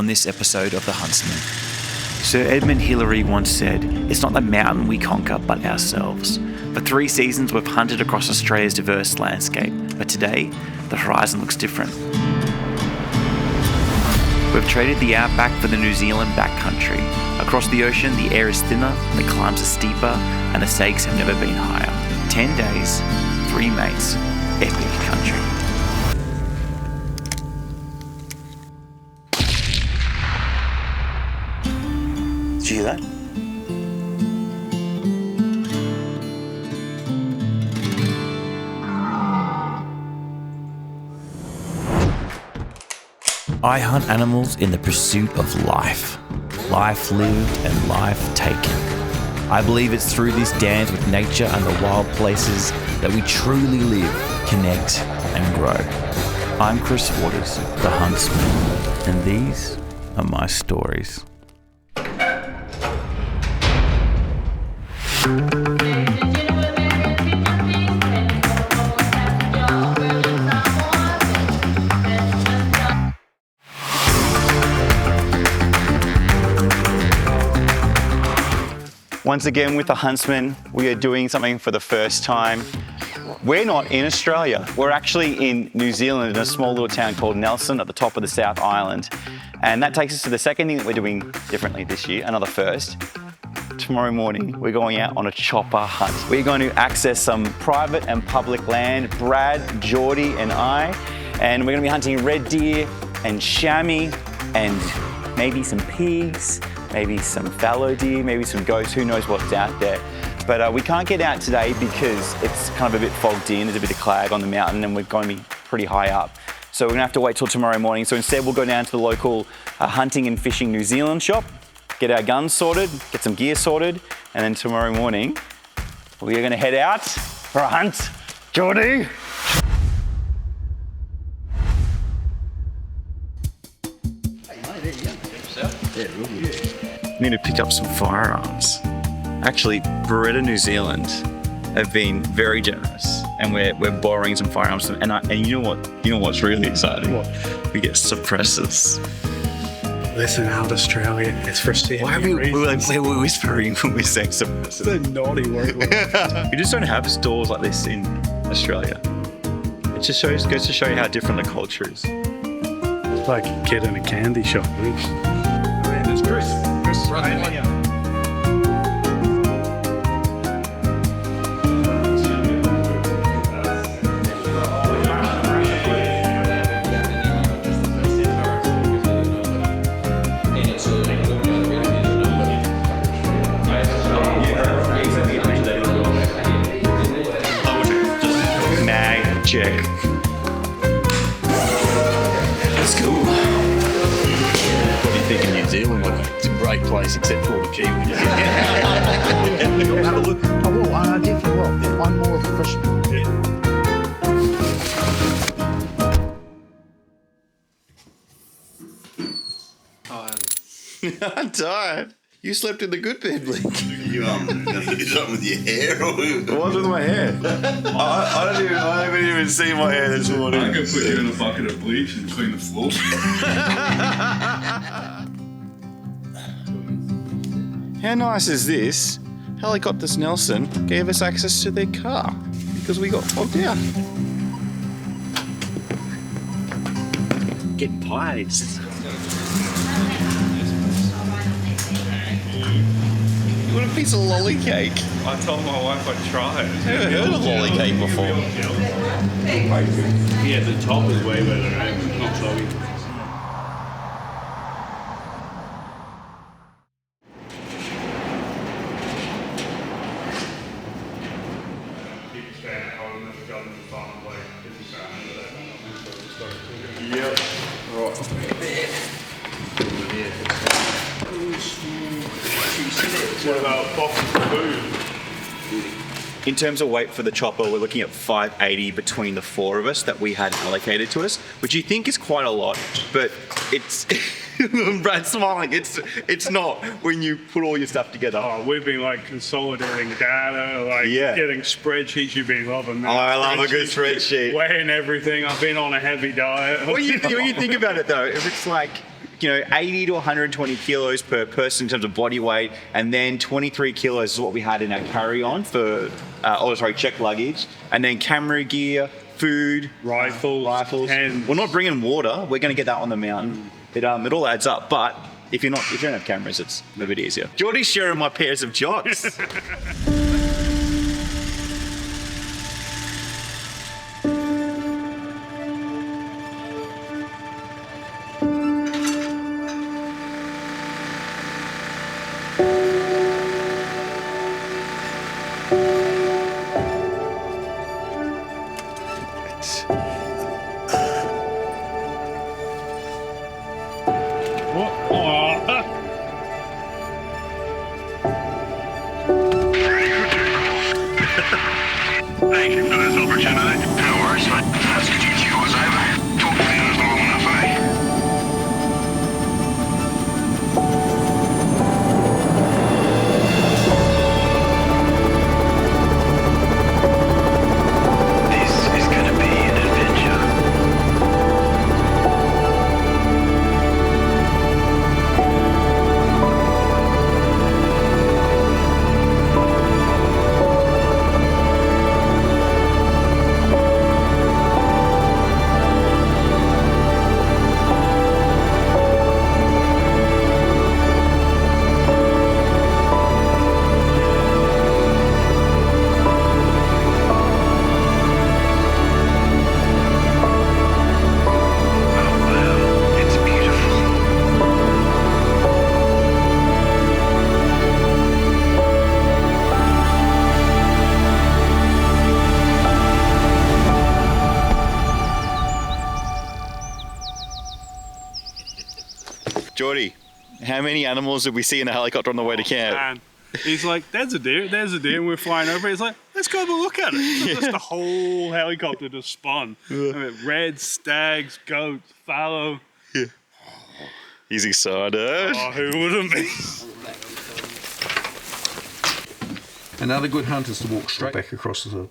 on this episode of The Huntsman. Sir Edmund Hillary once said, "It's not the mountain we conquer, but ourselves." For 3 seasons, we've hunted across Australia's diverse landscape, but today, the horizon looks different. We've traded the outback for the New Zealand backcountry. Across the ocean, the air is thinner, the climbs are steeper, and the stakes have never been higher. 10 days, 3 mates, epic country. Did you hear that? I hunt animals in the pursuit of life. Life lived and life taken. I believe it's through this dance with nature and the wild places that we truly live, connect, and grow. I'm Chris Waters, the Huntsman, and these are my stories. Once again with the Huntsman, we are doing something for the first time. We're not in Australia. We're actually in New Zealand in a small little town called Nelson at the top of the South Island. And that takes us to the second thing that we're doing differently this year, another first. Tomorrow morning, we're going out on a chopper hunt. We're going to access some private and public land, Brad, Geordie and I, and we're going to be hunting red deer and chamois and maybe some pigs, maybe some fallow deer, maybe some goats, who knows what's out there. But we can't get out today because it's kind of a bit fogged in, there's a bit of cloud on the mountain and we're going to be pretty high up. So we're gonna have to wait till tomorrow morning. So instead we'll go down to the local hunting and fishing New Zealand shop, get our guns sorted, get some gear sorted, and then tomorrow morning we're gonna head out for a hunt. Geordie? Need to pick up some firearms. Actually, Beretta New Zealand have been very generous, and we're borrowing some firearms. And you know what? You know what's really exciting? What? We get suppressors. Listen out, Australia. It's for safety. Why are we're whispering when we're saying suppressors? It's a naughty word. We just don't have stores like this in Australia. It just goes to show you how different the culture is. It's like a kid in a candy shop. There's Chris. Right here. Check. That's cool. What do you think of New Zealand? It's a great place, except for all the Kiwis. Have a look. I will. I definitely will. One more fish. Tired. I'm tired. You slept in the good bed, Blink. You something with your hair? What's with my hair? I haven't even seen my hair this morning. I could put you in a bucket of bleach and clean the floor. How nice is this? Helicopters Nelson gave us access to their car because we got fogged out. Getting paid. You want a piece of lolly cake? I told my wife I'd try it. I've never heard of lolly cake before. Yeah, the top is way better, right? It's not soggy. Yep. Right. What about boxes of food? In terms of weight for the chopper, we're looking at 580 between the 4 of us that we had allocated to us, which you think is quite a lot, but it's... Brad's smiling. It's not when you put all your stuff together. Oh, we've been like consolidating data, getting spreadsheets. You've been loving that. Oh, I love a good spreadsheet. Weighing everything. I've been on a heavy diet. When you think about it though, if it's like 80 to 120 kilos per person in terms of body weight, and then 23 kilos is what we had in our carry-on for, check luggage, and then camera gear, food, rifles. We're not bringing water. We're going to get that on the mountain. It all adds up, but if you don't have cameras, it's a bit easier. Geordie's sharing my pairs of jocks. Thank you for this opportunity. No worries, mate. As good GQ was over. Talk to me was long enough, This is gonna be an adventure. Geordie, how many animals did we see in a helicopter on the way to camp? Man. He's like, there's a deer, and we're flying over. He's like, let's go have a look at it. Just the whole helicopter just spun. I mean, reds, stags, goats, fallow. Yeah. He's excited. Oh, who wouldn't be? Another good hunt is to walk straight back across the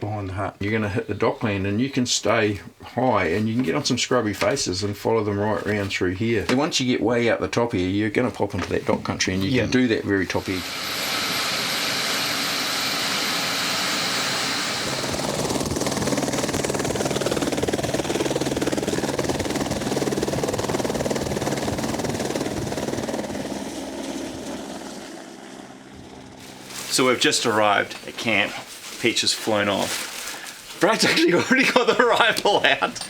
behind the hut. You're going to hit the dockland and you can stay high and you can get on some scrubby faces and follow them right around through here. And once you get way up the top here, you're going to pop into that dock country and you can do that very top edge. So we've just arrived at camp. Peach has flown off. Brad's actually already got the rifle out.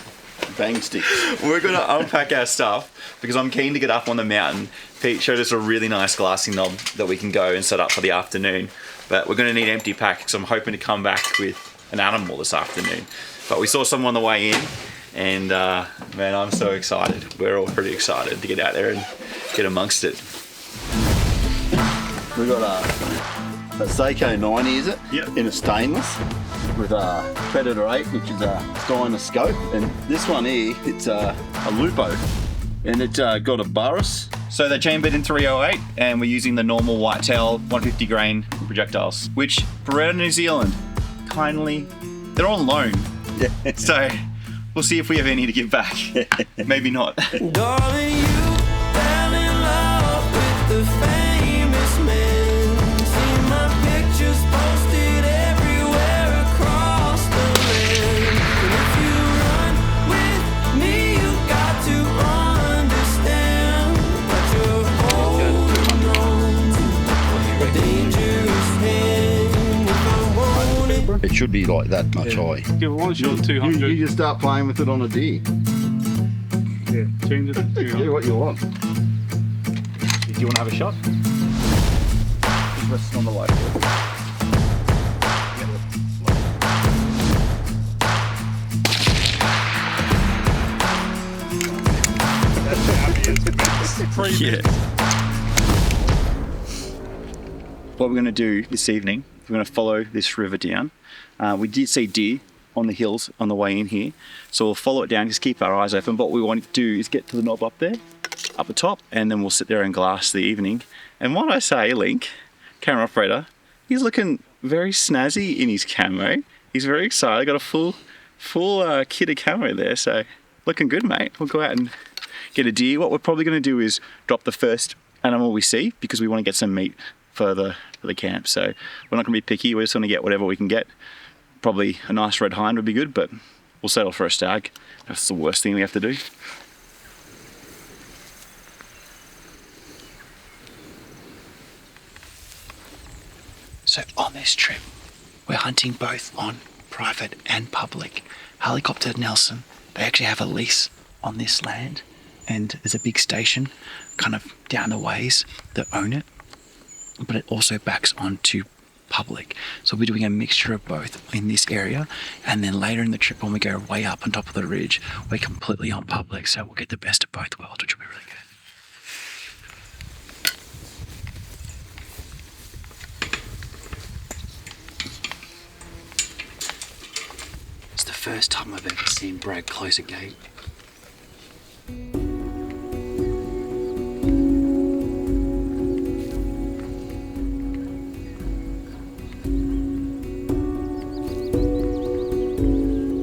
Bang sticks. We're going to unpack our stuff because I'm keen to get up on the mountain. Pete showed us a really nice glassing knob that we can go and set up for the afternoon. But we're going to need empty pack because I'm hoping to come back with an animal this afternoon. But we saw some on the way in and man, I'm so excited. We're all pretty excited to get out there and get amongst it. We've got a Seiko 90, is it? Yep. In a stainless with a Predator 8, which is a Steiner scope. And this one here, it's a Lupo. And it's got a Burris. So they're chambered in 308 and we're using the normal whitetail 150 grain projectiles, which for out of New Zealand, kindly, they're on loan. So we'll see if we have any to give back. Maybe not. Darling, you fell in love with the famous man. See my pictures posted everywhere across the land. And if you run with me, you got to understand that you're holding on to a dangerous hand. If I want it, It should be like that much high. Give it one shot, 200. You just start playing with it on a deer. Yeah, change it to Do 200. what you want. Do you want to have a shot? Resting on the light. Yeah. What we're going to do this evening, we're going to follow this river down. We did see deer on the hills on the way in here, so we'll follow it down, just keep our eyes open. But what we want to do is get to the knob up there, up the top, and then we'll sit there and glass the evening. And what I say, Link, camera operator, he's looking very snazzy in his camo. He's very excited. Got a full kit of camo there, so looking good, mate. We'll go out and get a deer, what we're probably going to do is drop the first animal we see because we want to get some meat for the camp. So we're not going to be picky. We're just going to get whatever we can get. Probably a nice red hind would be good, but we'll settle for a stag. That's the worst thing we have to do. So on this trip, we're hunting both on private and public. Helicopter Nelson, they actually have a lease on this land, and there's a big station kind of down the ways that own it, but it also backs onto public. So we're doing a mixture of both in this area, and then later in the trip when we go way up on top of the ridge, we're completely on public, so we'll get the best of both worlds, which will be really good. It's the first time I've ever seen Brad close a gate.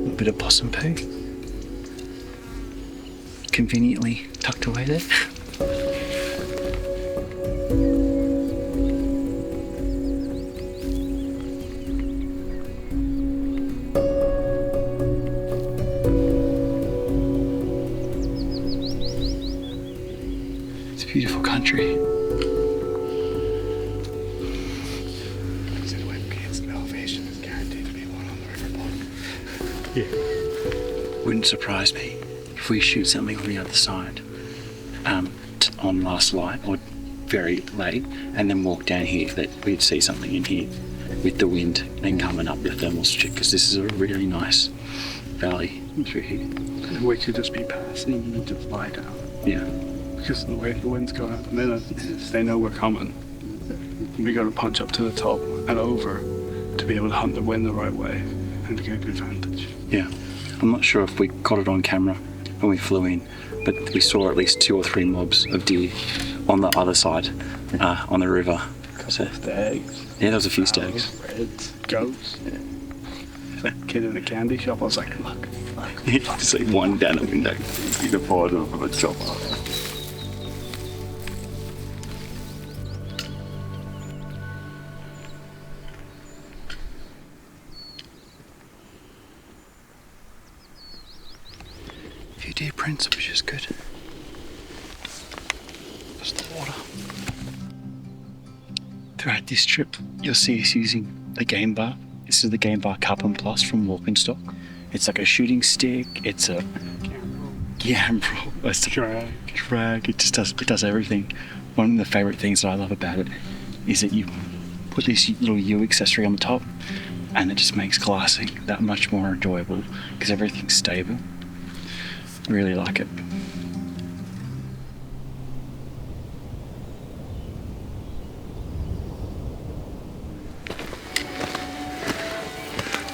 A bit of possum poo. Conveniently tucked away there. It's a beautiful country. Wouldn't surprise me if we shoot something on the other side on last light or very late, and then walk down here, that we'd see something in here with the wind then coming up the thermal strip, because this is a really nice valley through here. And we could just be passing and just lie down. Yeah. Because of the way the wind's going up. And then if they know we're coming, we got to punch up to the top and over to be able to hunt the wind the right way and to get a good vantage. Yeah. I'm not sure if we got it on camera when we flew in, but we saw at least 2 or 3 mobs of deer on the other side, on the river. So, Stags. yeah, there was a few stags. Reds. Goats. Yeah. It's like a kid in a candy shop. I was like, look. Just like one down the window. You can follow them from a chopper. Few deer prints, which is good. There's the water. Throughout this trip, you'll see us using a game bar. This is the game bar Cup and Plus from Walking Stock. It's like a shooting stick. It's a gambrel. It's a drag. It does everything. One of the favourite things that I love about it is that you put this little U accessory on the top, and it just makes glassing that much more enjoyable because everything's stable. I really like it.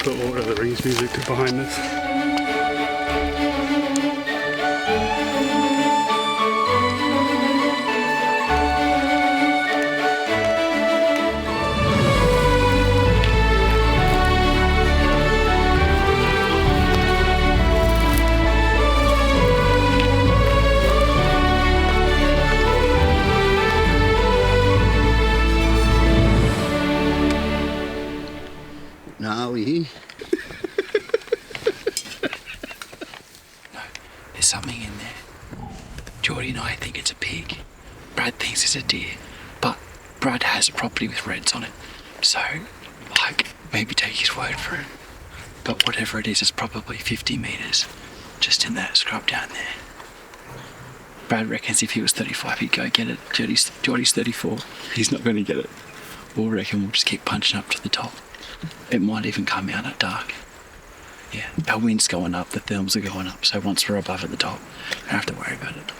The Lord of the Rings music behind this. Now we. No, there's something in there. Geordie and I think it's a pig. Brad thinks it's a deer, but Brad has a property with reds on it. So, like, maybe take his word for it. But whatever it is, it's probably 50 metres just in that scrub down there. Brad reckons if he was 35, he'd go get it. Geordie's 34. He's not going to get it. We'll reckon we'll just keep punching up to the top. It might even come out at dark. Yeah, our wind's going up, the thermals are going up, so once we're above at the top, we don't have to worry about it.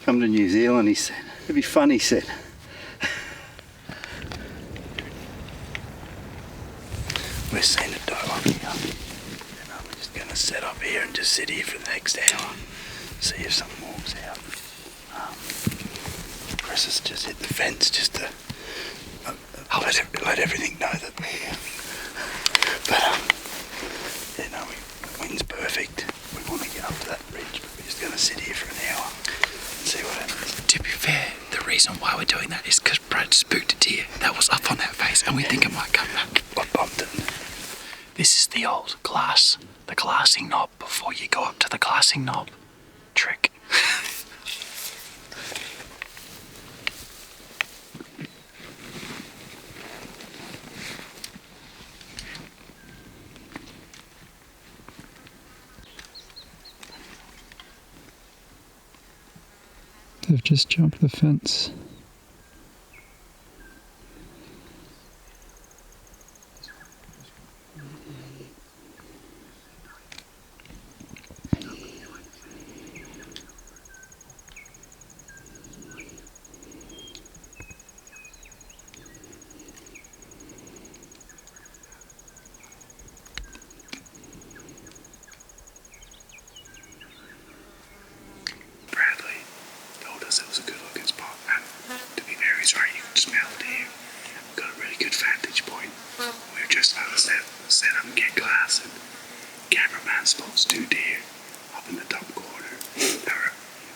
Come to New Zealand, he said. It'd be fun, he said. We're seeing a doe up here, and I'm just going to set up here and just sit here for the next hour. see if something walks out. Chris has just hit the fence just to let everything know that we're here. But yeah, no, the wind's perfect. We want to get up to that ridge, but we're just going to sit here for an hour and see what happens. To be fair, the reason why we're doing that is because Brad spooked a deer that was up on that face and we think it might come back. I bumped it. This is the old glass, the glassing knob before you go up to the glassing knob trick. They've just jumped the fence. It was a good looking spot, and to be very sorry, you could smell deer. We got a really good vantage point. We were just about to set up and get glass, and cameraman spots 2 deer up in the top corner.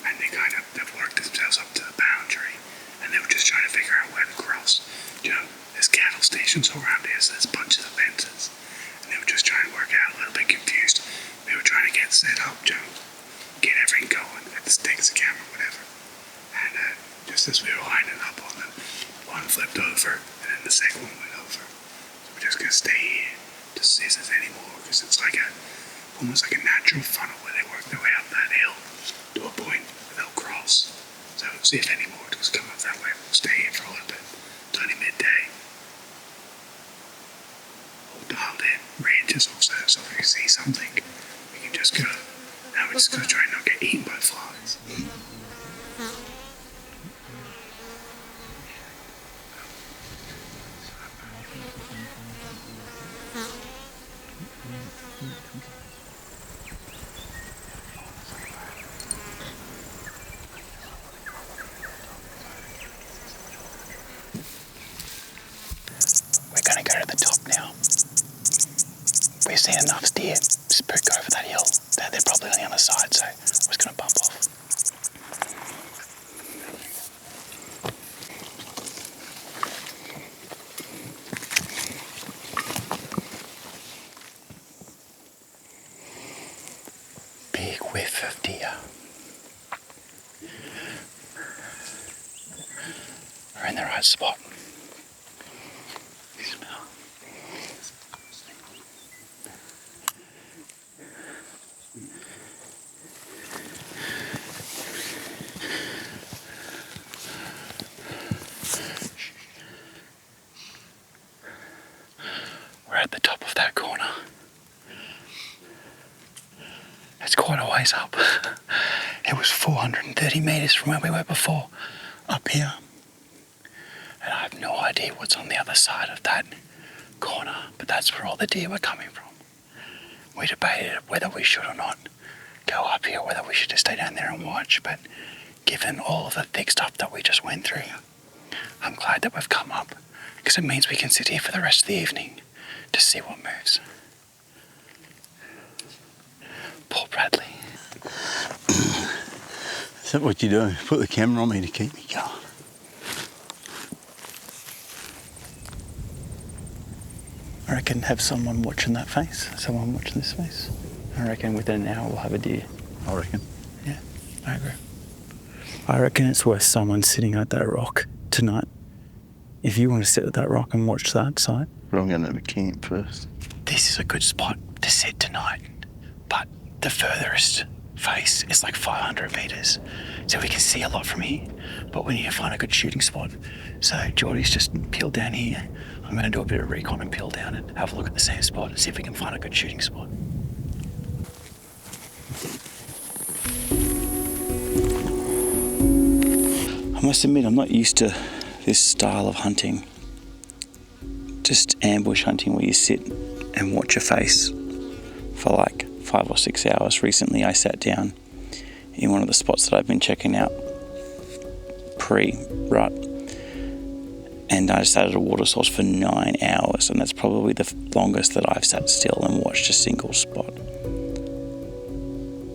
And they've worked themselves up to the boundary, and they were just trying to figure out where to cross. You know, there's cattle stations all around here, so there's bunches of fences, and they were just trying to work out, a little bit confused. They were trying to get set up, get everything going, at the sticks, the camera, whatever. And just as we were lining up on them, one flipped over, and then the second one went over. So we're just going to stay here to see if there's any more, because it's like almost like a natural funnel where they work their way up that hill to a point where they'll cross. So see if any more just come up that way. We'll stay here for a little bit. It's only midday. All dialed in. Ranges also, so if we see something, we can just go. Now we're just going to try and not get eaten by flies. We're going to go to the top now. We've seen enough deer spook over that hill that they're probably on the other side, so we're just going to bump off. Big whiff of deer. We're in the right spot. We're at the top of that corner. It's quite a ways up. It was 430 metres from where we were before, up here. And I have no idea what's on the other side of that corner, but that's where all the deer were coming from. We debated whether we should or not go up here, whether we should just stay down there and watch, but given all of the thick stuff that we just went through, I'm glad that we've come up, because it means we can sit here for the rest of the evening to see what moves. Poor Bradley. Is that what you're doing? Put the camera on me to keep me going. I reckon have someone watching that face, someone watching this face. I reckon within an hour we'll have a deer. I reckon. Yeah, I agree. I reckon it's worth someone sitting at that rock tonight. If you want to sit at that rock and watch that side. But I'm going to have a camp first. This is a good spot to sit tonight, but the furthest face is like 500 metres, so we can see a lot from here, but we need to find a good shooting spot. So Geordie's just peeled down here. I'm going to do a bit of recon and peel down and have a look at the same spot and see if we can find a good shooting spot. I must admit, I'm not used to this style of hunting. Just ambush hunting where you sit and watch a face for like 5 or 6 hours. Recently I sat down in one of the spots that I've been checking out pre-rut. And I sat at a water source for 9 hours, and that's probably the longest that I've sat still and watched a single spot.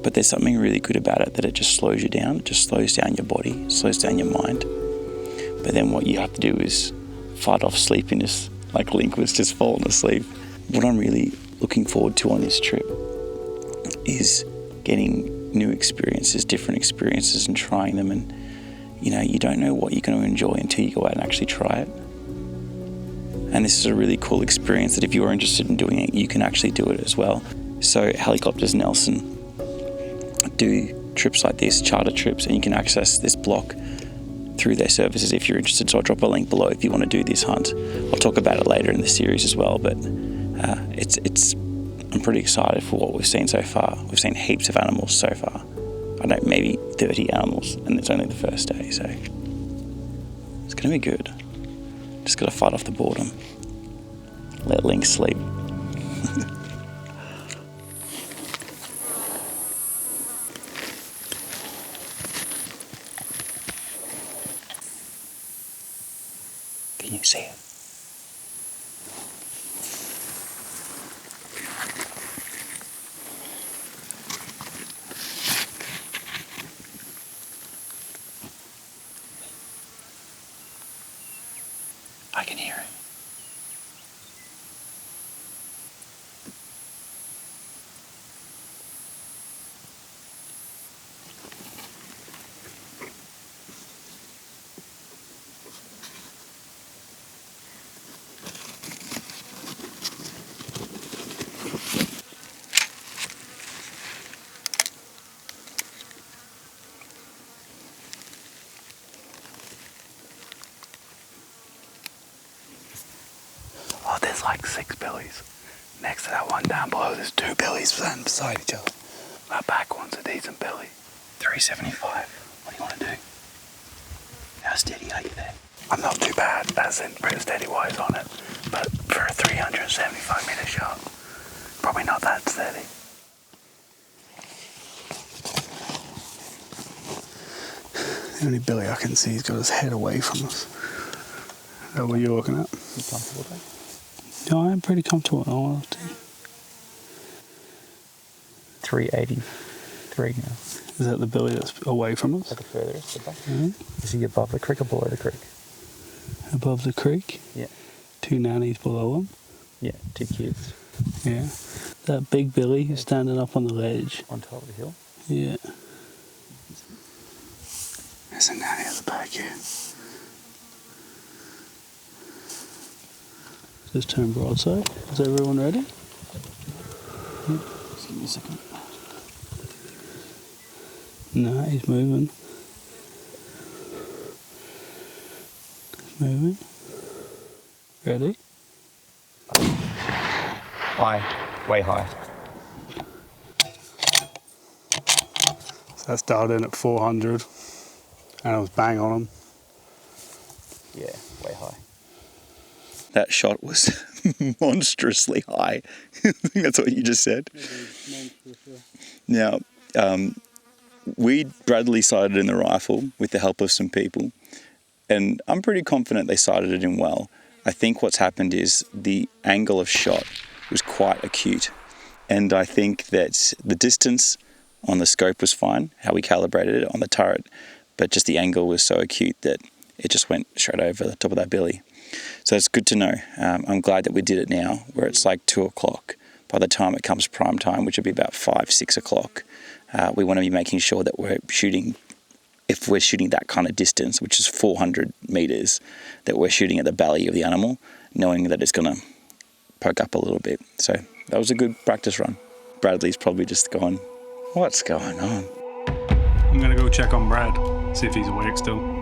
But there's something really good about it, that it just slows you down. It just slows down your body, slows down your mind. But then what you have to do is fight off sleepiness, like Link was just falling asleep. What I'm really looking forward to on this trip is getting new experiences, different experiences, and trying them. And you don't know what you're going to enjoy until you go out and actually try it. And this is a really cool experience that if you are interested in doing it, you can actually do it as well. So Helicopters Nelson do trips like this, charter trips, and you can access this block through their services if you're interested. So I'll drop a link below if you want to do this hunt. I'll talk about it later in the series as well, but I'm pretty excited for what we've seen so far. We've seen heaps of animals so far. I don't know, maybe 30 animals, and it's only the first day, so it's gonna be good. Just gotta fight off the boredom. Let Link sleep. Can you see it? I can hear it. Oh, there's like 6 billies. Next to that one down below, there's 2 billies standing beside each other. That back one's a decent billy. 375. What do you want to do? How steady are you there? I'm not too bad, as in pretty steady wise on it. But for a 375 metre shot, probably not that steady. The only billy I can see has got his head away from us. Is that what you're looking at? You comfortable there? No, I'm pretty comfortable in all honesty. 383 now. Is that the billy that's away from us? At the furthest above. Mm-hmm. Is he above the creek or below the creek? Above the creek? Yeah. 2 nannies below him? Yeah, 2 kids. Yeah. That big billy who's standing up on the ledge. On top of the hill? Yeah. There's a nanny at the back here. Just turn broadside. Is everyone ready? Yeah. Just give me a second. No, he's moving. He's moving. Ready? High, way high. So that started in at 400, and I was bang on him. Yeah, way high. That shot was monstrously high. I think that's what you just said. Now, we Bradley sighted in the rifle with the help of some people, and I'm pretty confident they sighted it in well. I think what's happened is the angle of shot was quite acute, and I think that the distance on the scope was fine, how we calibrated it on the turret, but just the angle was so acute that it just went straight over the top of that billy. So it's good to know. I'm glad that we did it now, where it's like 2 o'clock. By the time it comes prime time, which would be about 5, 6 o'clock, we want to be making sure that we're shooting, if we're shooting that kind of distance, which is 400 meters, that we're shooting at the belly of the animal, knowing that it's going to poke up a little bit. So that was a good practice run. Bradley's probably just going, what's going on? I'm going to go check on Brad, see if he's awake still.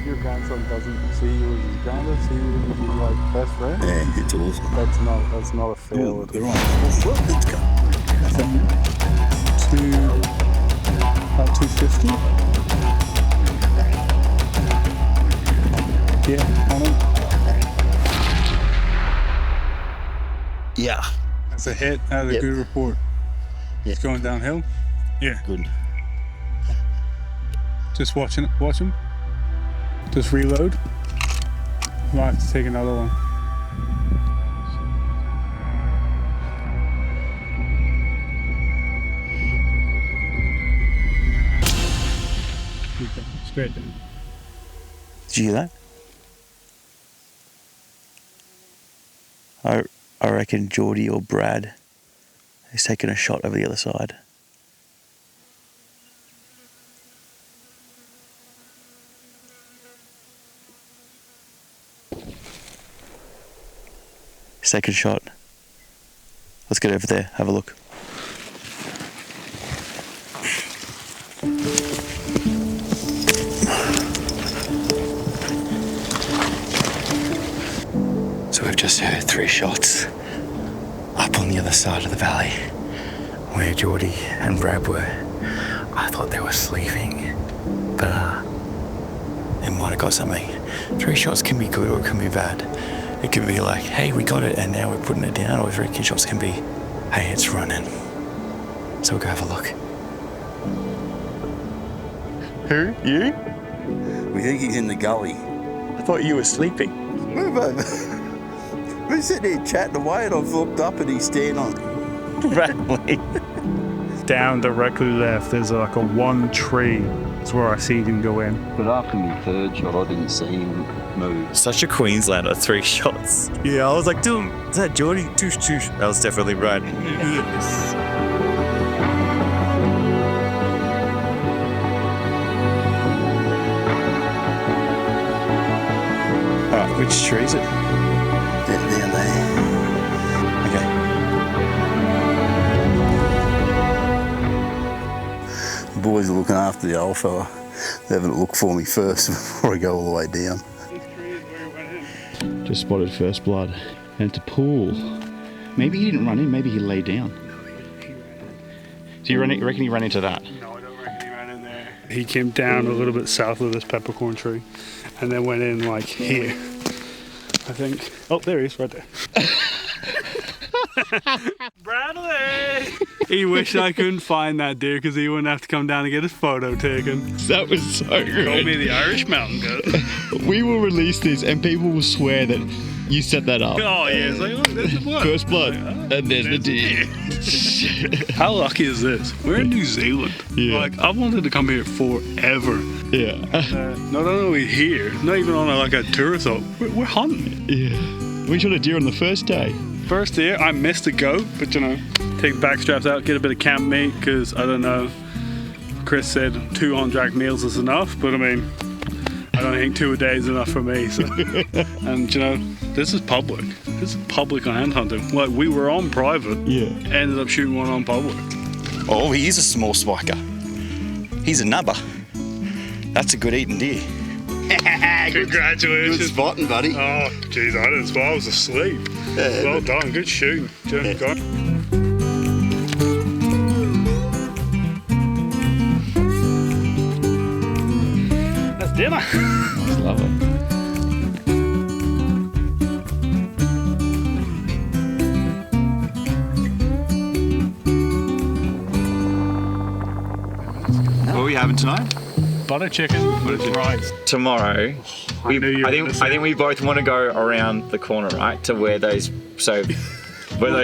Your grandson doesn't see you as his grandpa, see you as his like best friend. Yeah, it's awesome. That's not a fail at all. Let's go. About 250. Yeah, on him. Yeah. hit had a good report. It's going downhill. Yeah. Good. Just watch him. Just reload. Might have to take another one. Okay, straight down. Did you hear that? I reckon Geordie or Brad is taking a shot over the other side. Second shot. Let's get over there, have a look. So we've just heard 3 shots up on the other side of the valley where Geordie and Brad were. I thought they were sleeping, but they might have got something. 3 shots can be good or it can be bad. It can be like, hey, we got it and now we're putting it down, or 3 shots can be, hey, it's running. So we'll go have a look. Who? You? We think he's in the gully. I thought you were sleeping. Move over. We're sitting here chatting away and I've looked up and he's standing on Bradley. Down directly left, there's like a one tree. That's where I see him go in. But after my 3rd shot, I didn't see him move. Such a Queenslander, 3 shots. Yeah, I was like, dude, is that Geordie? Toosh, toosh. That was definitely Brad. Alright, which tree is it? Down there. Okay. The boys are looking after the old fella. They're having a look for me first before I go all the way down. Just spotted first blood. And it's a pool. Maybe he didn't run in, maybe he lay down. Do you reckon he ran into that? No, I don't reckon he ran in there. He came down a little bit south of this peppercorn tree and then went in like here, I think. Oh, there he is, right there. Bradley! He wished I couldn't find that deer because he wouldn't have to come down and get his photo taken. That was so good. Call me the Irish mountain goat. We will release this and people will swear that you set that up. Oh yeah, it's like, look, there's the blood. First blood, Like, and there's the deer. How lucky is this? We're in New Zealand. Yeah. Like, I've wanted to come here forever. Yeah. Not only here, not even on a tourist stop, we're hunting. Yeah. We shot a deer on the first day. First deer, I missed a goat, but take the back straps out, get a bit of camp meat, because I don't know. Chris said 2 on-track meals is enough, but I mean, I don't think 2 a day is enough for me. So. And this is public. This is public land hunting. Like, we were on private, ended up shooting one on public. Oh, he is a small spiker. He's a nubber. That's a good eating deer. Congratulations. Good spotting, buddy. Oh, jeez, I didn't spot. I was asleep. Yeah, Well done. Good shooting. That's dinner. That's lovely. What are we having tonight? Butter chicken with rice. Tomorrow, I think we both want to go around the corner, right, to where those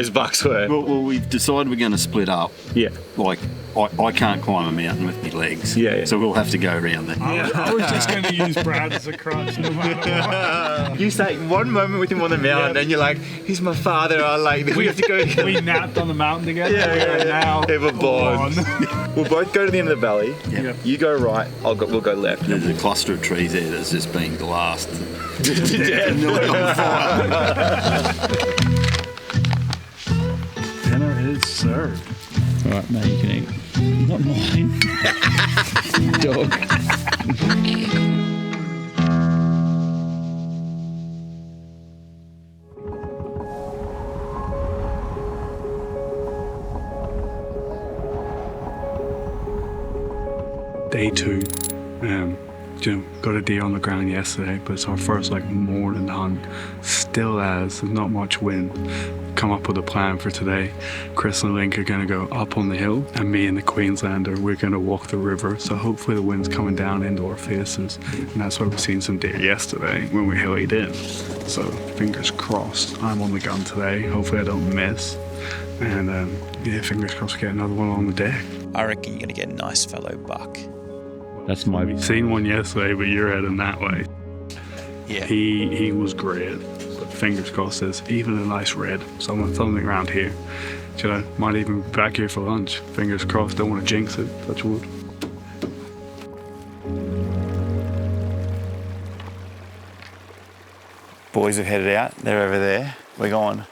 bucks were. Well, we've decided we're going to split up. Yeah. Like, I can't climb a mountain with my legs. Yeah. So we'll have to go around there. I was just going to use Brad as a crutch no matter what. You say one moment with him on the mountain, and you're like, "He's my father." I like. We have to go. We napped on the mountain together. Yeah. Now Ever born. We'll both go to the end of the valley. Yeah. You go right. We'll go left. There's a cluster of trees there that's just been glassed. Dinner is served. All right, now you can eat. Not mine. Dog. Day 2. got a deer on the ground yesterday, but it's our first like morning hunt. Still as there's not much wind. Come up with a plan for today. Chris and Link are gonna go up on the hill, and me and the Queenslander, we're gonna walk the river. So hopefully the wind's coming down into our faces, and that's why we've seen some deer yesterday when we hillied in. So fingers crossed. I'm on the gun today. Hopefully I don't miss, and yeah, fingers crossed we get another one on the day. I reckon you're gonna get a nice fallow buck. That's my. We seen one yesterday, but you're heading that way. Yeah. He was great. But fingers crossed there's even a nice red. Something around here. Might even be back here for lunch. Fingers crossed, don't want to jinx it. Touch wood. Boys have headed out. They're over there. We're going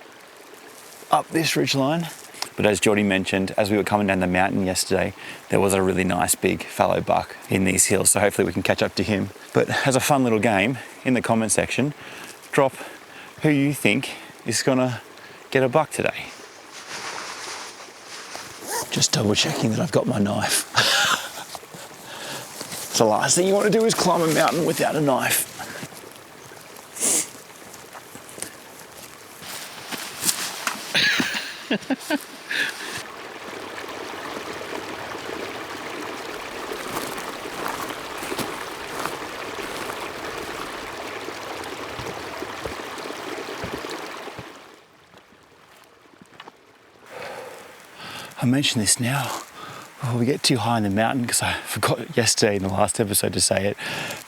up this ridge line. But as Geordie mentioned, as we were coming down the mountain yesterday, there was a really nice big fallow buck in these hills. So hopefully we can catch up to him. But as a fun little game, in the comment section, drop who you think is gonna get a buck today. Just double checking that I've got my knife. It's the last thing you want to do is climb a mountain without a knife. I mention this now before we get too high in the mountain, because I forgot yesterday in the last episode to say it,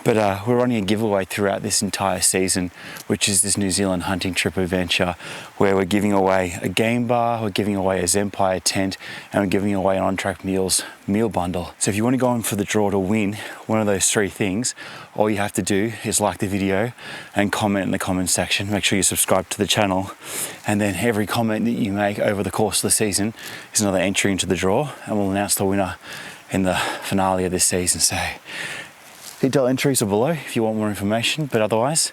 but we're running a giveaway throughout this entire season, which is this New Zealand hunting trip adventure, where we're giving away a game bar, we're giving away a Zempire tent, and we're giving away an On Track Meals meal bundle. So if you want to go in for the draw to win one of those three things, all you have to do is like the video and comment in the comment section. Make sure you subscribe to the channel, and then every comment that you make over the course of the season is another entry into the draw, and we'll announce the winner in the finale of this season. So detailed entries are below if you want more information, but otherwise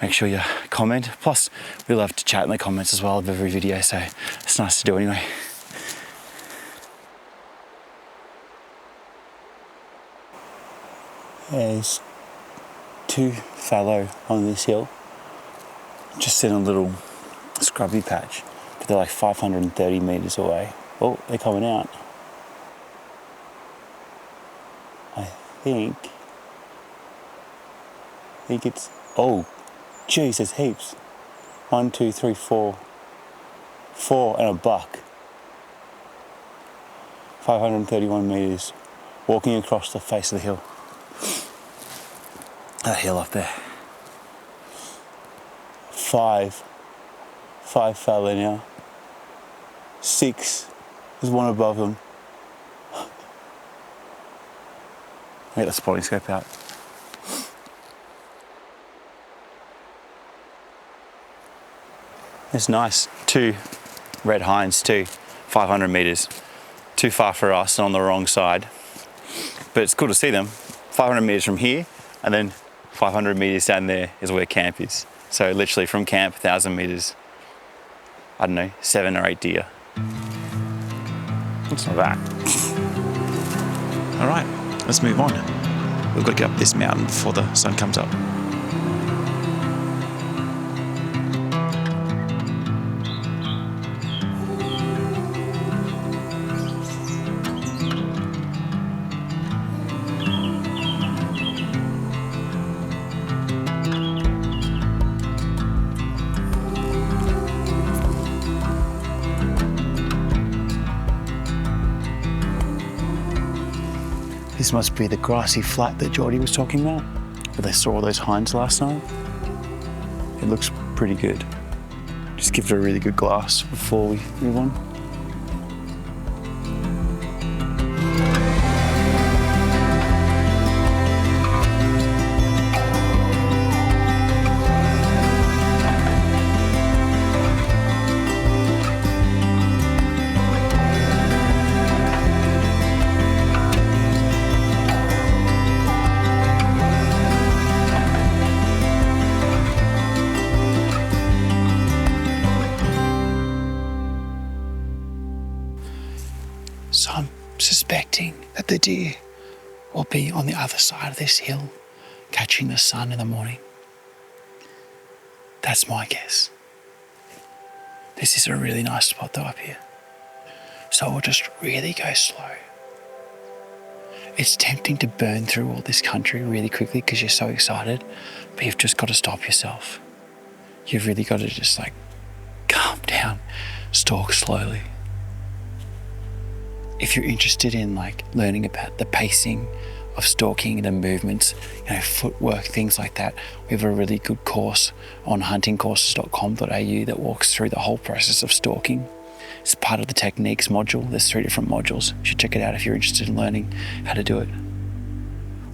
make sure you comment. Plus we love to chat in the comments as well of every video, so it's nice to do anyway. There's two fallow on this hill, just in a little scrubby patch, but they're like 530 meters away. Oh, they're coming out. I think it's, oh geez, there's heaps. 1, 2, 3, 4 and a buck. 531 meters walking across the face of the hill. That hill up there. 5 fallow now. 6, there's one above them. Get the spotting scope out. It's nice. 2 red hinds too. 500 meters. Too far for us and on the wrong side. But it's cool to see them. 500 meters from here, and then 500 meters down there is where camp is. So literally from camp, 1,000 meters, I don't know, 7 or 8 deer. It's not bad. All right, let's move on. We've got to get up this mountain before the sun comes up. This must be the grassy flat that Geordie was talking about, where they saw all those hinds last night. It looks pretty good. Just give it a really good glass before we move on. So I'm suspecting that the deer will be on the other side of this hill, catching the sun in the morning. That's my guess. This is a really nice spot though up here. So we'll just really go slow. It's tempting to burn through all this country really quickly because you're so excited, but you've just got to stop yourself. You've really got to just like calm down, stalk slowly. If you're interested in like learning about the pacing of stalking, the movements, footwork, things like that, we have a really good course on huntingcourses.com.au that walks through the whole process of stalking. It's part of the techniques module. There's 3 different modules. You should check it out if you're interested in learning how to do it.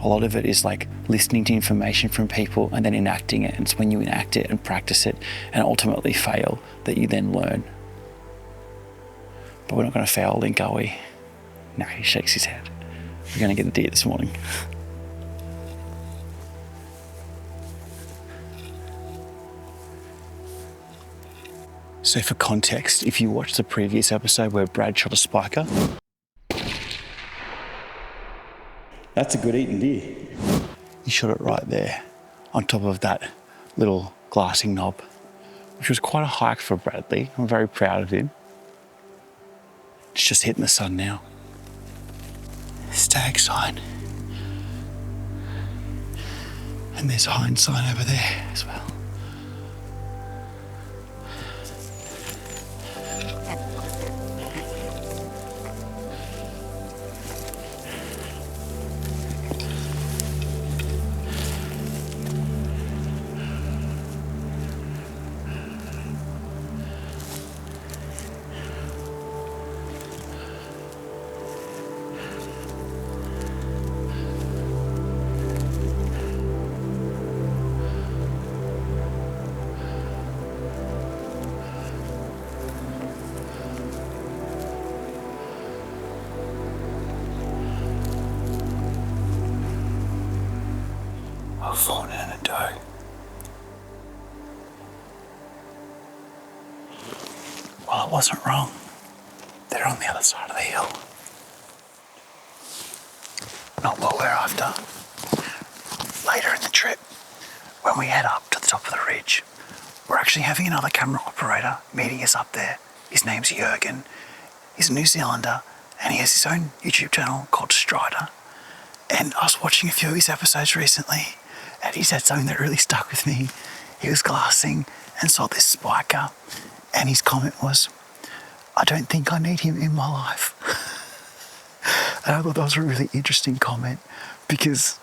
A lot of it is like listening to information from people and then enacting it. And it's when you enact it and practice it and ultimately fail that you then learn. But we're not going to fail Link, are we? No, he shakes his head. We're going to get the deer this morning. So for context, if you watched the previous episode where Brad shot a spiker, that's a good eating deer. He shot it right there on top of that little glassing knob, which was quite a hike for Bradley. I'm very proud of him. It's just hitting the sun now. Stag sign. And there's a hind sign over there as well. A fawn and a doe. Well, it wasn't wrong. They're on the other side of the hill. Not what we're after. Later in the trip, when we head up to the top of the ridge, we're actually having another camera operator meeting us up there. His name's Jurgen. He's a New Zealander and he has his own YouTube channel called Strider. And I was watching a few of his episodes recently and he said something that really stuck with me. He was glassing and saw this spiker and his comment was, "I don't think I need him in my life." And I thought that was a really interesting comment because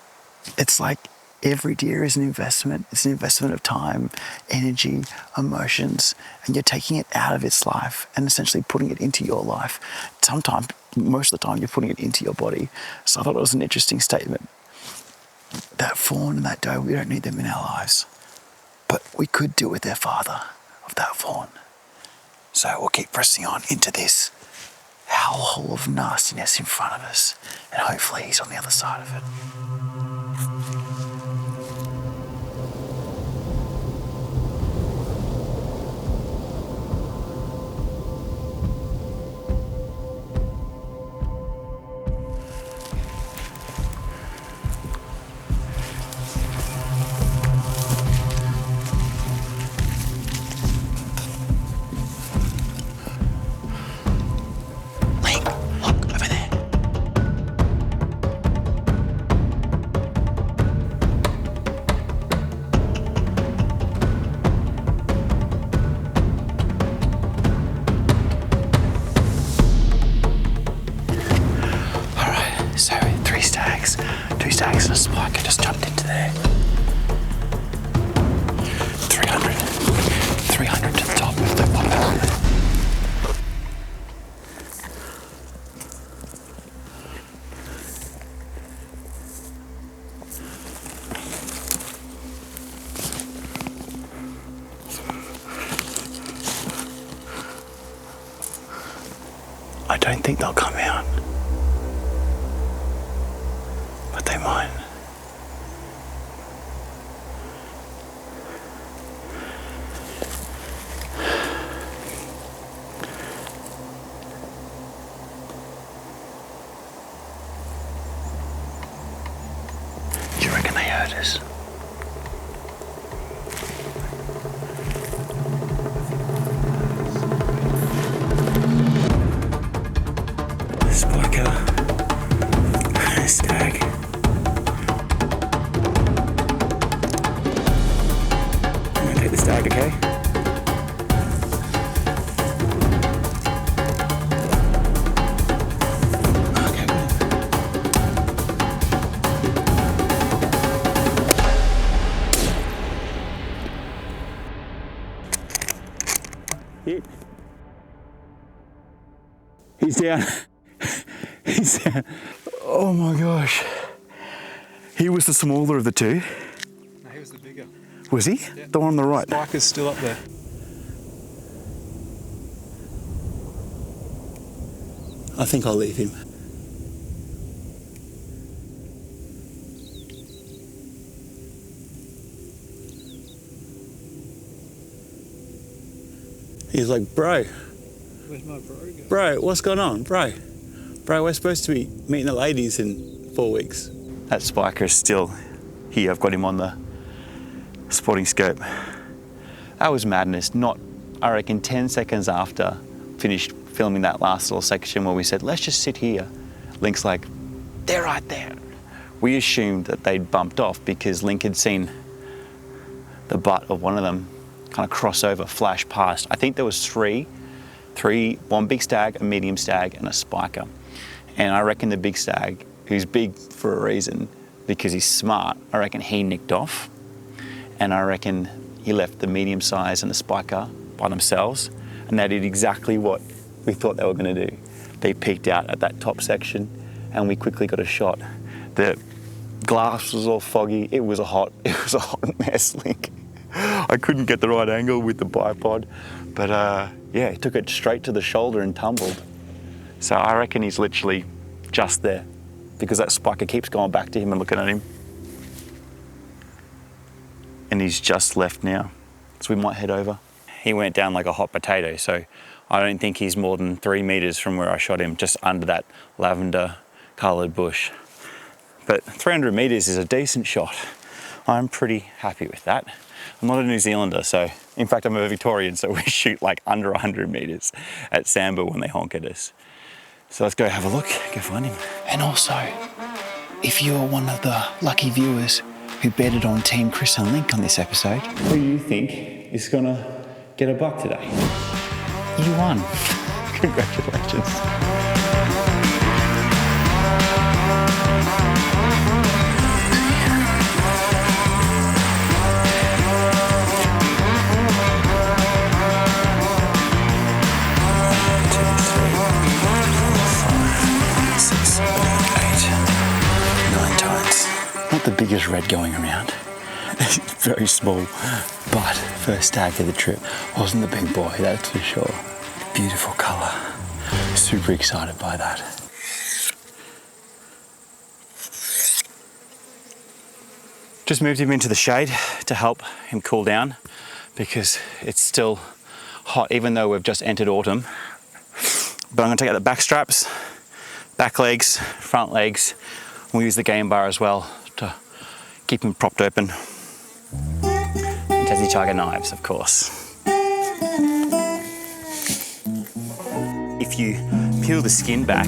it's like every deer is an investment. It's an investment of time, energy, emotions, and you're taking it out of its life and essentially putting it into your life. Sometimes, most of the time, you're putting it into your body. So I thought it was an interesting statement. That fawn and that doe, we don't need them in our lives. But we could do with their father of that fawn. So we'll keep pressing on into this hellhole of nastiness in front of us. And hopefully he's on the other side of it. Two stags and a spiker just jumped into there. 300 to the top of the pop out there. I don't think they'll come out. But they might. Do you reckon they heard it is. Spiker. Stag. I'm gonna take the stag, okay? He's down. He's down. Oh my gosh. He was the smaller of the two. No, he was the bigger. Was he? Yeah. The one on the right? Spiker's still up there. I think I'll leave him. He's like, bro. Where's my bro going? Bro, what's going on? Bro, we're supposed to be meeting the ladies in 4 weeks. That spiker is still here. I've got him on the sporting scope. That was madness. Not, I reckon, 10 seconds after finished filming that last little section where we said, let's just sit here. Link's like, they're right there. We assumed that they'd bumped off because Link had seen the butt of one of them kind of cross over, flash past. I think there was three, one big stag, a medium stag, and a spiker. And I reckon the big stag, who's big for a reason, because he's smart, I reckon he nicked off. And I reckon he left the medium size and the spiker by themselves. And they did exactly what we thought they were gonna do. They peeked out at that top section and we quickly got a shot. The glass was all foggy. It was a hot mess, Link. I couldn't get the right angle with the bipod, but yeah, he took it straight to the shoulder and tumbled. So I reckon he's literally just there because that spiker keeps going back to him and looking at him. And he's just left now, so we might head over. He went down like a hot potato, so I don't think he's more than 3 meters from where I shot him, just under that lavender coloured bush. But 300 meters is a decent shot. I'm pretty happy with that. I'm not a New Zealander, so in fact I'm a Victorian, so we shoot like under 100 meters at Samba when they honk at us. So let's go have a look, go find him. And also, if you're one of the lucky viewers who betted on Team Chris and Link on this episode, who do you think is gonna get a buck today? You won. Congratulations. Not the biggest red going around. Very small, but first stag of the trip. Wasn't the big boy, that's for sure. Beautiful colour. Super excited by that. Just moved him into the shade to help him cool down because it's still hot even though we've just entered autumn. But I'm gonna take out the back straps, back legs, front legs. We'll use the game bar as well to keep him propped open. And Tassie Tiger knives, of course. If you peel the skin back,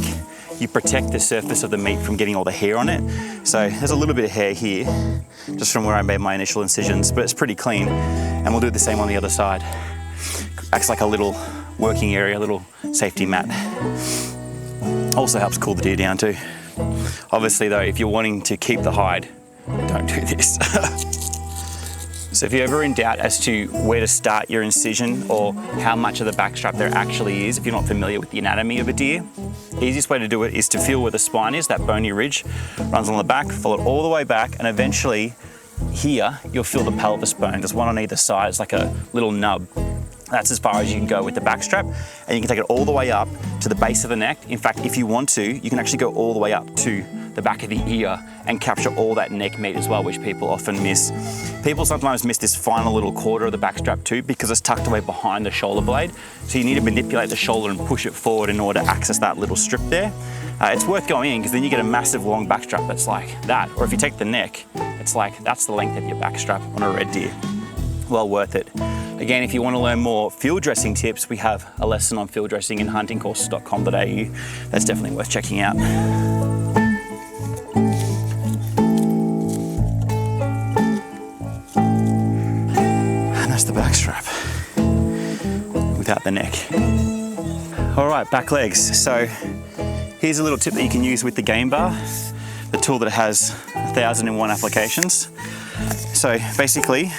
you protect the surface of the meat from getting all the hair on it. So there's a little bit of hair here, just from where I made my initial incisions, but it's pretty clean. And we'll do the same on the other side. Acts like a little working area, a little safety mat. Also helps cool the deer down too. Obviously though, if you're wanting to keep the hide, don't do this. So if you're ever in doubt as to where to start your incision or how much of the backstrap there actually is, if you're not familiar with the anatomy of a deer, the easiest way to do it is to feel where the spine is, that bony ridge, runs on the back, follow it all the way back, and eventually here, you'll feel the pelvis bone. There's one on either side, it's like a little nub. That's as far as you can go with the backstrap, and you can take it all the way up to the base of the neck. In fact, if you want to, you can actually go all the way up to the back of the ear and capture all that neck meat as well, which people often miss. People sometimes miss this final little quarter of the backstrap too because it's tucked away behind the shoulder blade. So you need to manipulate the shoulder and push it forward in order to access that little strip there. It's worth going in because then you get a massive long backstrap that's like that. Or if you take the neck, it's like that's the length of your backstrap on a red deer. Well worth it. Again, if you want to learn more field dressing tips, we have a lesson on field dressing in huntingcourses.com.au. That's definitely worth checking out. And that's the backstrap without the neck. All right, back legs. So here's a little tip that you can use with the game bar, the tool that has 1,001 applications. So basically,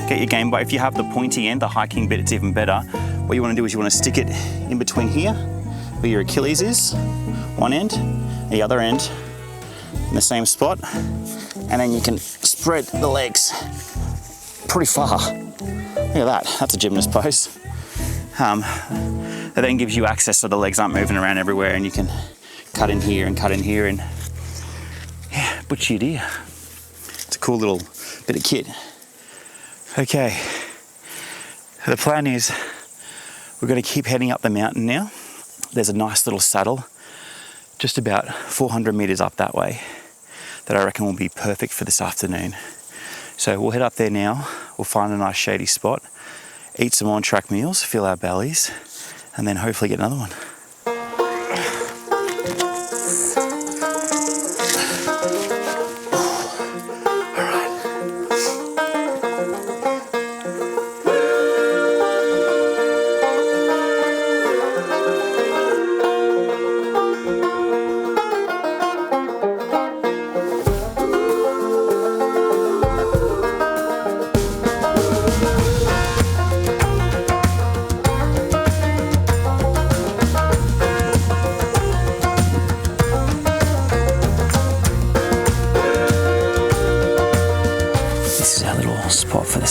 get your game bar. If you have the pointy end, the hiking bit, it's even better. What you want to do is you want to stick it in between here, where your Achilles is, one end, the other end, in the same spot, and then you can spread the legs pretty far. Look at that, that's a gymnast pose. It then gives you access so the legs aren't moving around everywhere and you can cut in here and cut in here and yeah, butcher your deer. It's a cool little bit of kit. Okay, the plan is we're going to keep heading up the mountain now. There's a nice little saddle just about 400 meters up that way that I reckon will be perfect for this afternoon. So we'll head up there now, we'll find a nice shady spot, eat some on-track meals, fill our bellies, and then hopefully get another one.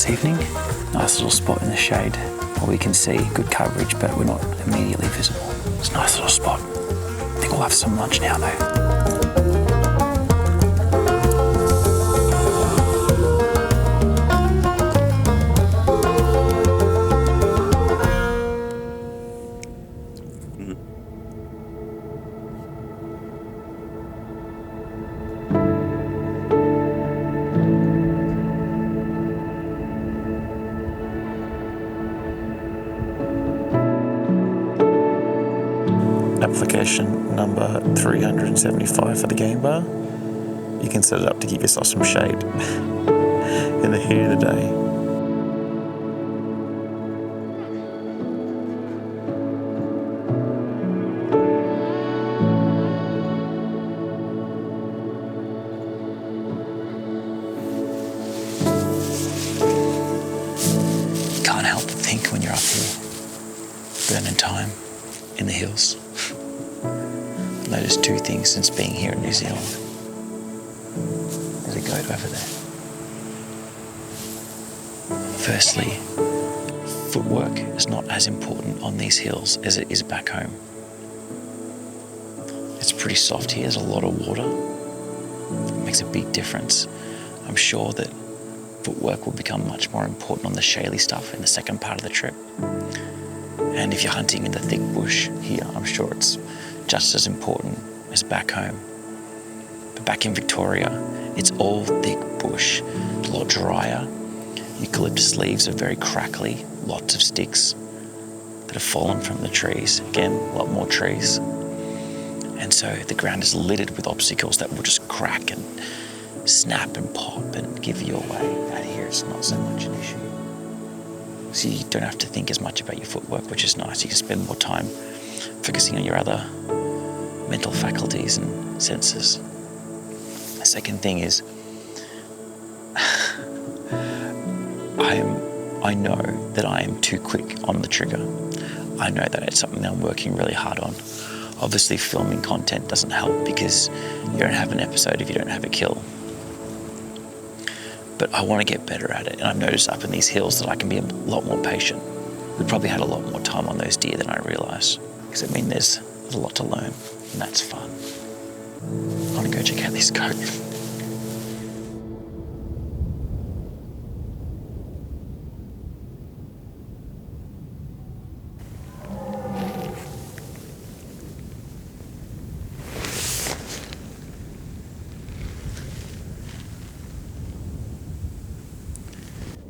Evening. Nice little spot in the shade where we can see good coverage, but we're not immediately visible. It's a nice little spot. I think we'll have some lunch now though. Application number 375 for the game bar. You can set it up to give yourself some shade in the heat of the day. Can't help but think when you're up here, burning time in the hills. I've noticed two things since being here in New Zealand. There's a goat over there. Firstly, footwork is not as important on these hills as it is back home. It's pretty soft here, there's a lot of water. It makes a big difference. I'm sure that footwork will become much more important on the shaly stuff in the second part of the trip. And if you're hunting in the thick bush here, I'm sure it's just as important as back home. But back in Victoria, it's all thick bush, a lot drier. Eucalyptus leaves are very crackly, lots of sticks that have fallen from the trees. Again, a lot more trees. And so the ground is littered with obstacles that will just crack and snap and pop and give you away. Out here, it's not so much an issue. So you don't have to think as much about your footwork, which is nice. You can spend more time focusing on your other mental faculties and senses. The second thing is, I know that I am too quick on the trigger. I know that it's something that I'm working really hard on. Obviously, filming content doesn't help because you don't have an episode if you don't have a kill. But I want to get better at it, and I've noticed up in these hills that I can be a lot more patient. We probably had a lot more time on those deer than I realised, because I mean there's a lot to learn, and that's fun. I want to go check out this goat.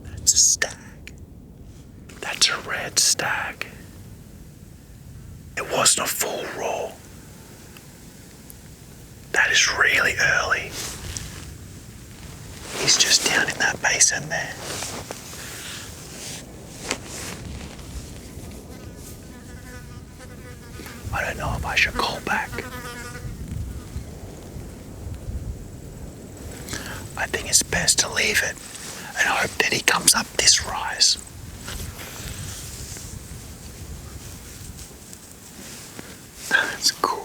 That's a stag. That's a red stag. It wasn't a full roar. That is really early. He's just down in that basin there. I don't know if I should call back. I think it's best to leave it and hope that he comes up this rise. That's cool.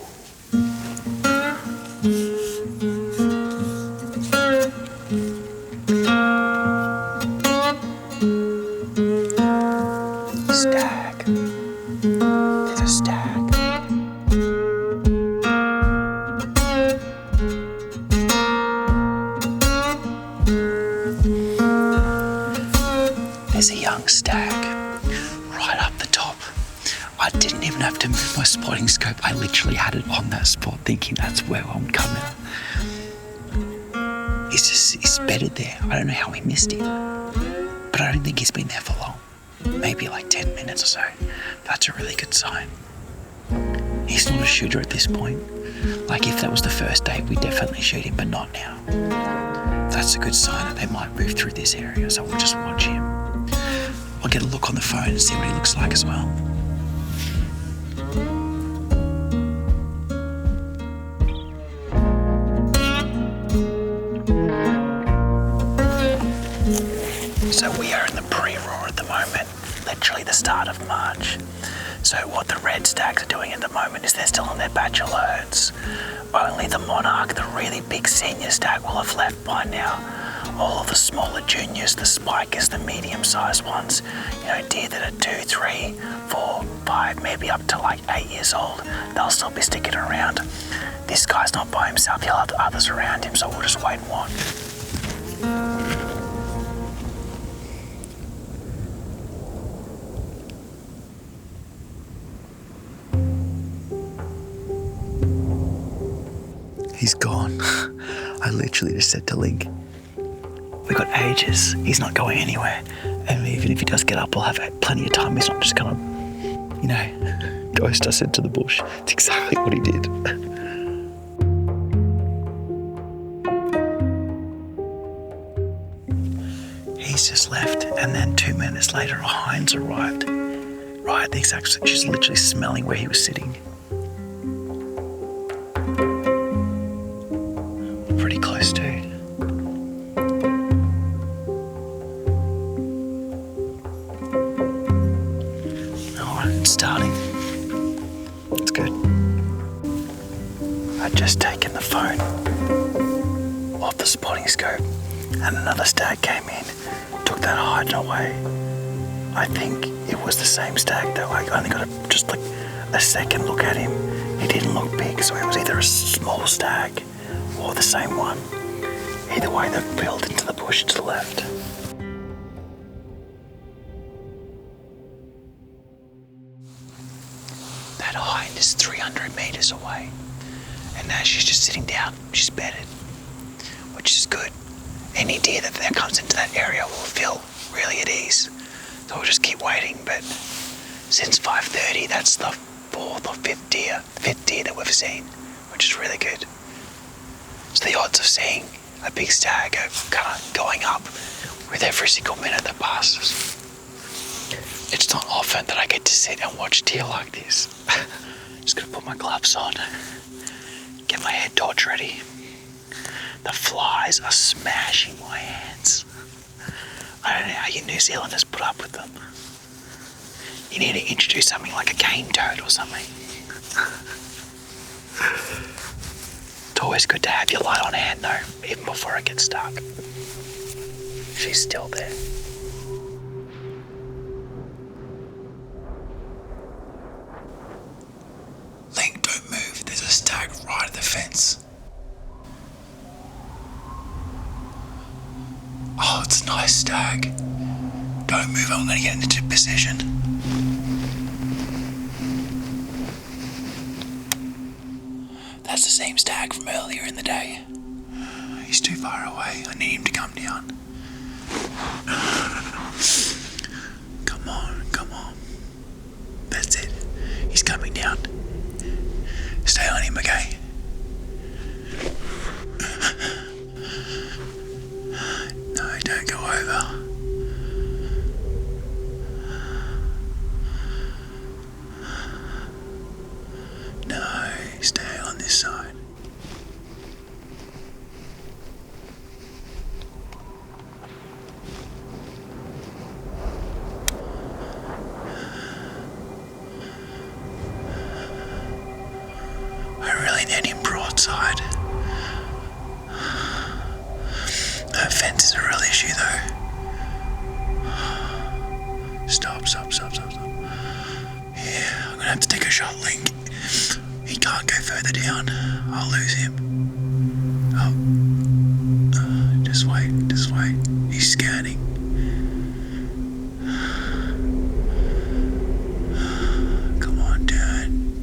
Stag. There's a stag. There's a young stag right up the top. I didn't even have to move my spotting scope. I literally had it on that spot thinking that's where I'm coming out. He's bedded there. I don't know how we missed him. But I don't think he's been there for long. Maybe like 10 minutes or so. That's a really good sign. He's not a shooter at this point. Like if that was the first day, we'd definitely shoot him, but not now. That's a good sign that they might move through this area, so we'll just watch him. I'll get a look on the phone and see what he looks like as well. So we are in the pre-roar at the moment, literally the start of March. So what the red stags are doing at the moment is they're still on their bachelor herds. Only the monarch, the really big senior stag, will have left by now. All of the smaller juniors, the spikers, the medium-sized ones, you know, deer that are 2, 3, 4, 5, maybe up to like 8 years old, they'll still be sticking around. This guy's not by himself, he'll have others around him, so we'll just wait and watch. He's gone. I literally just said to Link, we got ages. He's not going anywhere. And even if he does get up, we'll have plenty of time. He's not just gonna, you know, ghost us into the bush. It's exactly what he did. He's just left, and then 2 minutes later, a hind's arrived. Right at the exact, she's literally smelling where he was sitting. Pretty close, dude. Alright, it's starting. It's good. I'd just taken the phone off the spotting scope and another stag came in, took that hide away. I think it was the same stag though. I only got just like a second look at him. He didn't look big, so it was either a small stag or the same one. Either way, they've peeled into the bush to the left. That hind is 300 metres away. And now she's just sitting down. She's bedded, which is good. Any deer that comes into that area will feel really at ease. So we'll just keep waiting. But since 5:30, that's the fifth or fifth deer that we've seen, which is really good. So the odds of seeing a big stag are kind of going up with every single minute that passes. It's not often that I get to sit and watch deer like this. Just gonna put my gloves on, get my head torch ready. The flies are smashing my hands. I don't know how you New Zealanders put up with them. You need to introduce something like a cane toad or something. It's always good to have your light on hand though, even before it gets dark. She's still there. Link, don't move. There's a stag right at the fence. Oh, it's a nice stag. Don't move, I'm gonna get into position. That's the same stag from earlier in the day. He's too far away. I need him to come down. Come on, come on. That's it. He's coming down. Stay on him, okay? No, don't go over. No, stay on this side. I really need him broadside. That fence is a real issue though. Stop. Yeah, I'm gonna have to take a shot, Link. He can't go further down. I'll lose him. Oh. Just wait. He's scanning. Come on, turn.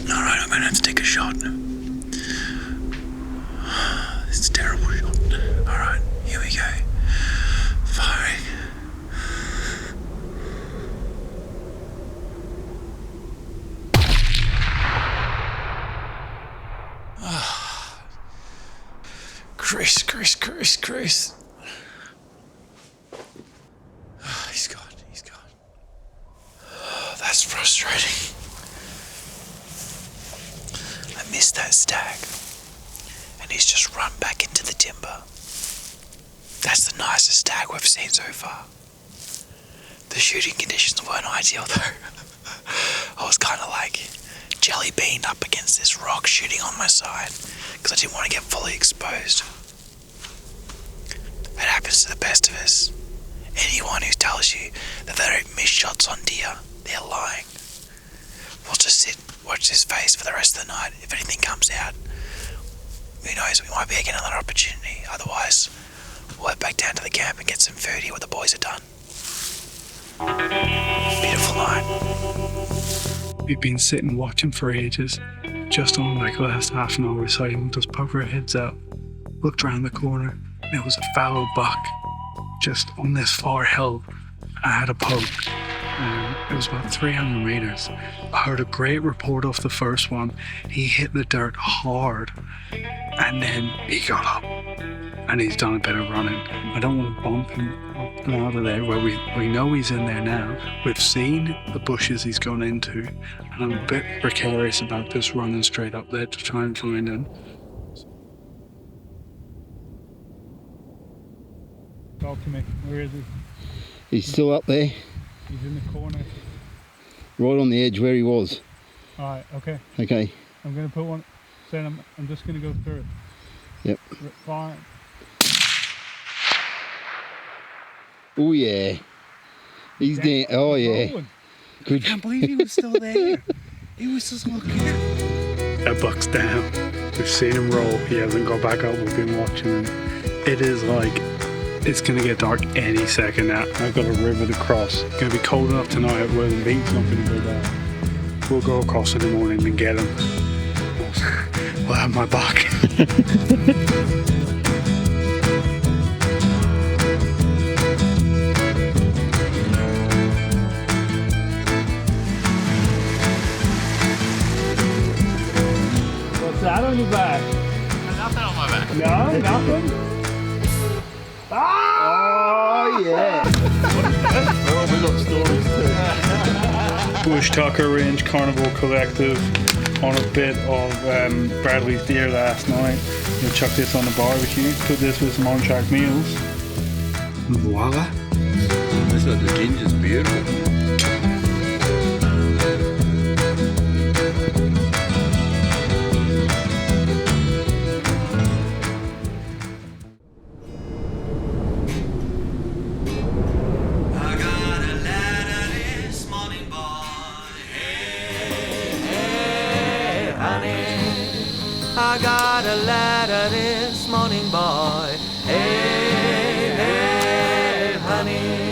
Alright, I'm gonna have to take a shot. It's a terrible shot. Alright, here we go. Firing. Chris. He's gone. That's frustrating. I missed that stag. And he's just run back into the timber. That's the nicest stag we've seen so far. The shooting conditions weren't ideal though. I was kind of like jelly beaned up against this rock shooting on my side because I didn't want to get fully exposed. It happens to the best of us. Anyone who tells you that they don't miss shots on deer, they're lying. We'll just sit, watch this face for the rest of the night. If anything comes out, who knows, we might be getting another opportunity. Otherwise, we'll head back down to the camp and get some food, here what the boys have done. Beautiful night. We've been sitting watching for ages. Just on like the last half an hour or so, we just poked our heads out, looked around the corner. There was a fallow buck just on this far hill. I had a poke. It was about 300 meters. I heard a great report off the first one. He hit the dirt hard and then he got up and he's done a bit of running. I don't want to bump him up and out of there where we know he's in there now. We've seen the bushes he's gone into and I'm a bit precarious about just running straight up there to try and find him. Talk to me. Where is he? He's still up there, He's in the corner. right on the edge where he was. Alright, okay. Okay. I'm going to put one. I'm just going to go through it. Yep. Fire. Oh yeah. He's there. Oh yeah. Good. I can't believe he was still there. He was just looking. That buck's down. We've seen him roll. He hasn't got back up. We've been watching him. It is like, it's going to get dark any second now. I've got a river to cross. It's going to be cold enough tonight where the meat's not going to go down. We'll go across in the morning and get him. We'll have my buck. What's that on your back? Nothing on my back. No, nothing? Oh yeah. Oh, we got stories too. Bush Tucker Range Carnivore Collective on a bit of Bradley's deer last night. We'll chuck this on the barbecue, put this with some on-track meals. Voila. This one, the ginger's beautiful. I got a letter this morning, boy. Hey, hey, honey,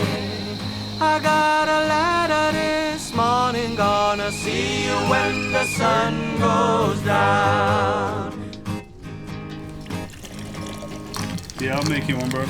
I got a letter this morning, gonna see you when the sun goes down. Yeah, I'll make you one, bro.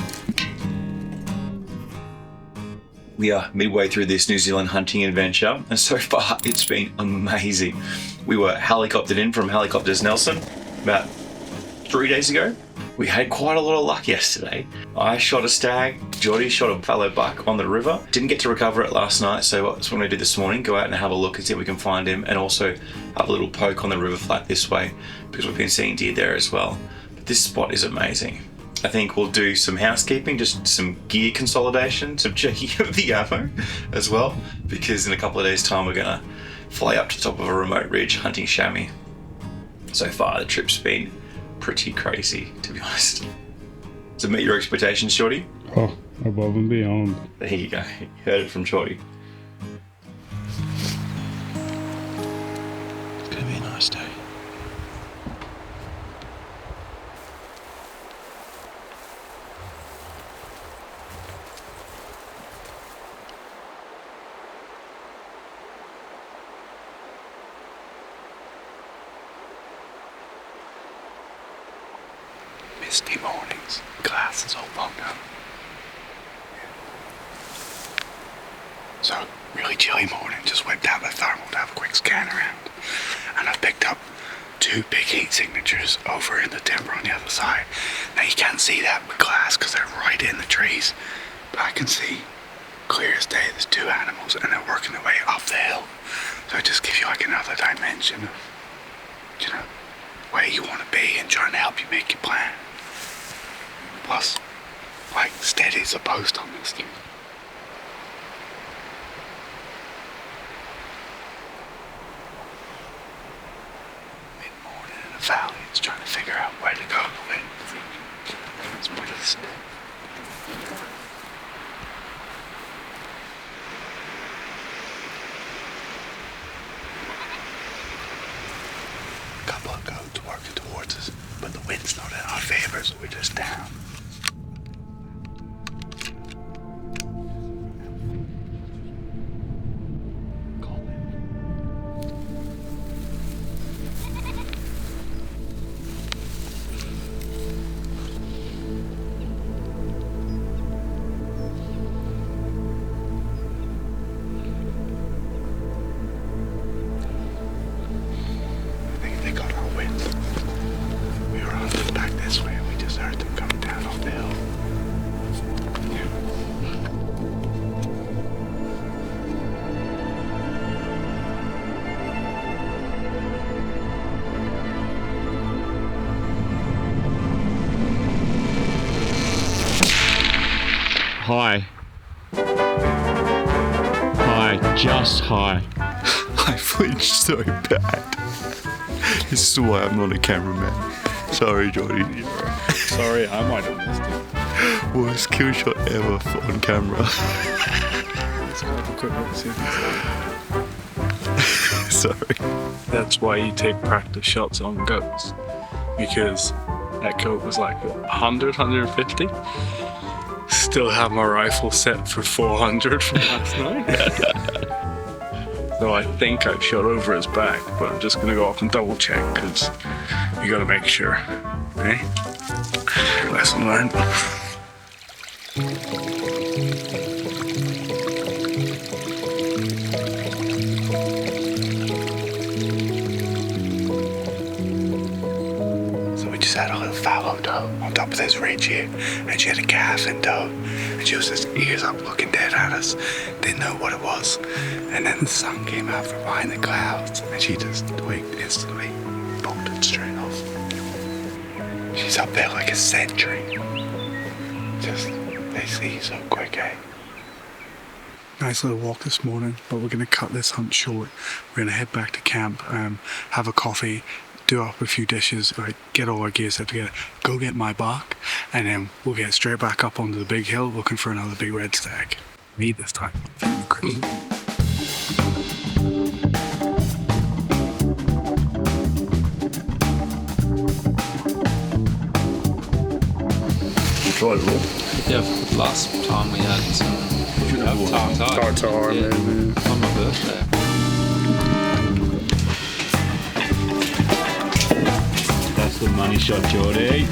We are midway through this New Zealand hunting adventure, and so far it's been amazing. We were helicoptered in from Helicopters Nelson about 3 days ago. We had quite a lot of luck yesterday. I shot a stag, Geordie shot a fallow buck on the river. Didn't get to recover it last night, so that's what I did this morning, go out and have a look and see if we can find him, and also have a little poke on the river flat this way, because we've been seeing deer there as well. But this spot is amazing. I think we'll do some housekeeping, just some gear consolidation, some checking of the ammo as well, because in a couple of days' time we're gonna fly up to the top of a remote ridge hunting chamois. So far the trip's been pretty crazy, to be honest. Does it meet your expectations, Shorty? Oh, above and beyond. There you go, you heard it from Shorty. It's gonna be a nice day. Misty mornings, glasses all bumped up. So, really chilly morning, just whipped out my thermal to have a quick scan around. And I've picked up 2 big heat signatures over in the timber on the other side. Now you can't see that with glass because they're right in the trees. But I can see clear as day there's 2 animals and they're working their way up the hill. So it just gives you like another dimension of, you know, where you want to be and trying to help you make your plan. Plus, like, steady as a post on this thing. Mid-morning in a valley, it's trying to figure out where to go. It's pretty sick. A couple of goats working towards us, but the wind's not in our favor, so we're just down. Hi. Hi, just hi. I flinched so bad. This is why I'm not a cameraman. Sorry, Jordy. Sorry, I might have missed it. Worst kill shot ever on camera. Let's have a quick look, see if Sorry. That's why you take practice shots on goats. Because that goat was like 100, 150. Still have my rifle set for 400 from last night. So I think I've shot over his back, but I'm just gonna go off and double check because you gotta make sure. Okay? Lesson learned. Had a little fallow doe on top of this ridge here, and she had a calf in tow, and she was just ears up looking dead at us, didn't know what it was, and then the sun came out from behind the clouds and she just twigged instantly, bolted straight off. She's up there like a sentry, just they see so quick, eh? Nice little walk this morning, but we're going to cut this hunt short. We're going to head back to camp, have a coffee, do up a few dishes, like get all our gear set together, go get my buck, and then we'll get straight back up onto the big hill looking for another big red stag. Me this time. tried it all. Yeah, last time we had some tartar on my birthday. That's the money shot, Geordie.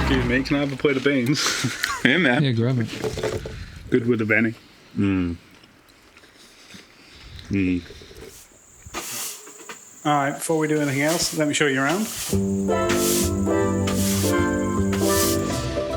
Excuse me, can I have a plate of beans? Yeah, man. Yeah, grab it. Good with the Benny. Alright, before we do anything else, let me show you around.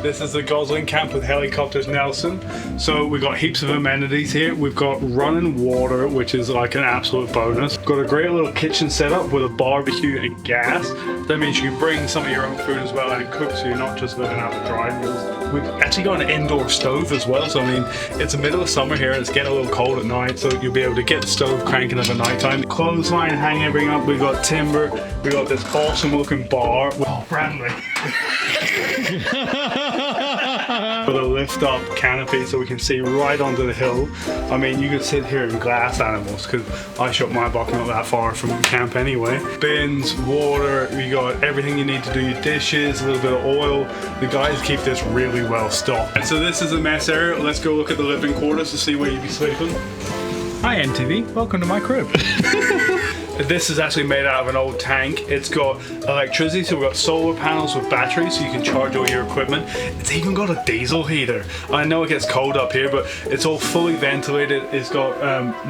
This is the Gosling camp with Helicopters Nelson. So we've got heaps of amenities here. We've got running water, which is like an absolute bonus. Got a great little kitchen setup with a barbecue and gas. That means you can bring some of your own food as well and cook, so you're not just living out of dry meals. We've actually got an indoor stove as well. So I mean, it's the middle of summer here and it's getting a little cold at night, so you'll be able to get the stove cranking up at night time. Clothesline, hang everything up. We've got timber. We've got this awesome looking bar. Oh, Bradley. With a lift up canopy so we can see right onto the hill. I mean, you could sit here and glass animals because I shot my buck not that far from camp anyway. Bins, water, you got everything you need to do your dishes, a little bit of oil. The guys keep this really well stocked. And so this is the mess area. Let's go look at the living quarters to see where you'd be sleeping. Hi MTV, welcome to my crib. This is actually made out of an old tank. It's got electricity, so we've got solar panels with batteries so you can charge all your equipment. It's even got a diesel heater. I know it gets cold up here, but it's all fully ventilated. It's got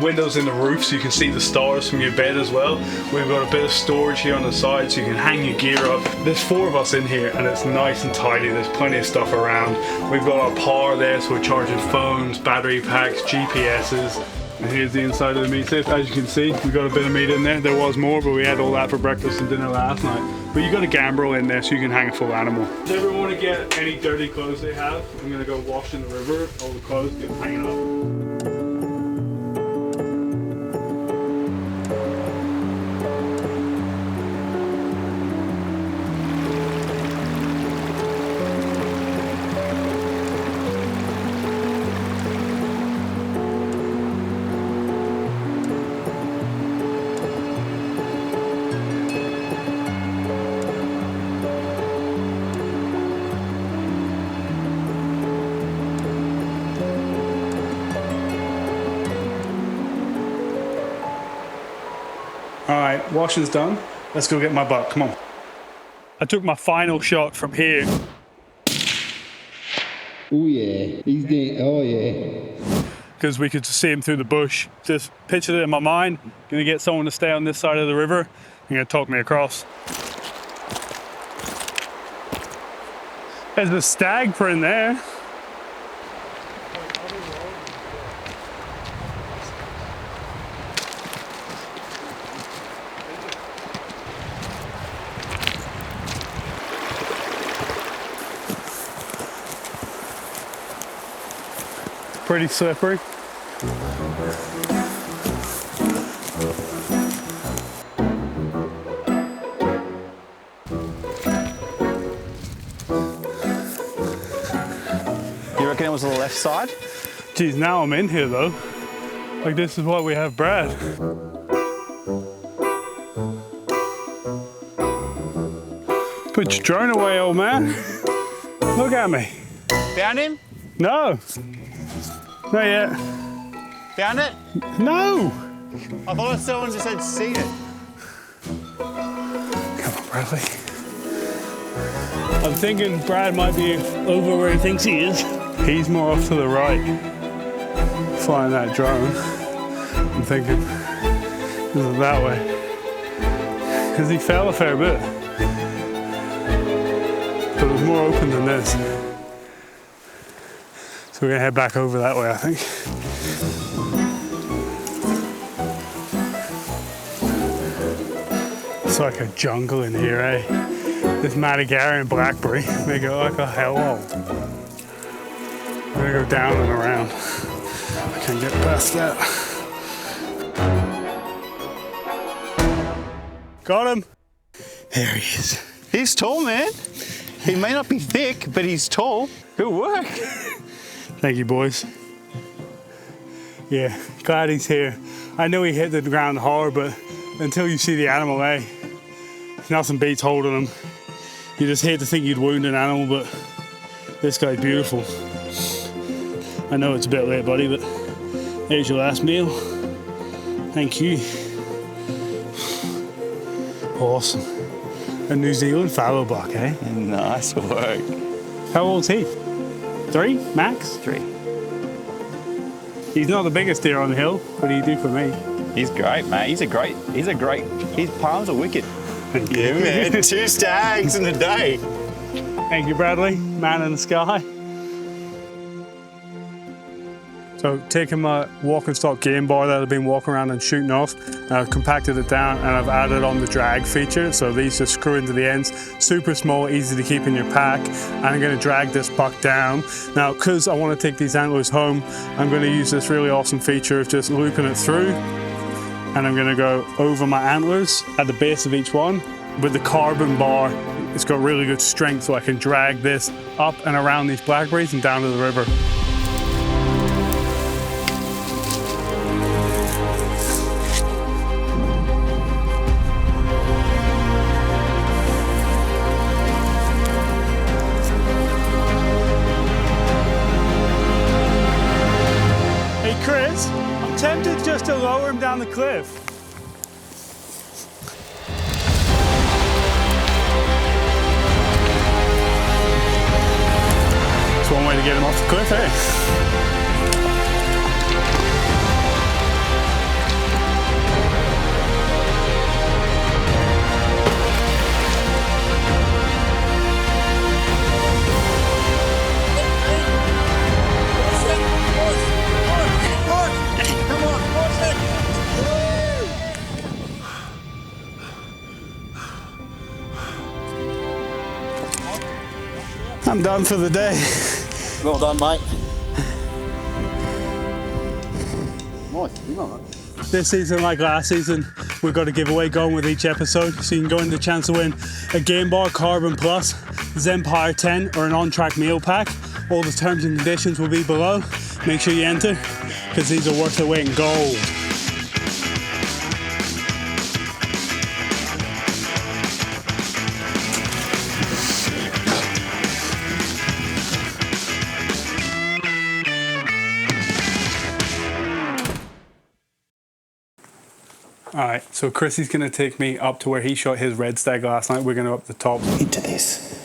windows in the roof so you can see the stars from your bed as well. We've got a bit of storage here on the side so you can hang your gear up. There's 4 of us in here and it's nice and tidy. There's plenty of stuff around. We've got our power there, so we're charging phones, battery packs, GPSs. And here's the inside of the meat safe. As you can see, we got a bit of meat in there. There was more, but we had all that for breakfast and dinner last night. But you got a gambrel in there so you can hang a full animal. Does everyone want to get any dirty clothes they have? I'm gonna go wash in the river. All the clothes get hanging up. Alright, washing's done. Let's go get my buck, come on. I took my final shot from here. Oh yeah, he's there, oh yeah. Because we could see him through the bush. Just pictured it in my mind. Gonna get someone to stay on this side of the river. You're gonna talk me across. There's a stag print there. Pretty slippery. You reckon it was on the left side? Geez, now I'm in here though. Like this is why we have Brad. Put your drone away, old man. Look at me. Found him? No. Not yet. Found it? No. I thought someone just had seen it. Come on, Bradley. I'm thinking Brad might be over where he thinks he is. He's more off to the right, flying that drone. I'm thinking this is that way. Because he fell a fair bit. But it was more open than this. So we're gonna head back over that way, I think. It's like a jungle in here, eh? This Madagascar blackberry make it like a hellhole. I'm gonna go down and around. I can't get past that. Got him. There he is. He's tall, man. He may not be thick, but he's tall. Good work. Thank you, boys. Yeah, glad he's here. I know he hit the ground hard, but until you see the animal, nothing beats holding him. You just hate to think you'd wound an animal, but this guy's beautiful. I know it's a bit late, buddy, but there's your last meal. Thank you. Awesome. A New Zealand fallow buck, eh? Nice work. How old's he? 3, max? 3. He's not the biggest deer on the hill. What do you do for me? He's great, mate. His palms are wicked. Yeah, man. 2 stags in a day. Thank you, Bradley. Man in the sky. So taking my walking stock game bar that I've been walking around and shooting off, I've compacted it down and I've added on the drag feature. So these just screw into the ends, super small, easy to keep in your pack. And I'm gonna drag this buck down. Now, cause I wanna take these antlers home, I'm gonna use this really awesome feature of just looping it through. And I'm gonna go over my antlers at the base of each one. With the carbon bar, it's got really good strength, so I can drag this up and around these blackberries and down to the river. Hey Chris, I'm tempted just to lower him down the cliff. One way to get him off the cliff, eh? I'm done for the day. Well done, mate. This season, like last season, we've got a giveaway going with each episode, so you can go into the chance to win a Game Bar Carbon Plus, Zempire 10, or an on-track meal pack. All the terms and conditions will be below. Make sure you enter, because these are worth their weight in gold. All right, so Chrissy's gonna take me up to where he shot his red stag last night. We're gonna up the top. Into this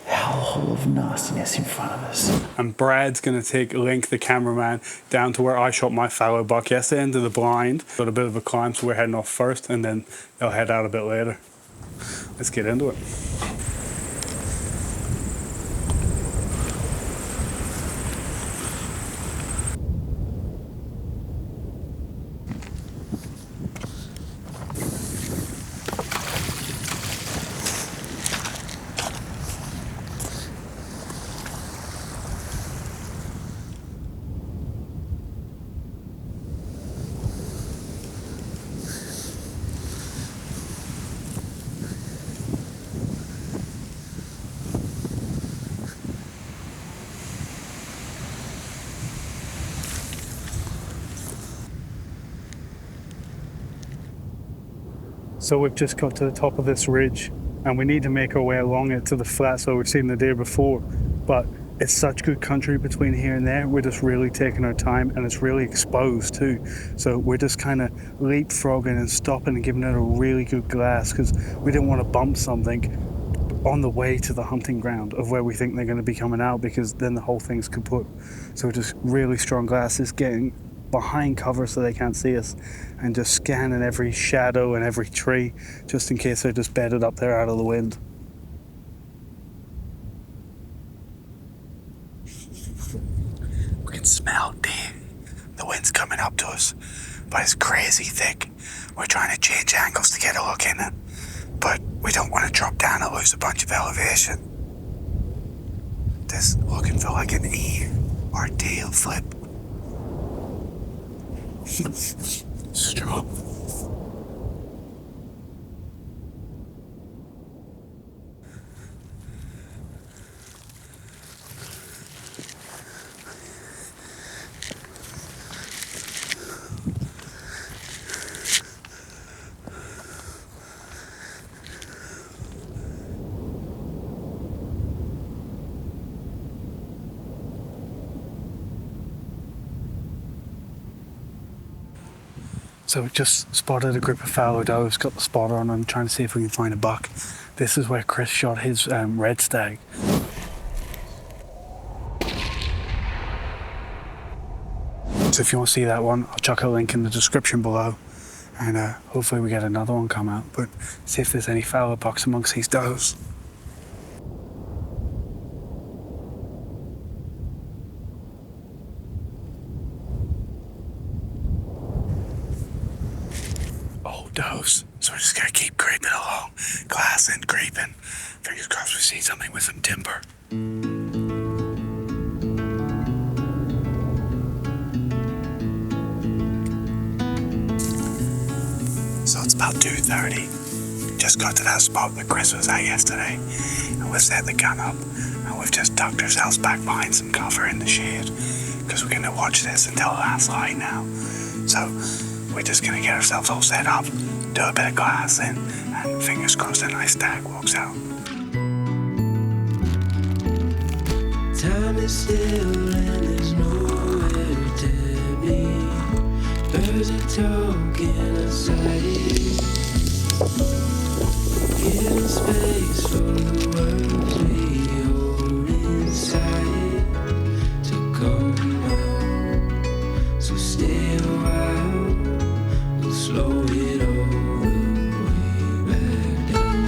hellhole of nastiness in front of us. And Brad's gonna take Link, the cameraman, down to where I shot my fallow buck yesterday into the blind. Got a bit of a climb, so we're heading off first, and then they'll head out a bit later. Let's get into it. So we've just got to the top of this ridge and we need to make our way along it to the flats where we've seen the deer before. But it's such good country between here and there. We're just really taking our time and it's really exposed too. So we're just kind of leapfrogging and stopping and giving it a really good glass because we didn't want to bump something on the way to the hunting ground of where we think they're going to be coming out because then the whole thing's kaput. So just really strong glasses, getting behind cover so they can't see us and just scanning every shadow and every tree just in case they're just bedded up there out of the wind. We can smell deer. The wind's coming up to us, but it's crazy thick. We're trying to change angles to get a look in it, but we don't want to drop down and lose a bunch of elevation. This looking for like an ear or a tail flip. Strong. So we just spotted a group of fallow does, got the spotter on them, trying to see if we can find a buck. This is where Chris shot his red stag. So if you want to see that one, I'll chuck a link in the description below, and hopefully we get another one come out, but see if there's any fallow bucks amongst these does. Does. So we're just gonna keep creeping along, glassing, creeping. Fingers crossed we see something with some timber. So it's about 2:30. Just got to that spot that Chris was at yesterday, and we've set the gun up, and we've just tucked ourselves back behind some cover in the shade, because we're gonna watch this until the last light now. So we're just gonna get ourselves all set up, do a bit of glassing, and fingers crossed a nice stag walks out. Time is still and there's nowhere to be. Birds are talking outside. Giving space for the words we hold inside to come out. So stay a while, we'll slow it all the way back down.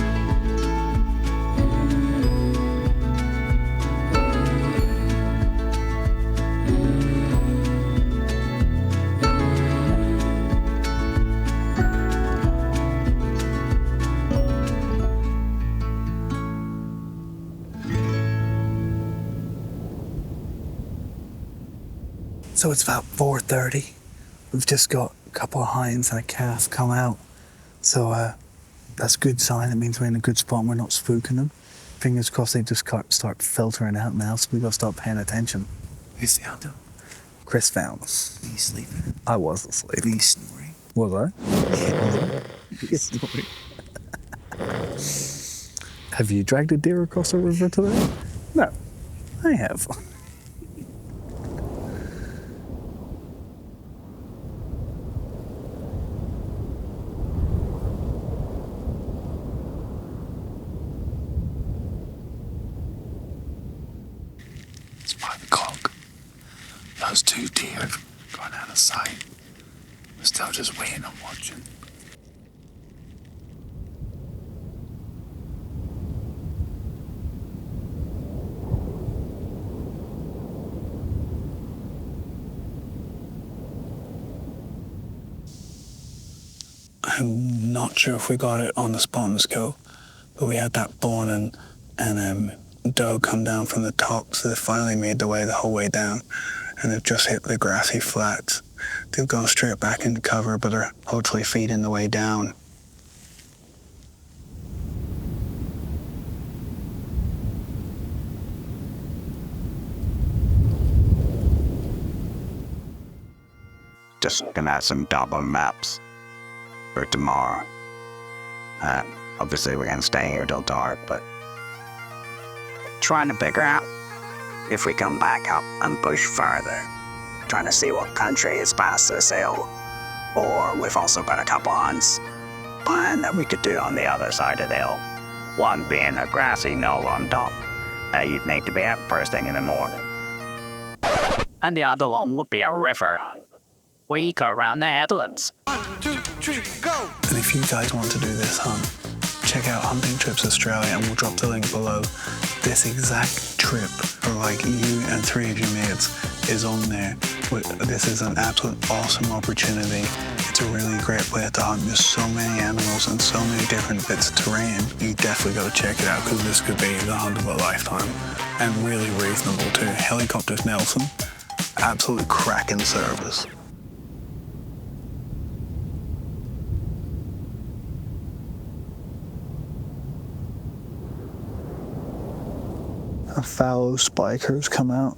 So it's about 4:30. We've just got a couple of hinds and a calf come out. So that's a good sign. It means we're in a good spot and we're not spooking them. Fingers crossed they just start filtering out now, so we got to start paying attention. Who's the hunter? Chris found us. Are you sleeping? I was asleep. Are you snoring? Was I? You're snoring. Have you dragged a deer across the river today? No, I have. It's 5 o'clock. Those 2 deer have gone out of sight. We're still just waiting and watching. I'm not sure if we got it on the spot and scope, but we had that fawn and doe come down from the top, so they finally made their way the whole way down, and they've just hit the grassy flats. They've gone straight back into cover, but are hopefully feeding the way down. Just gonna have some double maps for tomorrow. Obviously we're gonna stay here till dark, but trying to figure out if we come back up and push further, trying to see what country is past this hill, or we've also got a couple hunts planned that we could do on the other side of the hill. One being a grassy knoll on top that you'd need to be at first thing in the morning, and the other one would be a river. We go around the headlands. 1, 2, 3, go! And if you guys want to do this hunt, check out Hunting Trips Australia, and we'll drop the link below. This exact trip for like you and 3 of your mates is on there. This is an absolute awesome opportunity. It's a really great place to hunt. There's so many animals and so many different bits of terrain. You definitely got to check it out, because this could be the hunt of a lifetime, and really reasonable too. Helicopters Nelson, absolute cracking service. A fallow spiker's come out,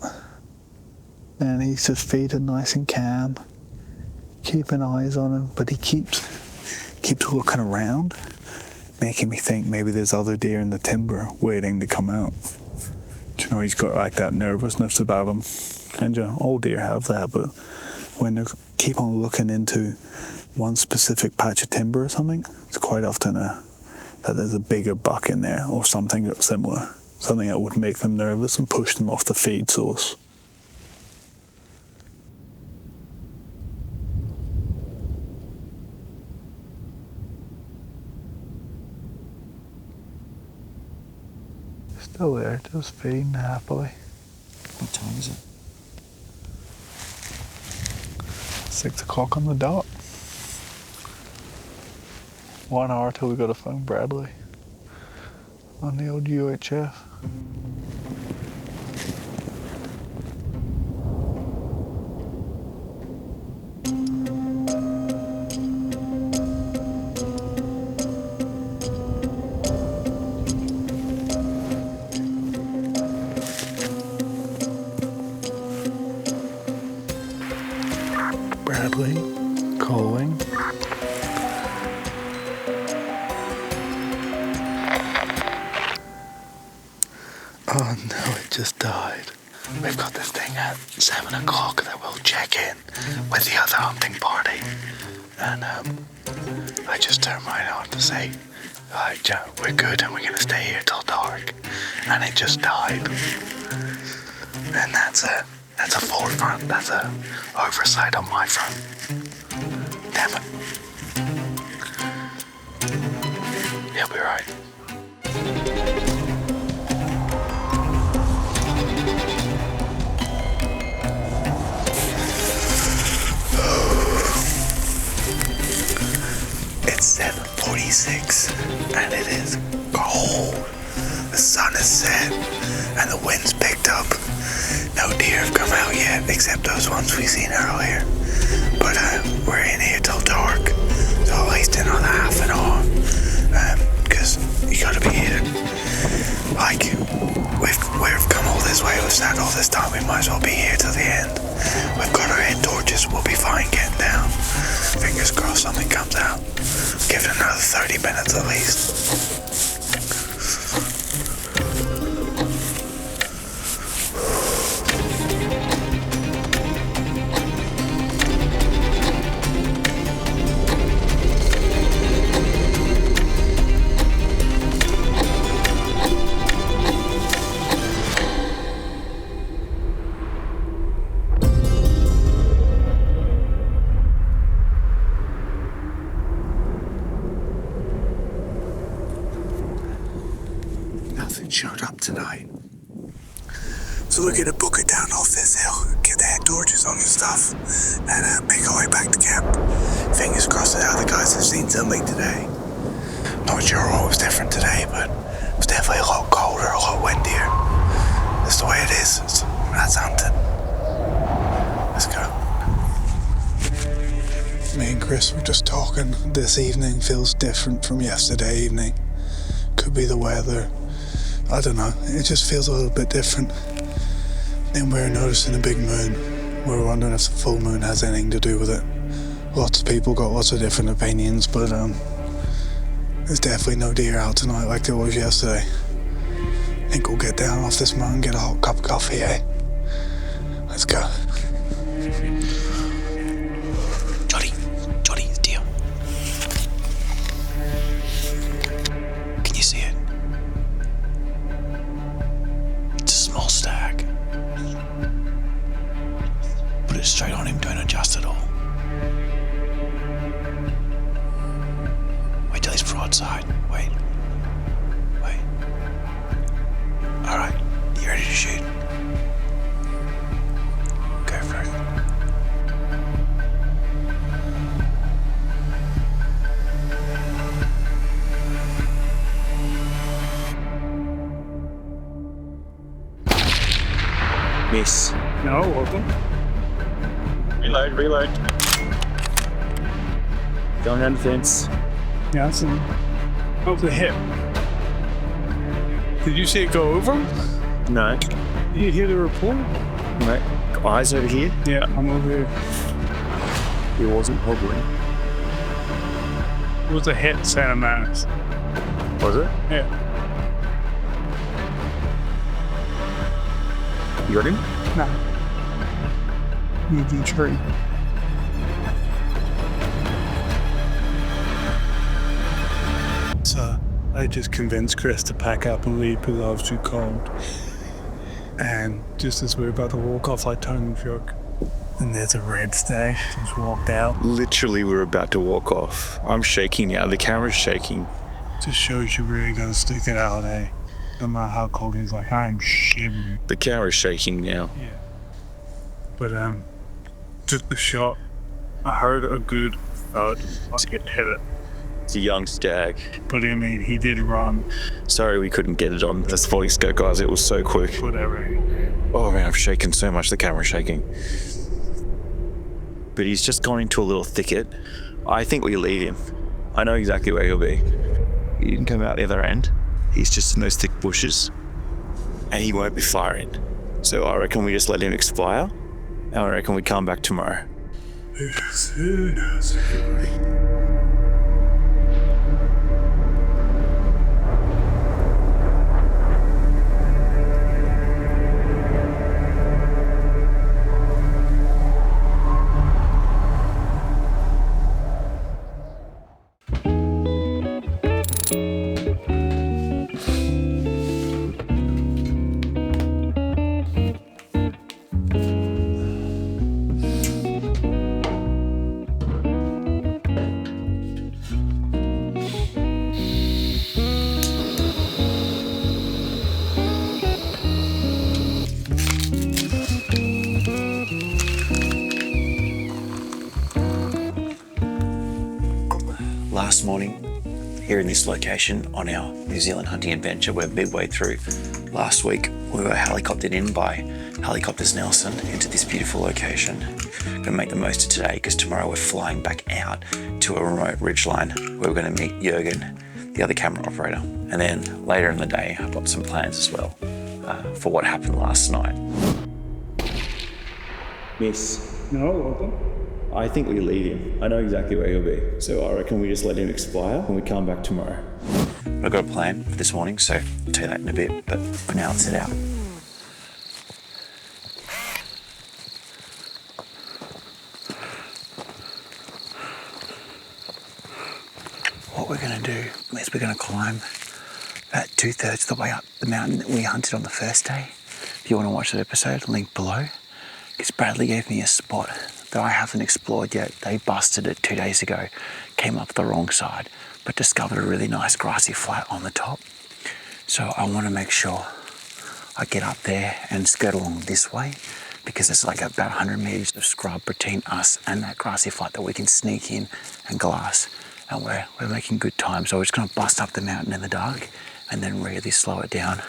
and he's just feeding nice and calm, keeping eyes on him, but he keeps looking around, making me think maybe there's other deer in the timber waiting to come out. Do you know, he's got like that nervousness about him, and all deer have that, but when they keep on looking into one specific patch of timber or something, it's quite often that there's a bigger buck in there or something similar, something that would make them nervous and push them off the feed source. Still there, just feeding happily. What time is it? 6 o'clock on the dot. 1 hour till we go to phone Bradley on the old UHF. Bradley calling. Oh no, it just died. We've got this thing at 7 o'clock that we'll check in with the other hunting party. And I just turned mine on to say, alright Joe, we're good and we're gonna stay here till dark. And it just died. And that's a forefront, that's a oversight on my front. Damn it. He'll be right. It's 7:46 and it is cold. The sun is set and the wind's picked up. No deer have come out yet, except those ones we seen earlier. But we're in here till dark, so at least another half an hour. Because you gotta be here. Like, we've come all this way, we've sat all this time, we might as well be here till the end. We've got our head torches, we'll be fine getting down. Fingers crossed something comes out. Give it another 30 minutes at least. Showed up tonight. So we're gonna book it down off this hill, get the head torches on and stuff, and make our way back to camp. Fingers crossed that other guys have seen something today. Not sure what was different today, but it was definitely a lot colder, a lot windier. That's the way it is. That's hunting. Let's go. Me and Chris were just talking. This evening feels different from yesterday evening. Could be the weather. I don't know, it just feels a little bit different. Then we're noticing a big moon. We're wondering if the full moon has anything to do with it. Lots of people got lots of different opinions, but there's definitely no deer out tonight like there was yesterday. I think we'll get down off this mountain and get a hot cup of coffee, eh? Let's go. Jolly, it's deer. Can you see it? Small stag. Put it straight on him, don't adjust at all. Wait till he's broadside. Wait. Alright, you ready to shoot? Go for it. Miss. No, welcome. Reload. Going around the fence. Yeah, that's over the hip. Did you see it go over? No. Did you hear the report? No. Eyes over here? Yeah, I'm over here. He wasn't hobbling. It was a hit, Santa Maris. Was it? Yeah. You got him? No. Moving tree. I just convinced Chris to pack up and leave because I was too cold. And just as we were about to walk off, I turned and shook. And there's a red stag just walked out. Literally, we were about to walk off. I'm shaking now. The camera's shaking. Just shows you really gotta stick it out, eh? No matter how cold it is, like I'm shivering. The camera's shaking now. Yeah. But took the shot. I heard a good thud. I hit it. It's a young stag. But I mean, he did run. Sorry we couldn't get it on the fully scope, guys. It was so quick. Whatever. Oh man, I've shaken so much. The camera's shaking. But he's just gone into a little thicket. I think we leave him. I know exactly where he'll be. He didn't come out the other end. He's just in those thick bushes. And he won't be firing. So I reckon we just let him expire. And I reckon we come back tomorrow. Last morning, here in this location on our New Zealand hunting adventure, we're midway through. Last week, we were helicoptered in by Helicopters Nelson into this beautiful location. Gonna make the most of today because tomorrow we're flying back out to a remote ridgeline where we're gonna meet Jürgen, the other camera operator. And then later in the day, I've got some plans as well for what happened last night. Miss. No, welcome. I think we leave him. I know exactly where he'll be. So I reckon we just let him expire and we come back tomorrow. I've got a plan for this morning, so I'll tell you that in a bit, but for now, let's head out. What we're gonna do is we're gonna climb about 2/3 of the way up the mountain that we hunted on the first day. If you wanna watch that episode, link below. Because Bradley gave me a spot that I haven't explored yet. They busted it 2 days ago, came up the wrong side, but discovered a really nice grassy flat on the top. So I want to make sure I get up there and skirt along this way because it's like about 100 meters of scrub between us and that grassy flat that we can sneak in and glass. And we're making good time. So we're just going to bust up the mountain in the dark and then really slow it down.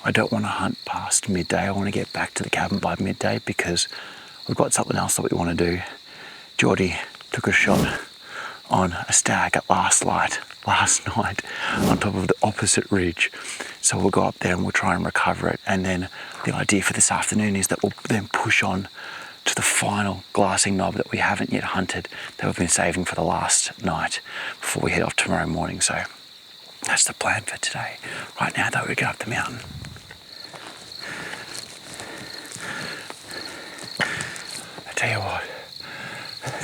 I don't want to hunt past midday. I want to get back to the cabin by midday because we've got something else that we want to do. Geordie took a shot on a stag at last light last night on top of the opposite ridge. So we'll go up there and we'll try and recover it. And then the idea for this afternoon is that we'll then push on to the final glassing knob that we haven't yet hunted, that we've been saving for the last night before we head off tomorrow morning. So that's the plan for today. Right now though, we get up the mountain. I tell you what,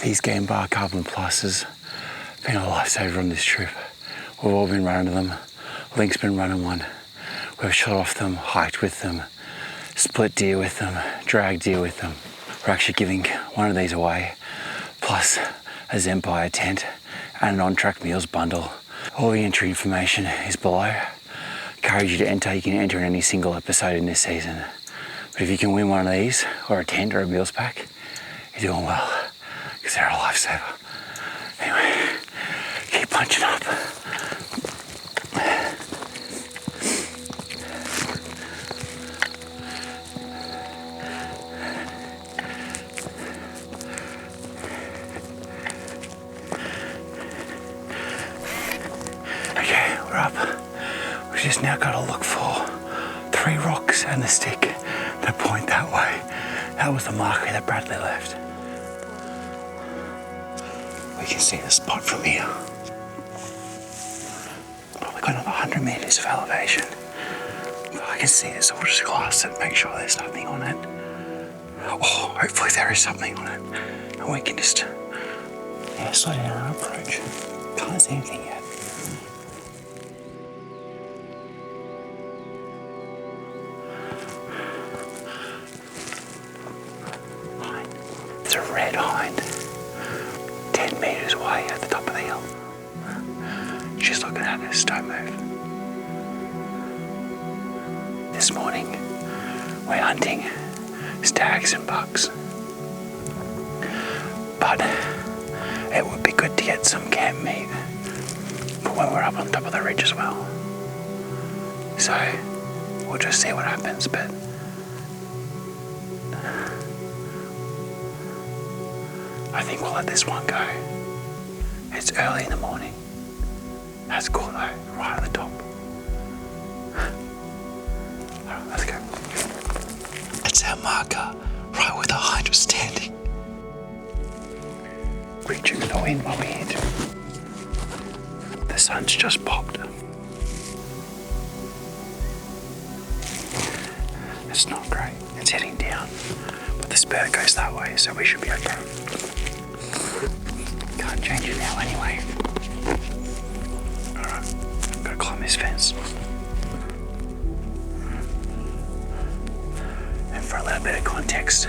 these Game Bar Carbon Pluses have been a lifesaver on this trip. We've all been running them. Link's been running one. We've shot off them, hiked with them, split deer with them, dragged deer with them. We're actually giving one of these away, plus a Zempire tent and an on-track meals bundle. All the entry information is below. I encourage you to enter. You can enter in any single episode in this season. But if you can win one of these, or a tent or a meals pack, you're doing well, because they're a lifesaver. Anyway, keep punching up. Okay, we're up. We've just now got to look for 3 rocks and a stick that point that way. That was the marker that Bradley left. We can see the spot from here. Probably got another 100 meters of elevation. But I can see it, so we'll just glass it, make sure there's nothing on it. Oh, hopefully there is something on it. And we can just, slow down our approach. Can't see anything yet. It's a red hind, 10 metres away at the top of the hill. She's looking at us, don't move. This morning, we're hunting stags and bucks. But it would be good to get some camp meat for when we're up on top of the ridge as well. So, we'll just see what happens, but I think we'll let this one go. It's early in the morning. That's cool though, right at the top. Alright, let's go. It's our marker, right where the hind was standing. Reaching in the wind while we hit. The sun's just popped. It's not great, it's heading down. But the spur goes that way, so we should be okay. Can't change it now anyway. Alright, I've got to climb this fence. And for a little bit of context,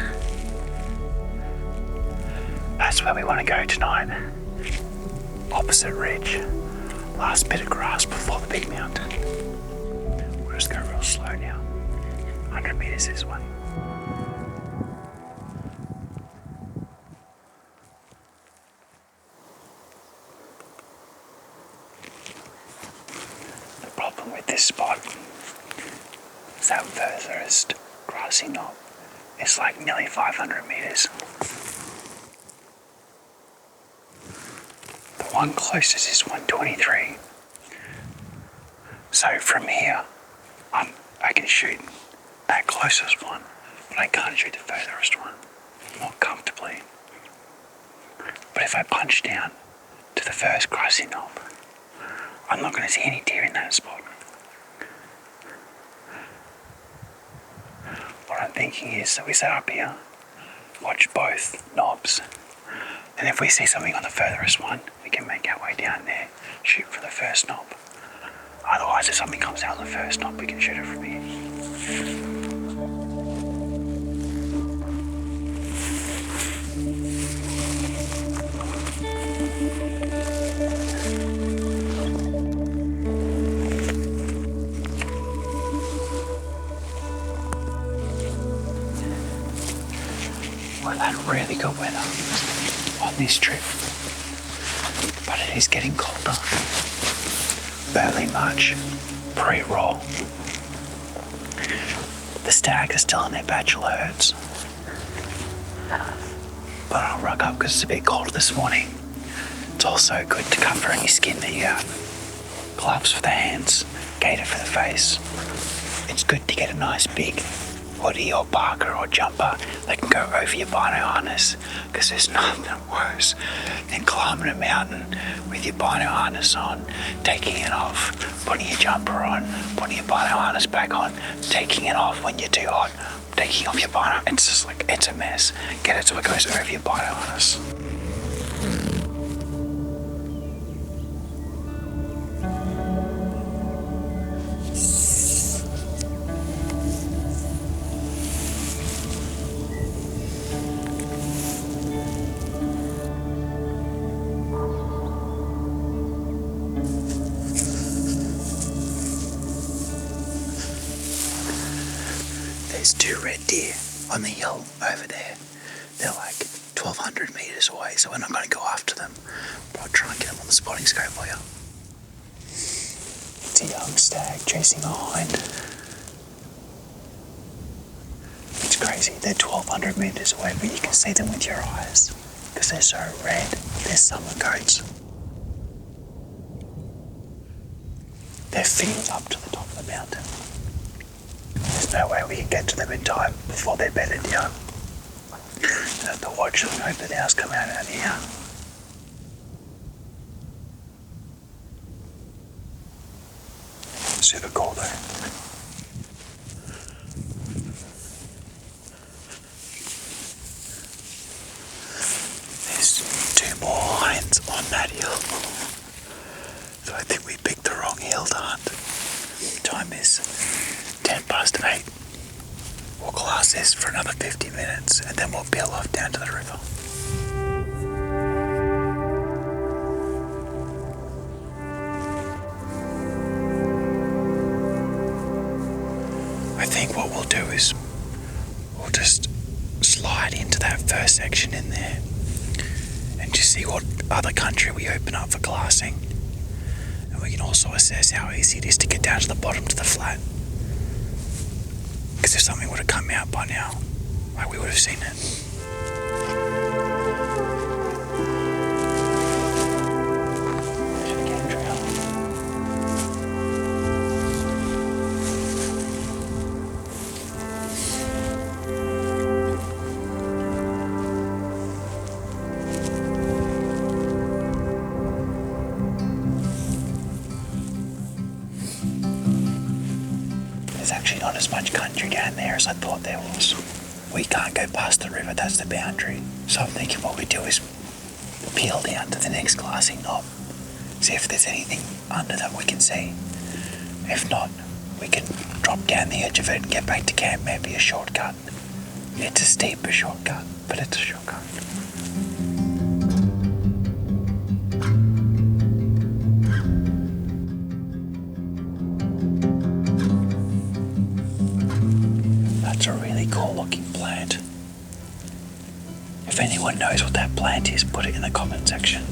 that's where we want to go tonight. Opposite ridge. Last bit of grass before the big mountain. We'll just go real slow now. 100 metres this way. The problem with this spot is that furthest grassy knob is like nearly 500 metres. The one closest is 123. So from here, I can shoot that closest one, but I can't shoot the furthest one more comfortably. But if I punch down to the first grassy knob, I'm not going to see any deer in that spot. What I'm thinking is that we set up here, watch both knobs, and if we see something on the furthest one, we can make our way down there, shoot for the first knob. Otherwise, if something comes out on the first knob, we can shoot it from here. We've had really good weather on this trip, but it is getting colder. Early March, pre-roll. The stags are still in their bachelor herds, but I'll rug up because it's a bit cold this morning. It's also good to cover any skin that you have. Gloves for the hands, gaiter for the face. It's good to get a nice big hoodie or parka or jumper that can go over your bino harness, because there's nothing worse than climbing a mountain with your bino harness on, taking it off, putting your jumper on, putting your bino harness back on, taking it off when you're too hot, taking off your bino. It's just like, it's a mess. Get it so it goes over your bino harness. There's 2 red deer on the hill over there. They're like 1,200 metres away, so we're not going to go after them. But I'll try and get them on the spotting scope for you. It's a young stag chasing a hind. It's crazy. They're 1,200 metres away, but you can see them with your eyes because they're so red. They're summer goats. Their feet up to the top of the mountain. There's no way we can get to them in time before they're bedded down. We'll have to watch them hope the owls come out of here. Super cool though. There's 2 more hinds on that hill. So I think we picked the wrong hill to hunt. Time is 8:10. glass this for another 50 minutes and then we'll peel off down to the river. I think what we'll do is we'll just slide into that first section in there and just see what other country we open up for glassing. And we can also assess how easy it is to get down to the bottom to the flat. Because if something would have come out by now, like we would have seen it. There's actually not as much country down there as I thought there was. We can't go past the river, that's the boundary. So I'm thinking what we do is peel down to the next glassing knob, see if there's anything under that we can see. If not, we can drop down the edge of it and get back to camp, maybe a shortcut. It's a steeper shortcut, but it's a shortcut. That's a really cool looking plant. If anyone knows what that plant is, put it in the comment section.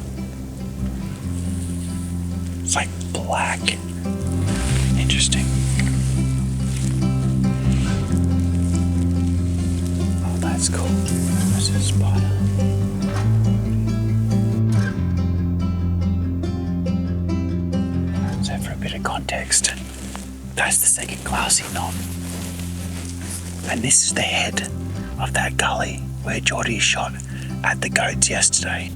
It's like black. Interesting. Oh, that's cool. There's a spider. So for a bit of context, that's the second glassing knob. And this is the head of that gully where Geordie shot at the goats yesterday.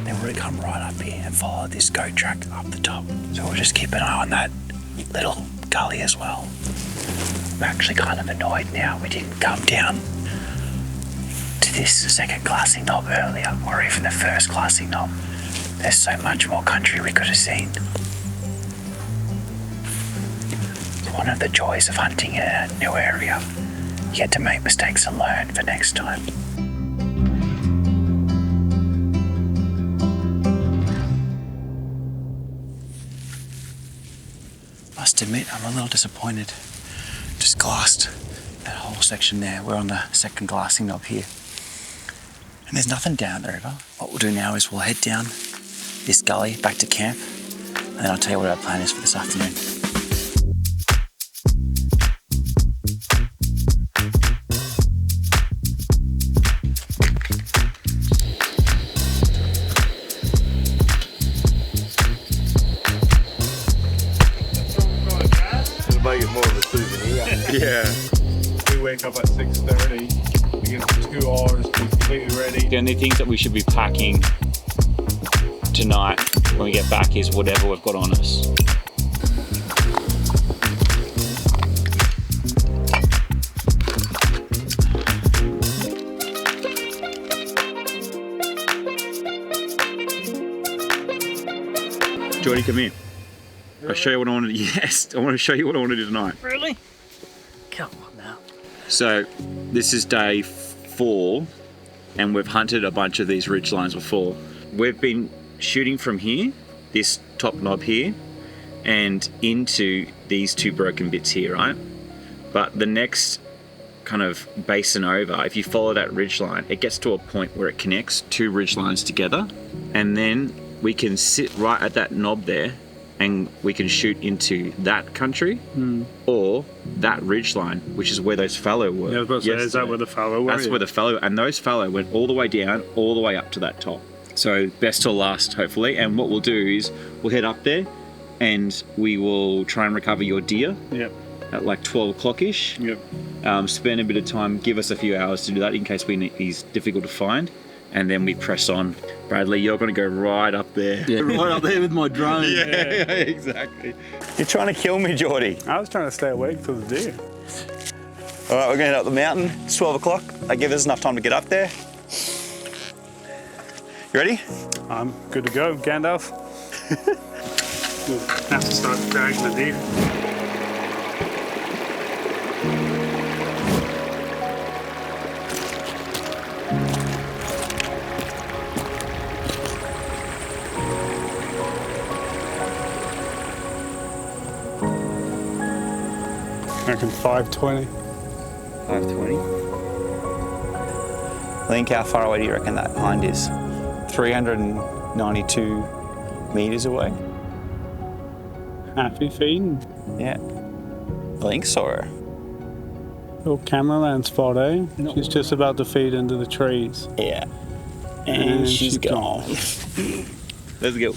Then we're going to come right up here and follow this goat track up the top. So we'll just keep an eye on that little gully as well. I'm actually kind of annoyed now we didn't come down to this second glassing knob earlier, or even the first glassing knob. There's so much more country we could have seen. One of the joys of hunting in a new area. You get to make mistakes and learn for next time. Must admit, I'm a little disappointed. Just glassed that whole section there. We're on the second glassing knob here. And there's nothing down the river. What we'll do now is we'll head down this gully back to camp, and then I'll tell you what our plan is for this afternoon. Make it more of a souvenir. Yeah. We wake up at 6:30. We get 2 hours to be completely ready. The only things that we should be packing tonight when we get back is whatever we've got on us. Geordie, come here. I'll show you what I want to do. Yes, I want to show you what I want to do tonight. Really? Come on now. So this is day 4 and we've hunted a bunch of these ridge lines before. We've been shooting from here, this top knob here, and into these 2 broken bits here, right? But the next kind of basin over, if you follow that ridge line, it gets to a point where it connects 2 ridge lines together, and then we can sit right at that knob there and we can shoot into that country or that ridge line, which is where those fallow were. Yeah, I was about to say, is that where the fallow were? That's where the fallow, and those fallow went all the way down, all the way up to that top. So best till last, hopefully. And what we'll do is we'll head up there and we will try and recover your deer. Yep. At like 12 o'clock-ish. Yep. Spend a bit of time, give us a few hours to do that in case he's difficult to find. And then we press on. Bradley, you're going to go right up there. Yeah, right up there with my drone. Yeah, exactly. You're trying to kill me, Geordie. I was trying to stay awake for the deer. All right, we're going to head up the mountain. It's 12 o'clock. That gives us enough time to get up there. You ready? I'm good to go, Gandalf. We'll have to start dragging the deer. I reckon 520. 520. Link, how far away do you reckon that hind is? 392 metres away. Happy feeding. Yeah. Link saw her. Little cameraman spot, eh? She's just about to feed into the trees. Yeah. And she's gone. Let's go.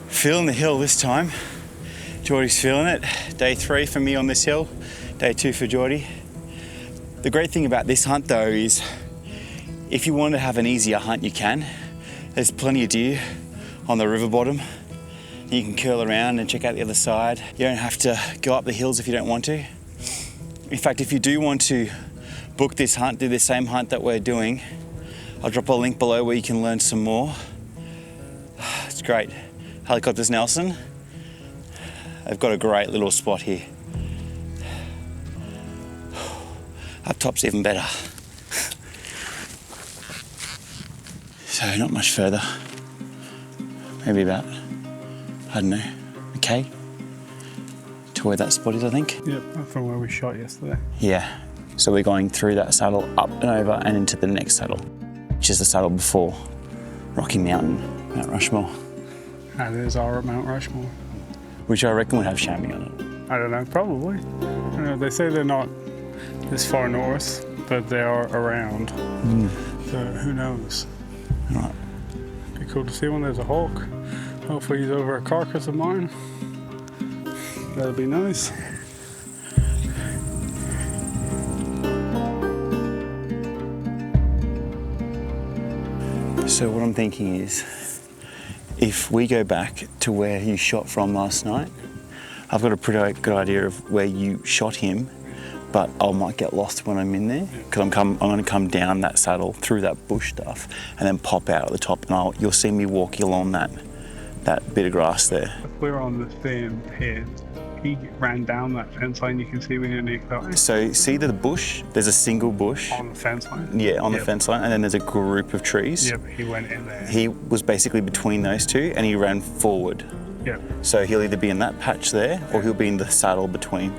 Feeling the hill this time. Geordie's feeling it. Day 3 for me on this hill, day 2 for Geordie. The great thing about this hunt though is if you want to have an easier hunt, you can. There's plenty of deer on the river bottom. You can curl around and check out the other side. You don't have to go up the hills if you don't want to. In fact, if you do want to book this hunt, do the same hunt that we're doing, I'll drop a link below where you can learn some more. It's great. Helicopters Nelson. They've got a great little spot here. Up top's even better. So not much further. Maybe about, I don't know, a K to where that spot is, I think. Yep, from where we shot yesterday. Yeah. So we're going through that saddle, up and over and into the next saddle, which is the saddle before Rocky Mountain, Mount Rushmore. And there's our Mount Rushmore. Which I reckon would have chamois on it. I don't know, probably. I don't know, they say they're not this far north, but they are around. So who knows? Right. Be cool to see when there's a hawk. Hopefully he's over a carcass of mine. That'll be nice. So what I'm thinking is, if we go back to where you shot from last night, I've got a pretty good idea of where you shot him, but I might get lost when I'm in there because I'm going to come down that saddle through that bush stuff and then pop out at the top, and you'll see me walking along that bit of grass there. If we're on the same page, he ran down that fence line. You can see we didn't need that. So see the bush? There's a single bush. On the fence line? Yeah, on the fence line, and then there's a group of trees. Yep, he went in there. He was basically between those two and he ran forward. Yep. So he'll either be in that patch there or he'll be in the saddle between.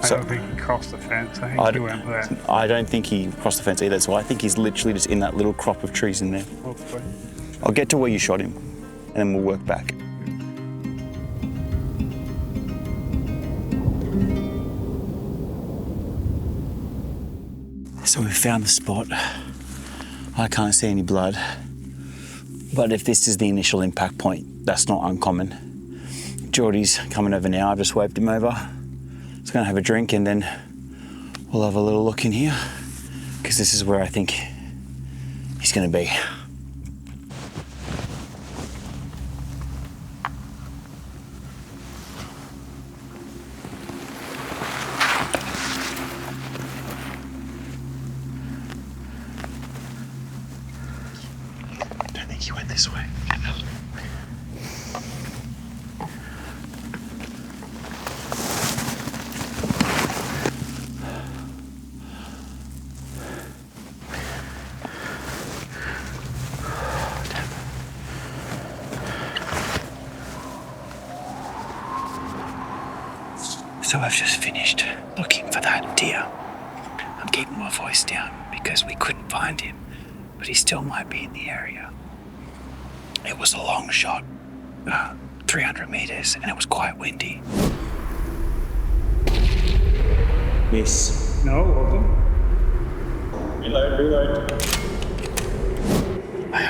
I don't think he crossed the fence. I think he went there. I don't think he crossed the fence either, so I think he's literally just in that little crop of trees in there. Hopefully. I'll get to where you shot him and then we'll work back. So we've found the spot. I can't see any blood, but if this is the initial impact point, that's not uncommon. Geordie's coming over now. I've just waved him over. He's going to have a drink and then we'll have a little look in here because this is where I think he's going to be. I think he went this way. So I've just finished looking for that deer. I'm keeping my voice down because we couldn't find him, but he still might be in the area. It was a long shot, 300 meters, and it was quite windy. Miss. No, hold on. Reload. I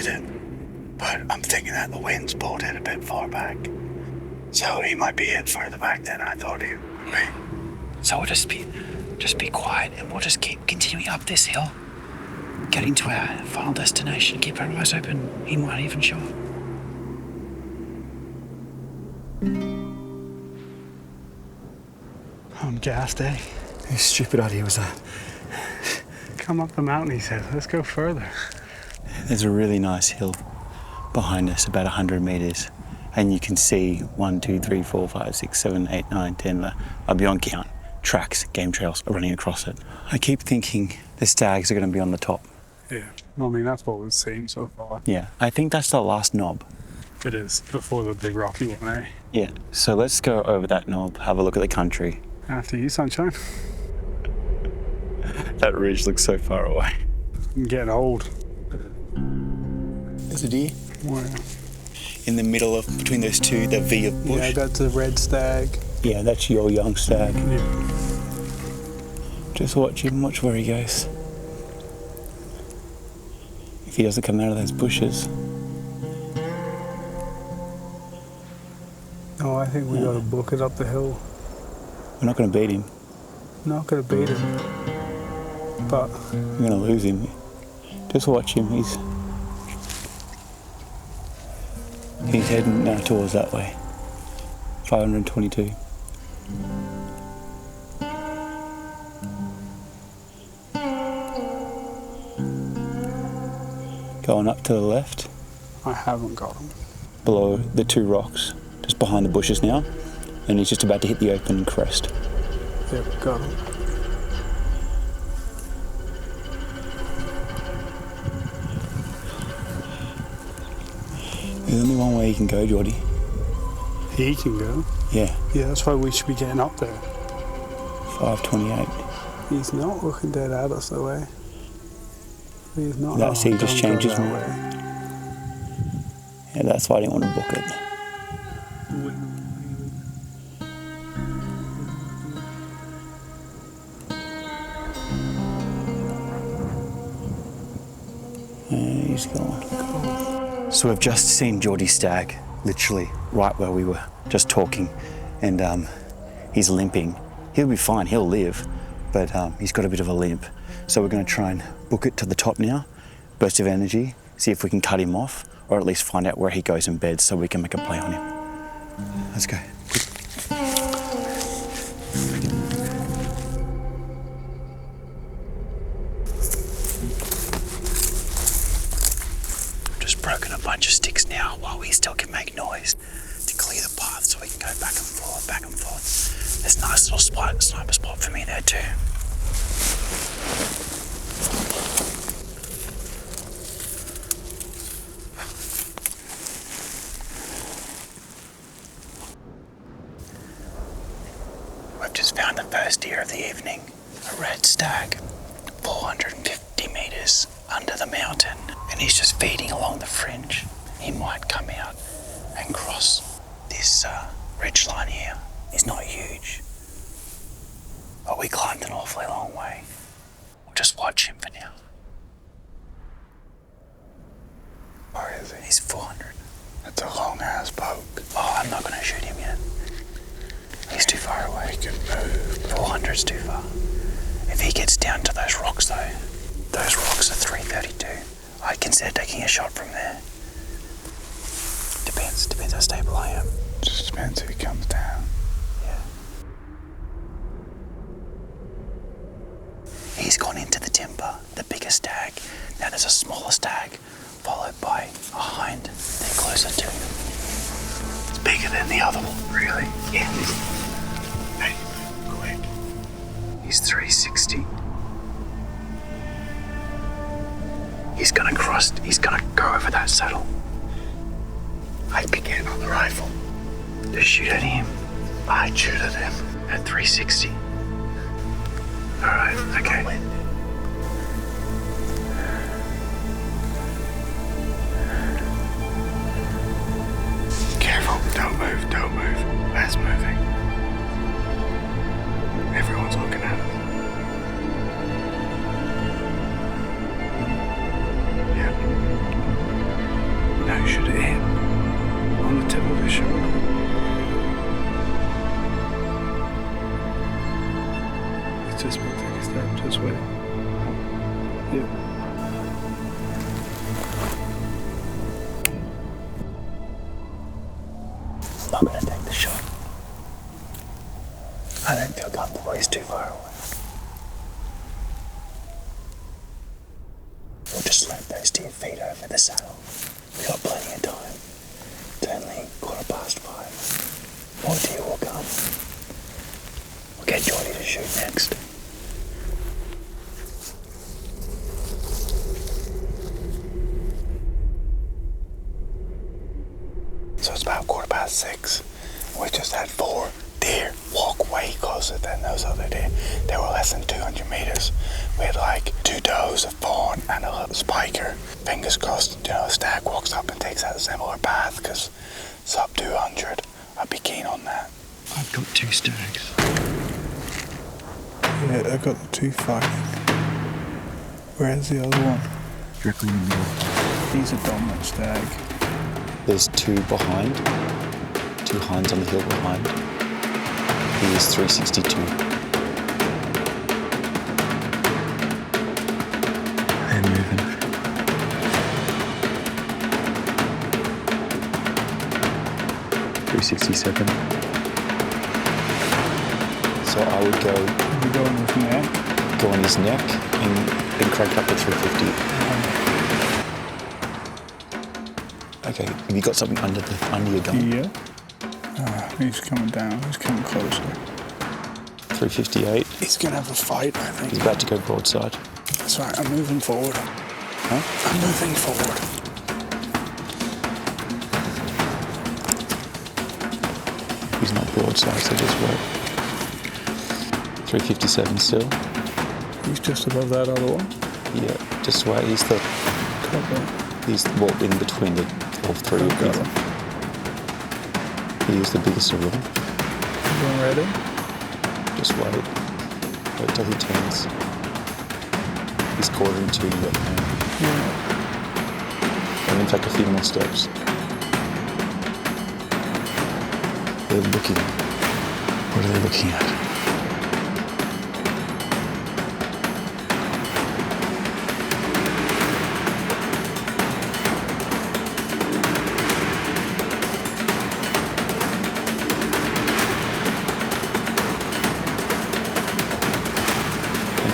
with it. But I'm thinking that the wind's pulled it a bit far back. So he might be in further back than I thought he would be. So we'll just be quiet and we'll just keep continuing up this hill. Getting to our final destination. Keep our eyes open. He might even show up. I'm gassed, eh? Whose stupid idea was that? Come up the mountain, he said. Let's go further. There's a really nice hill behind us, about 100 meters. And you can see 1, 2, 3, 4, 5, 6, 7, 8, 9, 10, beyond count, tracks, game trails are running across it. I keep thinking the stags are going to be on the top. Yeah, I mean, that's what we've seen so far. Yeah, I think that's the last knob. It is, before the big rocky one, eh? Yeah, so let's go over that knob, have a look at the country. After you, sunshine. That ridge looks so far away. I'm getting old. There's a deer. Wow. In the middle of, between those two, the V of bush. Yeah, that's a red stag. Yeah, that's your young stag. Yeah. Just watch him, watch where he goes. If he doesn't come out of those bushes. Oh, I think we gotta book it up the hill. We're not going to beat him. Not gonna beat him. But we're going to lose him. Just watch him. He's heading now towards that way. 522. Going up to the left. I haven't got him. Below the two rocks, just behind the bushes now. And he's just about to hit the open crest. Yep, got him. There's only one way he can go, Geordie. He can go? Yeah. Yeah, that's why we should be getting up there. 528. He's not looking dead at us, though, eh? He's not. That's he just changed his mind. way. Yeah, that's why I didn't want to book it. And he's gone. So we've just seen Geordie's stag, literally right where we were just talking, and he's limping. He'll be fine, he'll live, but he's got a bit of a limp. So we're going to try and book it to the top now, burst of energy, see if we can cut him off, or at least find out where he goes in bed so we can make a play on him. Let's go. Just broken a bunch of sticks now while we still can make noise to clear the path so we can go back and forth, back and forth. There's a nice little spot, sniper spot for me there too. We've just found the first deer of the evening, a red stag, 450 meters under the mountain, and he's just feeding along the fringe. He might come out and cross this ridge line here. He's not huge, but we climbed an awfully long way. We'll just watch him for now. Where is he? He's 400. That's a long ass poke. Oh, I'm not going to shoot him yet. He's too far away. We can move. 400's too far. If he gets down to those rocks though, those rocks are 332. I'd consider taking a shot from there. Depends how stable I am. Just depends if he comes down. Yeah. He's gone into the timber, the bigger stag. Now there's a smaller stag, followed by a hind. They're closer to him. It's bigger than the other one, really. Yeah. Hey, quick. He's 360. He's gonna go over that saddle. I'd be getting on the rifle to shoot at him. I'd shoot at him at 360. Alright, okay. Careful, don't move, don't move. That's moving. Everyone's looking at us. Yep. You should aim on the tip of his shoulder. It's just one take a step, just wait. Yeah. I'm gonna take the shot. I don't feel comfortable, he's too far away. We'll just slap those 10 feet over the saddle. We've got plenty of time. It's only 5:15. More deer will come. We'll get Geordie to shoot next. So it's about 6:15. We just had 4 deer walk way closer than those other deer. They were less than 200 meters. We had like 2 does, a fawn, and a little spiker. Fingers crossed, a stag walks up and takes that similar path, because it's up 200. I'd be keen on that. I've got 2 stags. Yeah, I got the 2 fighting. Where's the other one? Directly in the middle. He's a dominant stag. There's 2 behind. 2 hinds on the hill behind. He is 362. They're moving. $367. So I would go. You go on his neck? Go on his neck and crank up to 350. Okay, have you got something under your gun? Yeah. He's coming down. He's coming closer. 358. He's gonna have a fight, I think. He's about to go broadside. That's right. I'm moving forward. Huh? I'm moving forward. He's not broadside, so just wait. 357 still. He's just above that other one. Yeah, just wait. He's the. He's in between all 3 of them. He is the biggest of them. You ready? Just wait. Wait till he turns. He's quartering to you right now. Yeah. And then take a few more steps. They're looking. What are they looking at?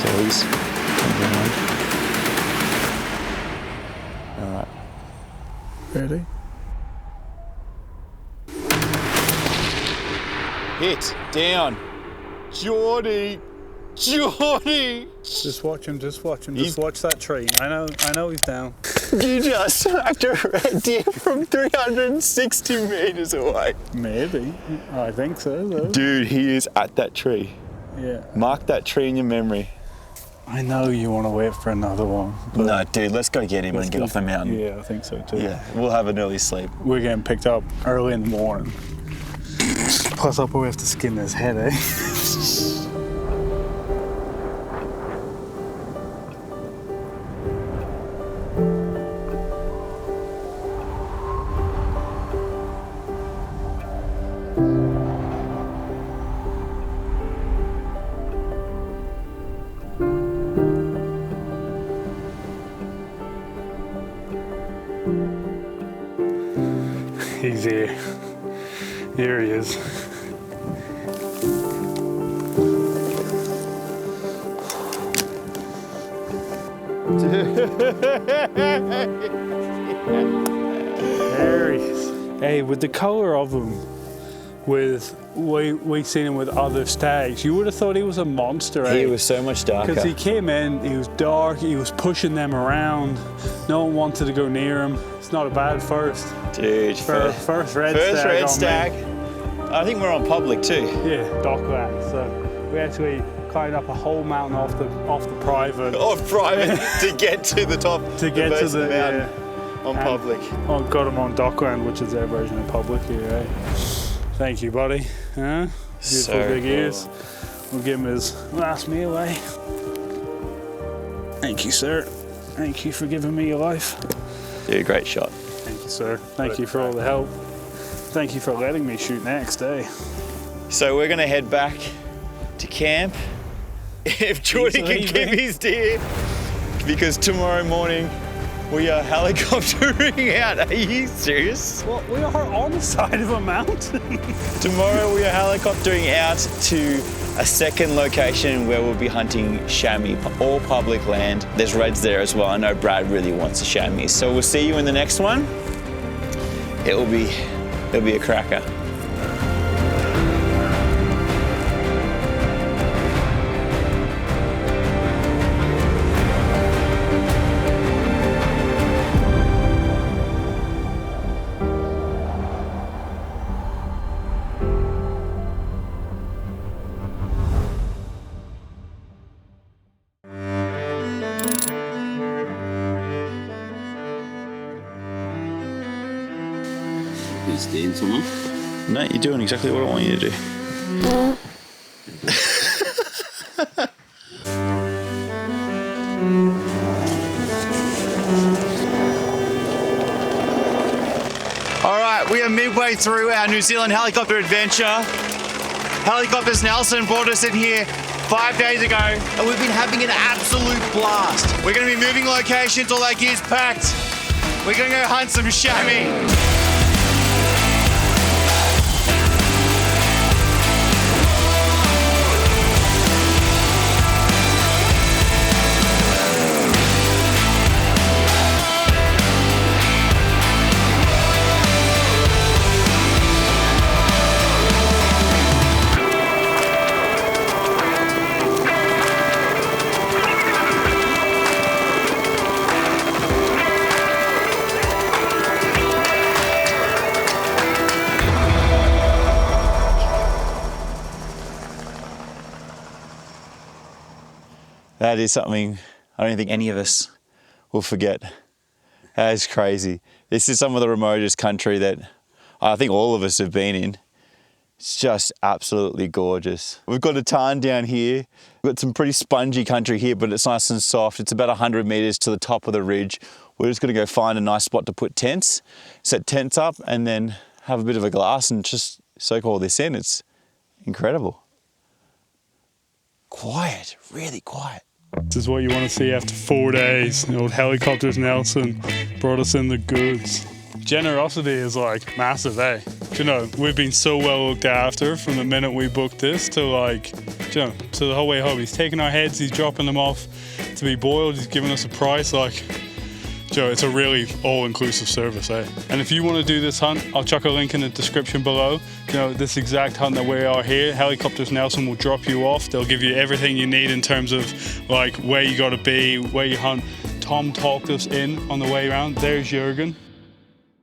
Please. All right. Ready? Hit down, Geordie. Just watch him. Just watch him. Just watch that tree. I know he's down. You just smacked a red deer from 360 meters away. Maybe. I think so, though. Dude, he is at that tree. Yeah. Mark that tree in your memory. I know you want to wait for another one. No, dude, let's go get him and get off the mountain. Yeah, I think so too. Yeah, we'll have an early sleep. We're getting picked up early in the morning. Plus, I'll probably have to skin his head, eh? He's here. Here he is. There he is. Hey, with the colour of him, with we seen him with other stags, you would have thought he was a monster, eh? He was so much darker. Because he came in, he was dark, he was pushing them around. No one wanted to go near him. It's not a bad first. Dude, first red stag. First red on stag. me. I think we're on public too. Yeah, dockland. So we actually climbed up a whole mountain off the private. Off private to get to the top. To get to the mountain on public. Oh, got him on dockland, which is their version of public here, eh? Thank you, buddy. Huh? Beautiful So big cool. ears. We'll give him his last meal, eh? Thank you, sir. Thank you for giving me your life. Dude, great shot. Thank you, sir. Thank you for all the help. Thank you for letting me shoot next, eh? So we're gonna head back to camp if Jordan can keep his deer, because tomorrow morning we are helicoptering out. Are you serious? Well, we are on the side of a mountain. Tomorrow we are helicoptering out to a second location where we'll be hunting chamois, all public land. There's reds there as well. I know Brad really wants a chamois. So we'll see you in the next one. It'll be a cracker. Stand somewhere? No, you're doing exactly what I want you to do. All right, we are midway through our New Zealand helicopter adventure. Helicopters Nelson brought us in here 5 days ago, and we've been having an absolute blast. We're gonna be moving locations, all that gear's packed. We're gonna go hunt some chamois. That is something I don't think any of us will forget. That is crazy. This is some of the remotest country that I think all of us have been in. It's just absolutely gorgeous. We've got a tarn down here. We've got some pretty spongy country here, but it's nice and soft. It's about 100 meters to the top of the ridge. We're just gonna go find a nice spot to put tents, set tents up, and then have a bit of a glass and just soak all this in. It's incredible. Quiet, really quiet. This is what you want to see after 4 days. The old helicopters Nelson brought us in the goods. Generosity is like massive, eh? You know, we've been so well looked after from the minute we booked this to like, you know, to the whole way home. He's taking our heads, he's dropping them off to be boiled, he's giving us a price. Like, Joe, it's a really all-inclusive service, eh? And if you want to do this hunt, I'll chuck a link in the description below. You know, this exact hunt that we are here, Helicopters Nelson will drop you off. They'll give you everything you need in terms of like where you got to be, where you hunt. Tom talked us in on the way around. There's Jürgen.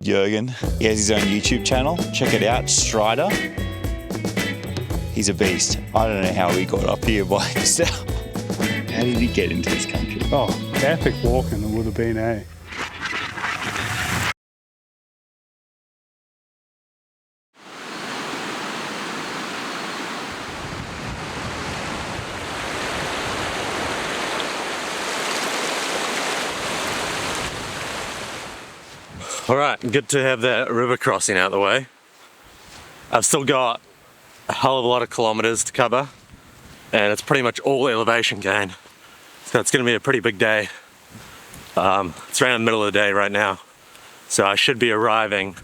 Jürgen, he has his own YouTube channel. Check it out, Strider. He's a beast. I don't know how he got up here by himself. How did he get into this country? Oh, epic walking it would have been, eh? All right, good to have that river crossing out of the way. I've still got a hell of a lot of kilometers to cover, and it's pretty much all elevation gain. So it's gonna be a pretty big day. It's around the middle of the day right now. So I should be arriving,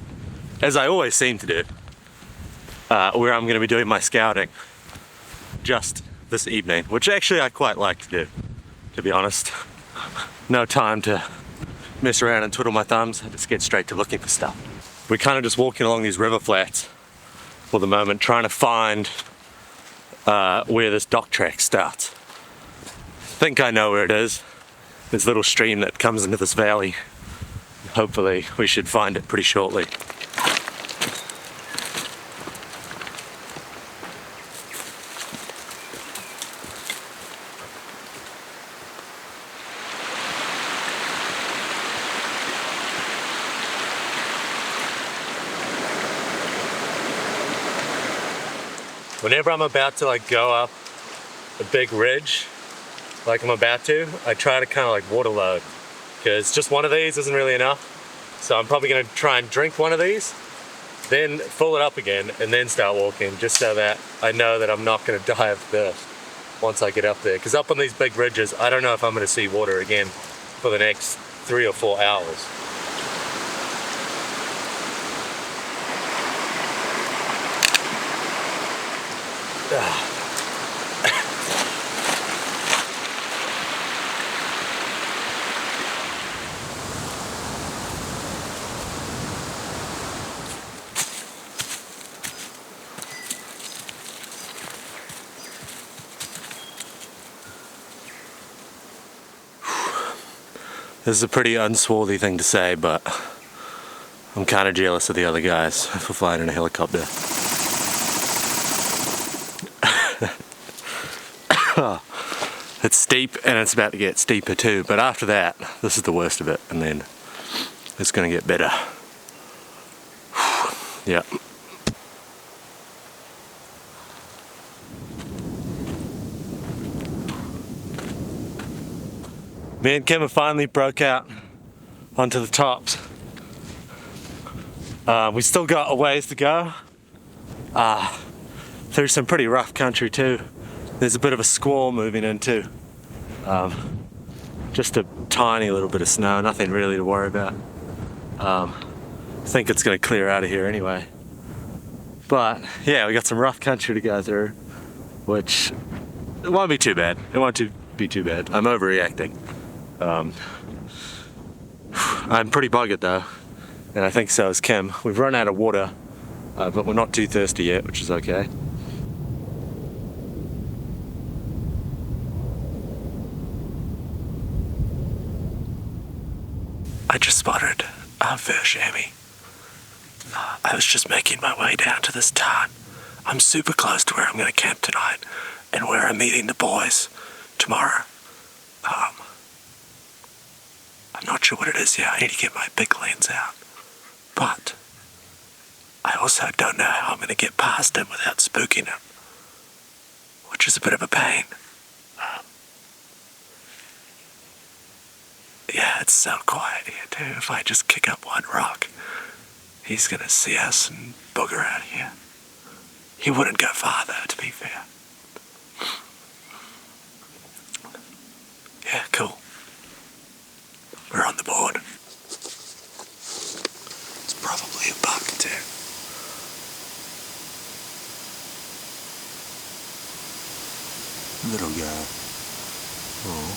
as I always seem to do, where I'm gonna be doing my scouting just this evening, which actually I quite like to do, to be honest. No time to mess around and twiddle my thumbs. I just get straight to looking for stuff. We're kind of just walking along these river flats for the moment, trying to find where this dock track starts. I think I know where it is. This little stream that comes into this valley. Hopefully we should find it pretty shortly. Whenever I'm about to like go up a big ridge, like I'm about to, I try to kind of like water load, because just one of these isn't really enough. So I'm probably gonna try and drink one of these, then fill it up again, and then start walking, just so that I know that I'm not gonna die of thirst once I get up there. Because up on these big ridges, I don't know if I'm gonna see water again for the next 3 or 4 hours. This is a pretty unswarthy thing to say, but I'm kind of jealous of the other guys for flying in a helicopter. It's steep and it's about to get steeper too, but after that, this is the worst of it, and then it's gonna get better. Yeah. Me and Kim have finally broke out onto the tops. We still got a ways to go through some pretty rough country too. There's a bit of a squall moving in too. Just a tiny little bit of snow, nothing really to worry about. I think it's going to clear out of here anyway. But yeah, we got some rough country to go through, which it won't be too bad. It won't be too bad. I'm overreacting. I'm pretty buggered though, and I think so is Kim. We've run out of water, but we're not too thirsty yet, which is okay. I just spotted a fur chamois. I was just making my way down to this town. I'm super close to where I'm going to camp tonight and where I'm meeting the boys tomorrow. I'm not sure what it is yet. I need to get my big lens out. But I also don't know how I'm going to get past him without spooking him, which is a bit of a pain. Yeah, it's so quiet here too. If I just kick up one rock, he's gonna see us and booger out of here. He wouldn't go far though, to be fair. Yeah, cool. We're on the board. It's probably a buck too. Little guy. Oh.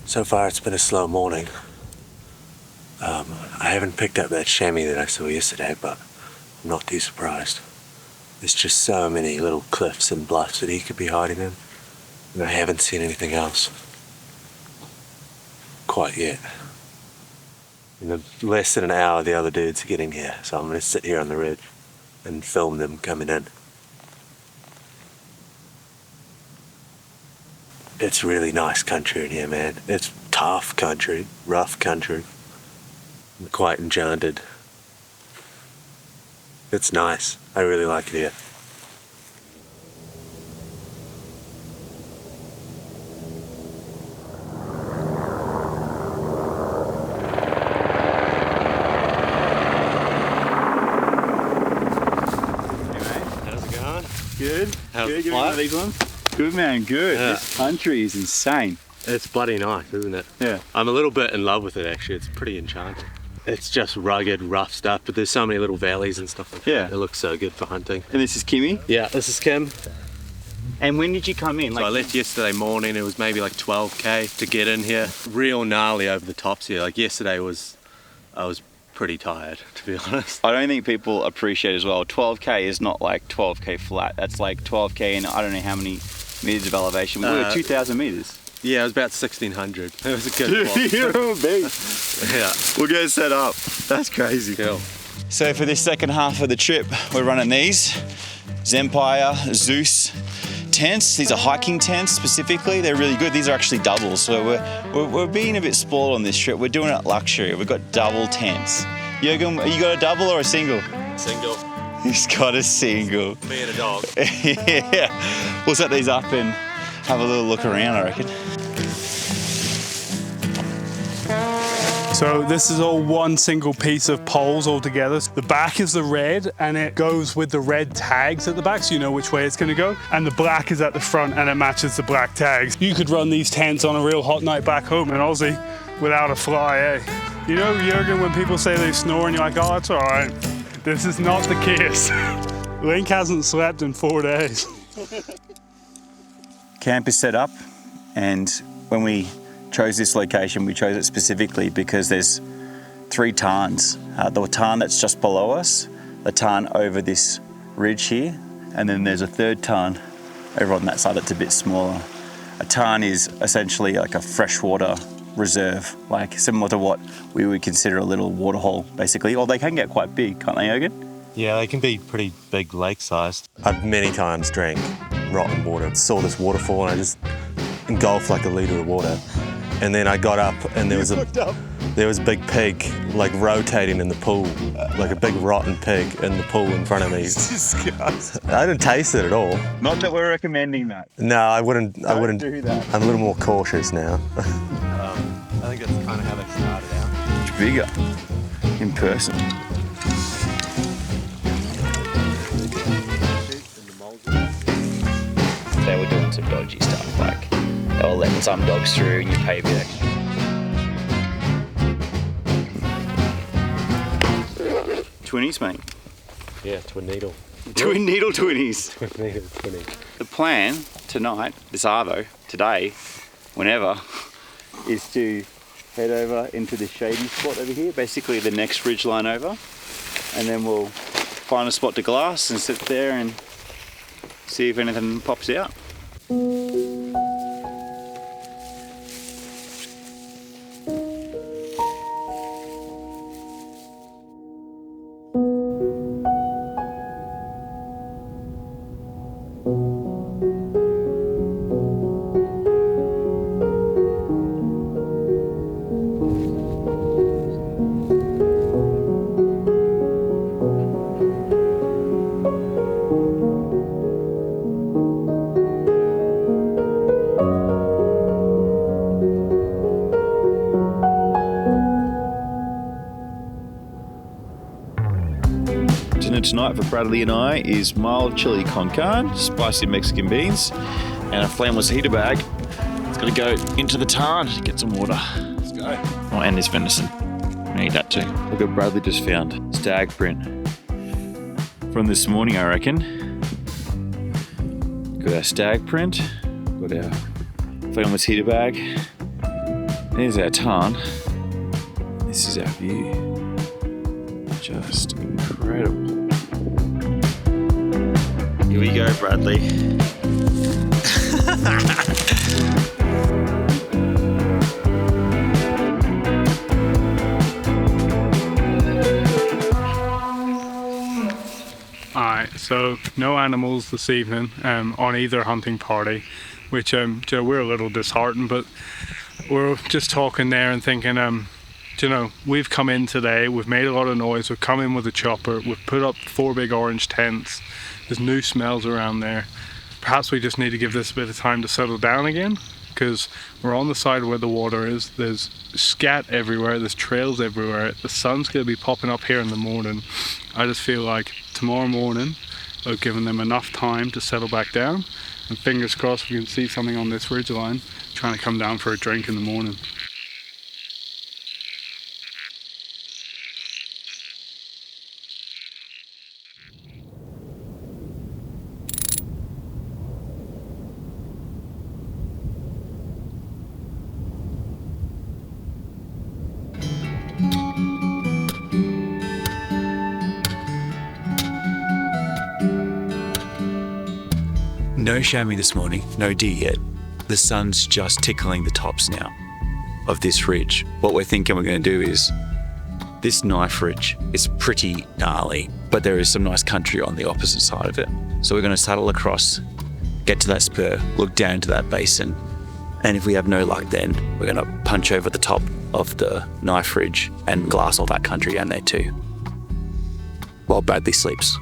So far it's been a slow morning. I haven't picked up that chamois that I saw yesterday, but I'm not too surprised. There's just so many little cliffs and bluffs that he could be hiding in, and I haven't seen anything else quite yet. In less than an hour the other dudes are getting here, so I'm going to sit here on the ridge and film them coming in. It's really nice country in here, man. It's tough country, rough country. I'm quite enchanted. It's nice. I really like it here. How's it going? Good. How's good. the You flight? one of these ones? Good, man. Good. Yeah. This country is insane. It's bloody nice, isn't it? Yeah. I'm a little bit in love with it actually. It's pretty enchanting. It's just rugged, rough stuff, but there's so many little valleys and stuff like that. It looks so good for hunting. And this is Kimmy? Yeah, this is Kim. And when did you come in? So I left yesterday morning. It was maybe like 12k to get in here. Real gnarly over the tops here. Like yesterday I was pretty tired, to be honest. I don't think people appreciate as well. 12k is not like 12k flat. That's like 12k and I don't know how many meters of elevation. We were 2,000 meters. Yeah, it was about 1,600. It was a good walk. You're a beast. Yeah. We'll get set up. That's crazy. Cool. So for this second half of the trip, we're running these. Zempire, Zeus, tents. These are hiking tents specifically. They're really good. These are actually doubles. So we're being a bit spoiled on this trip. We're doing it luxury. We've got double tents. Jürgen, you got a double or a single? Single. He's got a single. Me and a dog. Yeah. We'll set these up and have a little look around, I reckon. So this is all one single piece of poles all together. The back is the red and it goes with the red tags at the back so you know which way it's going to go. And the black is at the front and it matches the black tags. You could run these tents on a real hot night back home in Aussie without a fly, eh? You know, Jürgen, when people say they snore and you're like, oh, it's all right. This is not the case. Link hasn't slept in 4 days. Camp is set up, and when we chose this location, we chose it specifically because there's 3 tarns. The tarn that's just below us, the tarn over this ridge here, and then there's a 3rd tarn over on that side that's a bit smaller. A tarn is essentially like a freshwater reserve, like similar to what we would consider a little waterhole, basically. Or they can get quite big, can't they, Jürgen? Yeah, they can be pretty big lake-sized. I've many times drank rotten water. Saw this waterfall and I just engulfed like a litre of water. And then I got up and there was a big pig like rotating in the pool, like a big rotten pig in the pool in front of me. It's disgusting. I didn't taste it at all. Not that we're recommending that. No, I wouldn't do that. I'm a little more cautious now. I think that's kind of how they started out. It's bigger in person. They were doing some dodgy stuff, like they were letting some dogs through and you pay a bit extra. Twinnies, mate. Yeah, twin needle. Twin needle twinnies. Twin needle twinnies. The plan tonight, this arvo, today, whenever, is to head over into this shady spot over here, basically the next ridge line over, and then we'll find a spot to glass and sit there and see if anything pops out. Tonight for Bradley and I is mild chili con carne, spicy Mexican beans, and a flameless heater bag. It's got to go into the tarn to get some water. Let's go. Oh, and this venison. I need that too. Look what Bradley just found. Stag print. From this morning, I reckon. Got our stag print. Got our flameless heater bag. There's our tarn. This is our view. Just incredible. Here we go, Bradley. Alright, so no animals this evening on either hunting party, which we're a little disheartened, but we're just talking there and thinking, you know, we've come in today, we've made a lot of noise, we've come in with a chopper, we've put up 4 big orange tents, there's new smells around there. Perhaps we just need to give this a bit of time to settle down again, because we're on the side where the water is, there's scat everywhere, there's trails everywhere, the sun's going to be popping up here in the morning. I just feel like tomorrow morning I've given them enough time to settle back down, and fingers crossed we can see something on this ridge line trying to come down for a drink in the morning. No chamois this morning, no deer yet. The sun's just tickling the tops now of this ridge. What we're thinking we're going to do is, this knife ridge is pretty gnarly, but there is some nice country on the opposite side of it. So we're going to saddle across, get to that spur, look down into that basin, and if we have no luck then, we're going to punch over the top of the knife ridge and glass all that country down there too, while Bradley sleeps.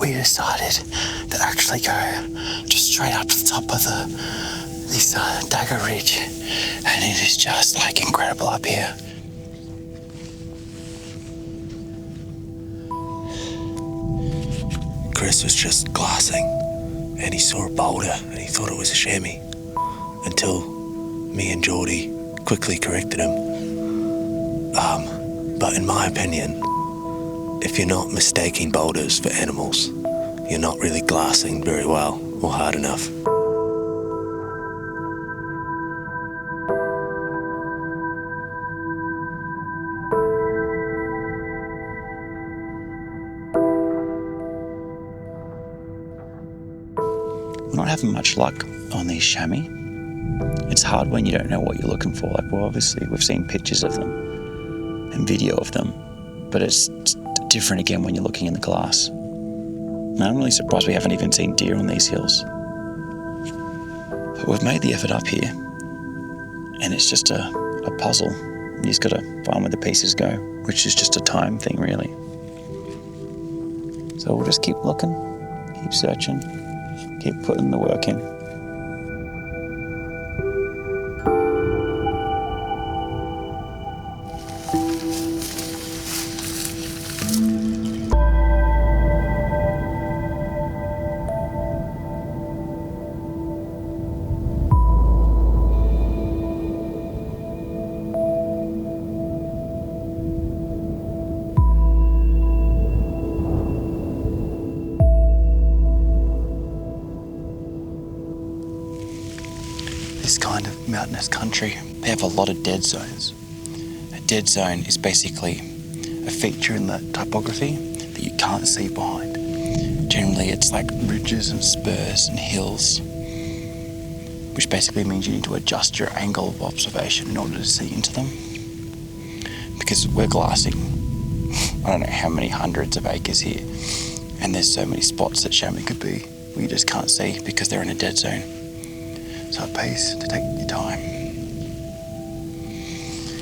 We decided to actually go just straight up to the top of this Dagger Ridge, and it is just like incredible up here. Chris was just glassing, and he saw a boulder, and he thought it was a chamois, until me and Geordie quickly corrected him. But in my opinion, if you're not mistaking boulders for animals, you're not really glassing very well or hard enough. We're not having much luck on these chamois. It's hard when you don't know what you're looking for. Like, well, obviously we've seen pictures of them and video of them, but it's different again when you're looking in the glass. And I'm really surprised we haven't even seen deer on these hills. But we've made the effort up here, and it's just a puzzle. You just gotta find where the pieces go, which is just a time thing, really. So we'll just keep looking, keep searching, keep putting the work in. This kind of mountainous country, they have a lot of dead zones. A dead zone is basically a feature in the topography that you can't see behind. Generally, it's like ridges and spurs and hills, which basically means you need to adjust your angle of observation in order to see into them. Because we're glassing, I don't know how many hundreds of acres here, and there's so many spots that chamois could be where you just can't see because they're in a dead zone. So it pays to take your time.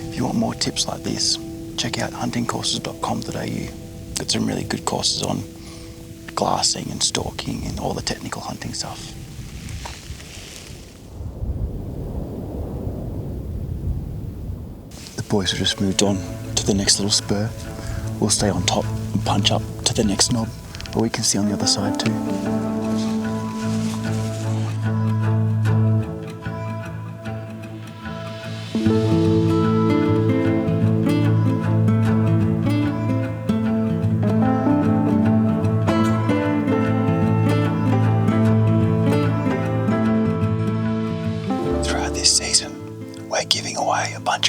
If you want more tips like this, check out huntingcourses.com.au. Got some really good courses on glassing and stalking and all the technical hunting stuff. The boys have just moved on to the next little spur. We'll stay on top and punch up to the next knob, or we can see on the other side too.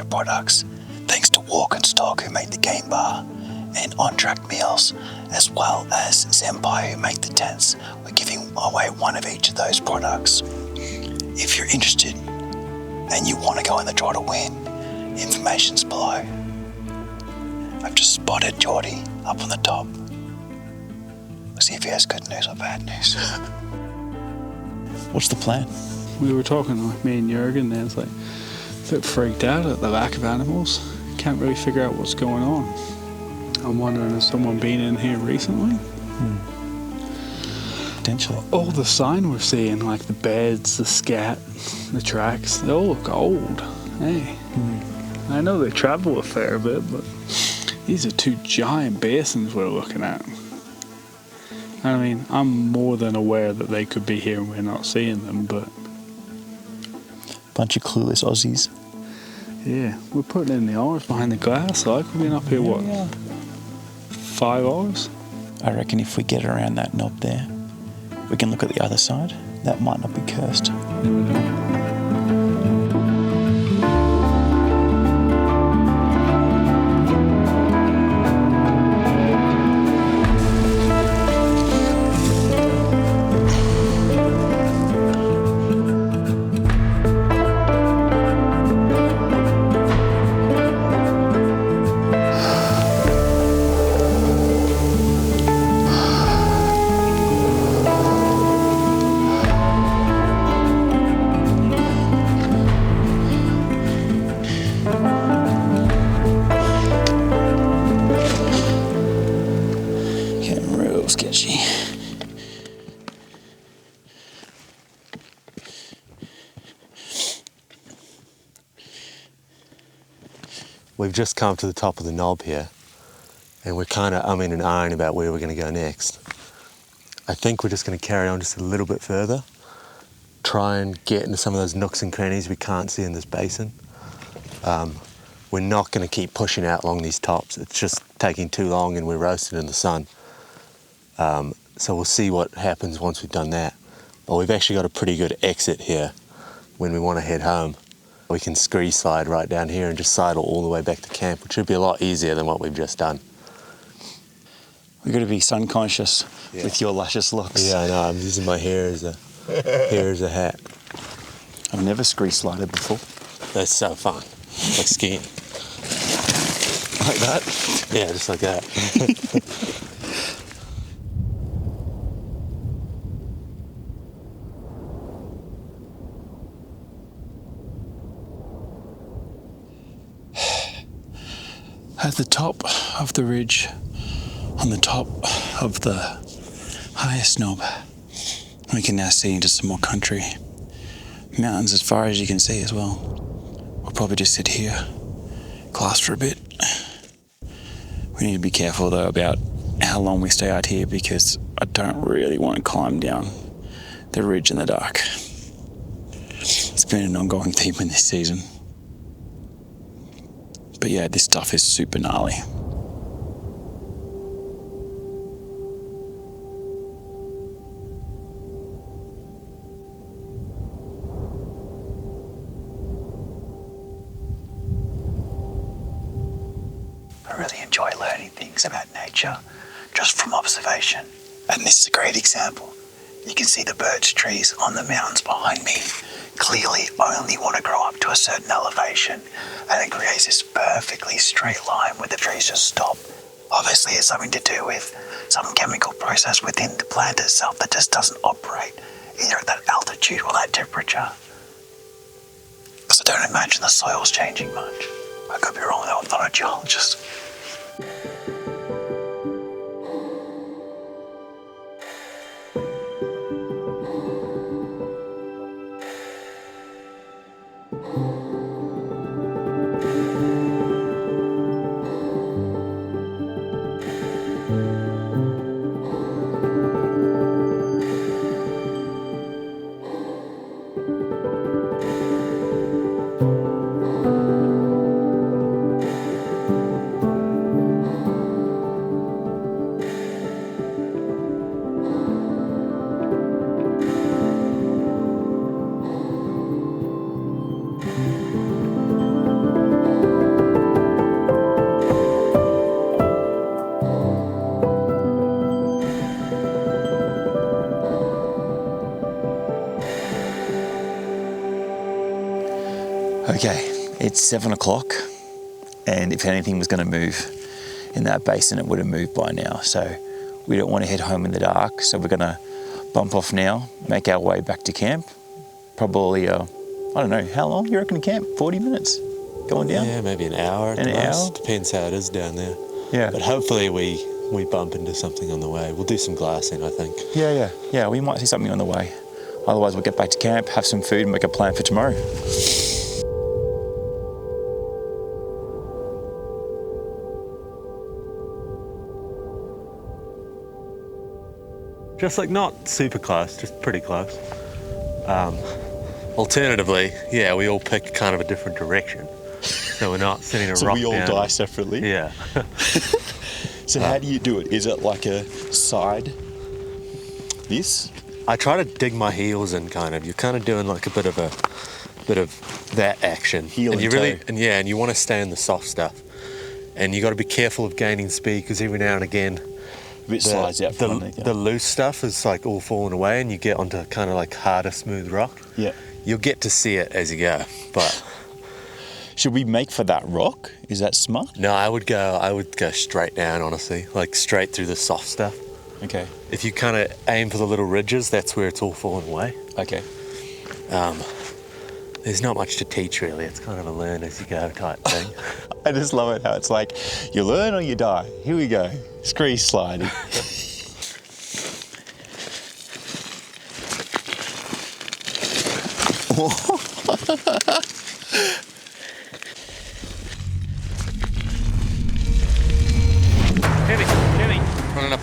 Products, thanks to Walk and Stalk, who make the game bar, and On Track Meals, as well as Senpai, who make the tents. We're giving away one of each of those products. If you're interested and you want to go in the draw to win, information's below. I've just spotted Geordie up on the top. We'll see if he has good news or bad news. What's the plan? We were talking, like me and Jurgen, there, it's like, a bit freaked out at the lack of animals. Can't really figure out what's going on. I'm wondering, has someone been in here recently? Potentially. All the sign we're seeing, like the beds, the scat, the tracks, they all look old. Hey, I know they travel a fair bit, but these are two giant basins we're looking at. I mean, I'm more than aware that they could be here and we're not seeing them, but... Bunch of clueless Aussies. Yeah, we're putting in the hours behind the glass, like we've been up here, what, 5 hours? I reckon if we get around that knob there, we can look at the other side. That might not be cursed. we've just come to the top of the knob here, and we're kind of umming and ahhing about where we're going to go next. I think we're just going to carry on just a little bit further, try and get into some of those nooks and crannies we can't see in this basin. We're not going to keep pushing out along these tops. It's just taking too long and we're roasting in the sun. So we'll see what happens once we've done that. But we've actually got a pretty good exit here when we want to head home. We can scree slide right down here and just sidle all the way back to camp, which should be a lot easier than what we've just done. We've got to be sun conscious with your luscious looks. Yeah, I know. I'm using my hair as a hat. I've never scree slided before. That's so fun. It's like skiing. Like that? Yeah, just like that. At the top of the ridge, on the top of the highest knob, we can now see into some more country. Mountains as far as you can see as well. We'll probably just sit here, glass for a bit. We need to be careful though about how long we stay out here because I don't really want to climb down the ridge in the dark. It's been an ongoing theme in this season. But yeah, this stuff is super gnarly. I really enjoy learning things about nature just from observation. And this is a great example. You can see the birch trees on the mountains behind me clearly only want to grow up to a certain elevation, and it creates this perfectly straight line where the trees just stop. Obviously it's something to do with some chemical process within the plant itself that just doesn't operate either at that altitude or that temperature. Because I don't imagine the soil's changing much. I could be wrong though, I'm not a geologist. Okay, it's 7 o'clock, and if anything was going to move in that basin, it would have moved by now. So we don't want to head home in the dark, so we're going to bump off now, make our way back to camp. Probably, I don't know, how long you reckon to camp? 40 minutes going down? Yeah, maybe an hour. An hour? Depends how it is down there. Yeah. But hopefully we bump into something on the way. We'll do some glassing, I think. Yeah, we might see something on the way. Otherwise, we'll get back to camp, have some food, and make a plan for tomorrow. Just like not super close, just pretty close. Alternatively, yeah, we all pick kind of a different direction. So we're not sitting a So rock we all down. die separately? Yeah. So how do you do it? Is it like a side? This? I try to dig my heels in kind of. You're kind of doing like a bit of that action. Heel and and you really toe. and yeah, and you want to stay in the soft stuff. And you got to be careful of gaining speed because every now and again It slides out from underneath, yeah. the loose stuff is like all falling away and you get onto kind of like harder, smooth rock. Yeah. You'll get to see it as you go, but should we make for that rock? Is that smart? No, I would go straight down, honestly, like straight through the soft stuff. Okay. If you kind of aim for the little ridges, that's where it's all falling away. Okay. There's not much to teach really. It's kind of a learn as you go type thing. I just love it how it's like, you learn or you die. Here we go. Scree sliding.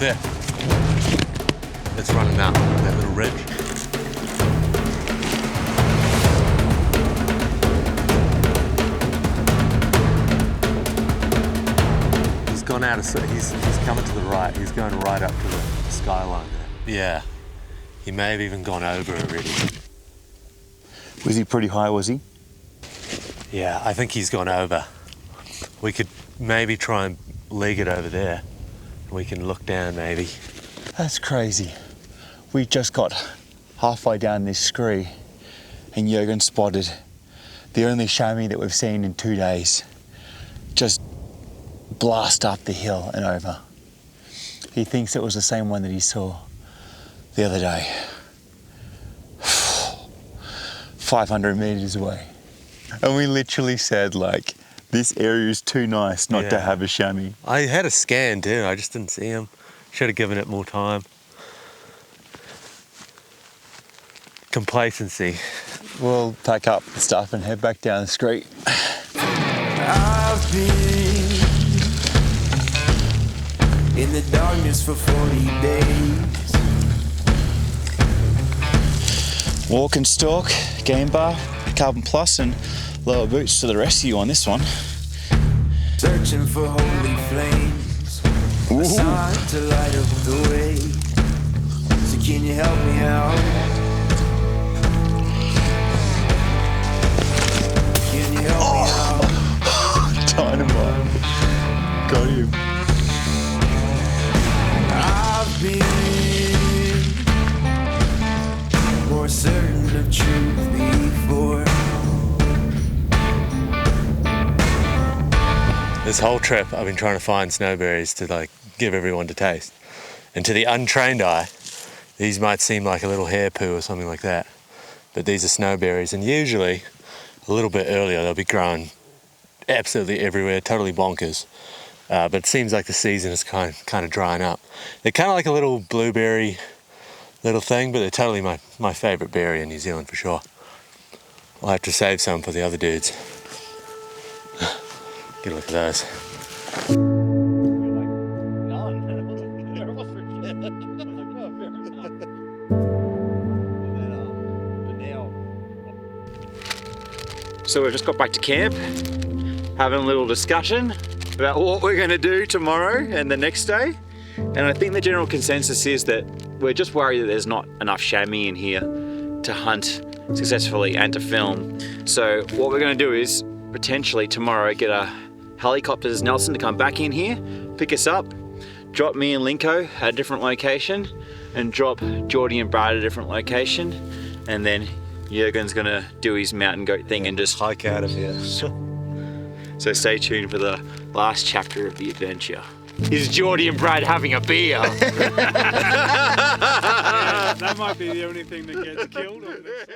there. Let's run him out that little ridge. He's gone out of, he's coming to the right. He's going right up to the skyline there. Yeah, he may have even gone over already. Was he pretty high, was he? Yeah, I think he's gone over. We could maybe try and leg it over there. We can look down maybe. That's crazy. We just got halfway down this scree and Jürgen spotted the only chamois that we've seen in 2 days just blast up the hill and over. He thinks it was the same one that he saw the other day. 500 meters away. And we literally said, like, this area is too nice not to have a chamois. I had a scan too, I just didn't see him. Should have given it more time. Complacency. We'll pack up the stuff and head back down the street. I've been in the darkness for 40 days. Walk and stalk, game bar, carbon plus and lower boots to the rescue on this one. Searching for holy flames, a sign to light up the way. So can you help me out? Can you help me out? Dynamite. Got him. I've been more certain of truth before. This whole trip I've been trying to find snowberries to like give everyone to taste. And to the untrained eye, these might seem like a little hair poo or something like that. But these are snowberries, and usually a little bit earlier they'll be growing absolutely everywhere, totally bonkers. But it seems like the season is kind of drying up. They're kind of like a little blueberry little thing, but they're totally my favourite berry in New Zealand for sure. I'll have to save some for the other dudes. Get a look at those. So we've just got back to camp, having a little discussion about what we're going to do tomorrow and the next day. And I think the general consensus is that we're just worried that there's not enough chamois in here to hunt successfully and to film. So what we're going to do is potentially tomorrow get a helicopter's Nelson to come back in here, pick us up, drop me and Linko at a different location, and drop Geordie and Brad at a different location, and then Jürgen's gonna do his mountain goat thing and just hike out of here. So stay tuned for the last chapter of the adventure. Is Geordie and Brad having a beer? Yeah, that might be the only thing that gets killed on this.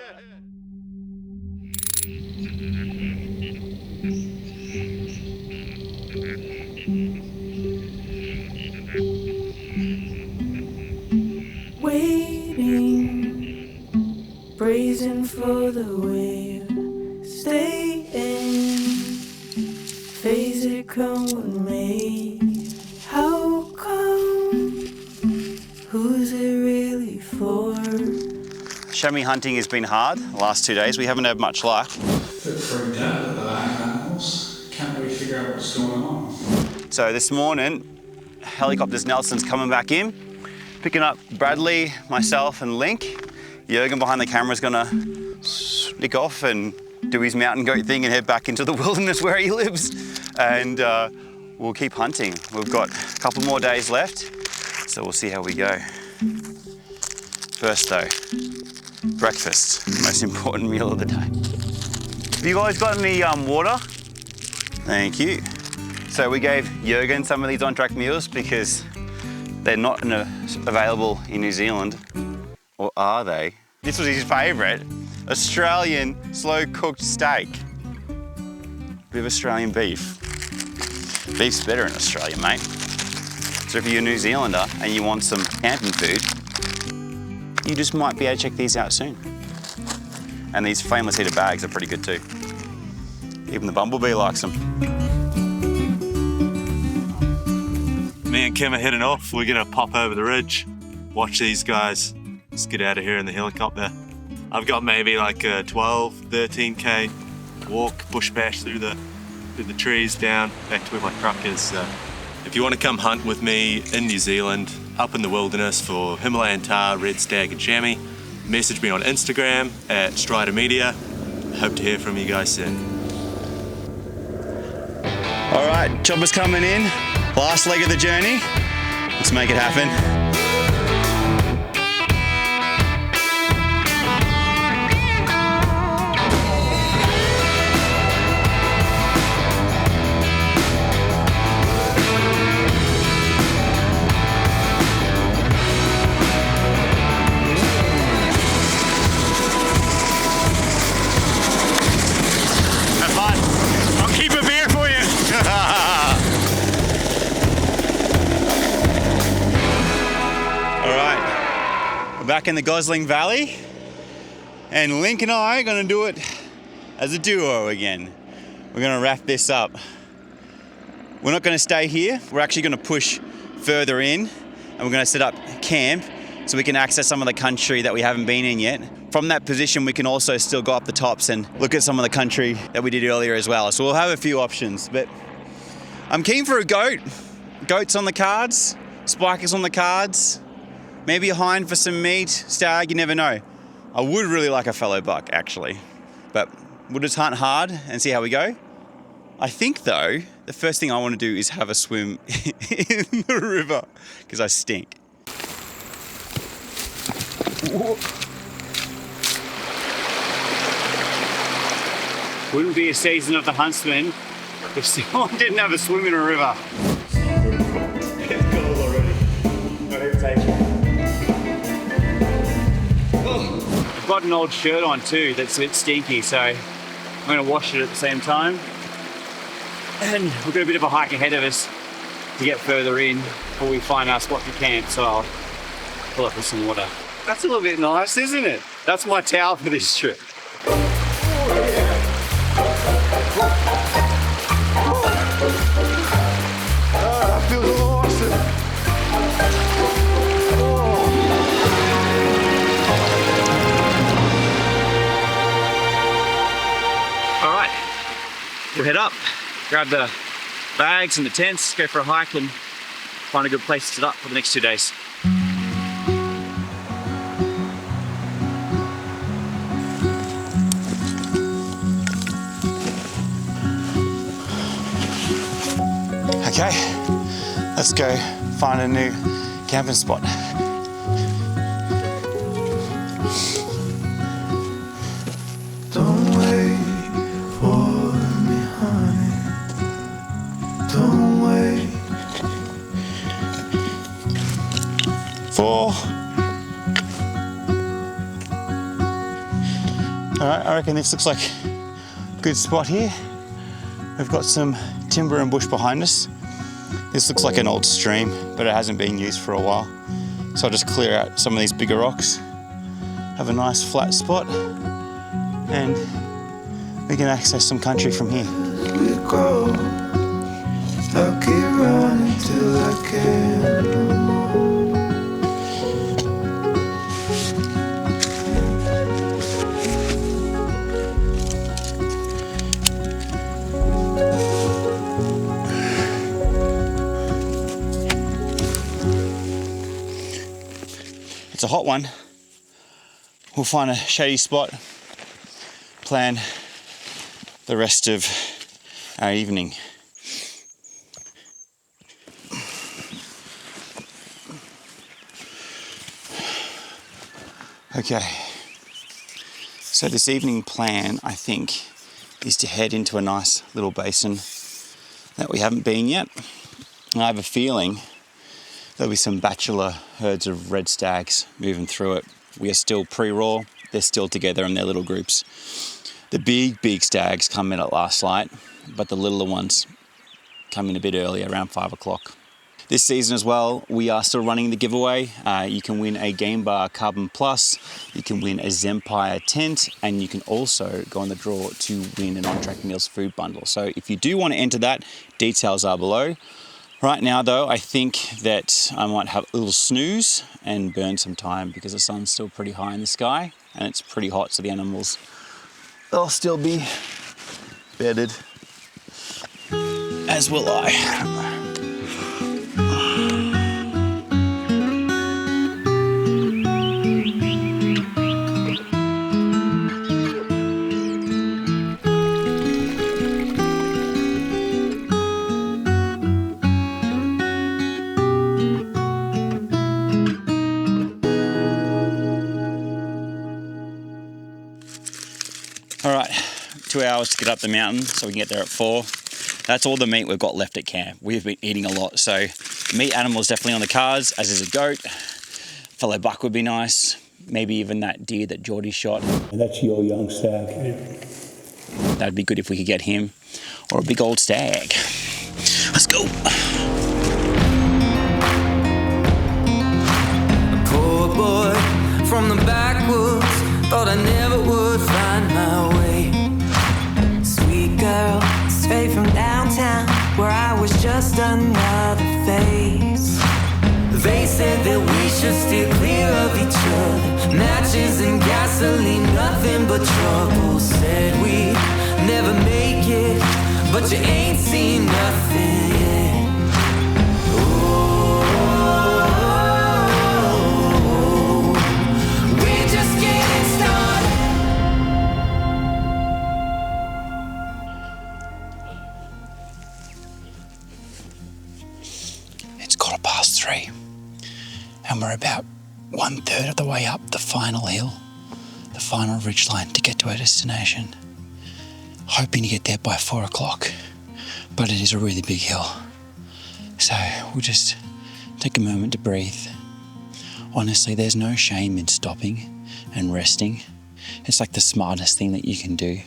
Waiting, praising for the wave, staying, phase it come what may. How come? Who's it really for? Chamois hunting has been hard the last 2 days. We haven't had much luck. Bit freaked out at the animals. Can't really figure out what's going on. So this morning, helicopters Nelson's coming back in, picking up Bradley, myself and Link. Jürgen behind the camera is gonna sneak off and do his mountain goat thing and head back into the wilderness where he lives. And we'll keep hunting. We've got a couple more days left, so we'll see how we go. First though, breakfast, most important meal of the day. Have you guys got any water? Thank you. So we gave Jürgen some of these on-track meals because they're not available in New Zealand. Or are they? This was his favourite, Australian slow-cooked steak. Bit of Australian beef. Beef's better in Australia, mate. So if you're a New Zealander and you want some camping food, you just might be able to check these out soon. And these flameless heater bags are pretty good too. Even the bumblebee likes them. Me and Kim are heading off. We're gonna pop over the ridge, watch these guys just get out of here in the helicopter. I've got maybe like a 12, 13k walk, bush bash through the trees down back to where my truck is. So if you want to come hunt with me in New Zealand, up in the wilderness for Himalayan tahr, red stag and chamois, message me on Instagram at Strider Media. Hope to hear from you guys soon. All right, chopper's coming in. Last leg of the journey. Let's make it happen. Have fun. I'll keep a beer for you. Back in the Gosling Valley, and Link and I are going to do it as a duo again. We're going to wrap this up. We're not going to stay here. We're actually going to push further in, and we're going to set up camp so we can access some of the country that we haven't been in yet. From that position, we can also still go up the tops and look at some of the country that we did earlier as well. So we'll have a few options, but I'm keen for a goat. Goats on the cards, spikers on the cards. Maybe a hind for some meat, stag, you never know. I would really like a fallow buck, actually. But we'll just hunt hard and see how we go. I think, though, the first thing I want to do is have a swim in the river, because I stink. Wouldn't be a season of the Huntsman if someone didn't have a swim in a river. It's cold already. Not even taking it. I've got an old shirt on too that's a bit stinky, so I'm going to wash it at the same time. And we've got a bit of a hike ahead of us to get further in before we find our spot for camp, so I'll pull up with some water. That's a little bit nice, isn't it? That's my towel for this trip. That feels awesome. All right, we'll head up, grab the bags and the tents, go for a hike and find a good place to set up for the next 2 days. Okay, let's go find a new camping spot. Don't wait for me, honey. Don't wait. All right, I reckon this looks like a good spot here. We've got some timber and bush behind us. This looks like an old stream, but it hasn't been used for a while. So I'll just clear out some of these bigger rocks, have a nice flat spot, and we can access some country from here. We go. I'll keep running till I can no more. It's a hot one. We'll find a shady spot, plan the rest of our evening. Okay, so this evening plan, I think, is to head into a nice little basin that we haven't been yet. And I have a feeling there'll be some bachelor herds of red stags moving through it. We are still pre-raw, they're still together in their little groups. The big stags come in at last light, but the littler ones come in a bit earlier, around 5 o'clock. This season as well, we are still running the giveaway. You can win a Game Bar Carbon Plus, you can win a Zempire tent, and you can also go on the draw to win an On Track Meals food bundle. So if you do want to enter that, details are below. Right now though, I think that I might have a little snooze and burn some time because the sun's still pretty high in the sky and it's pretty hot, so the animals, they'll still be bedded, as will I. All right, 2 hours to get up the mountain so we can get there at 4. That's all the meat we've got left at camp. We've been eating a lot, so meat animals definitely on the cards, as is a goat. Fallow buck would be nice. Maybe even that deer that Geordie shot. That's your young stag. That'd be good if we could get him, or a big old stag. Let's go. A poor boy from the backwoods, thought I never would find my way. Sweet girl, straight from downtown, where I was just another face. They said that we should steer clear of each other. Matches and gasoline, nothing but trouble. Said we'd never make it, but you ain't seen nothing yet. Oh, we're just getting started. It's 3:15, and we're about 1/3 of the way up the final hill, the final ridgeline to get to our destination. Hoping to get there by 4 o'clock, but it is a really big hill. So we'll just take a moment to breathe. Honestly, there's no shame in stopping and resting. It's like the smartest thing that you can do.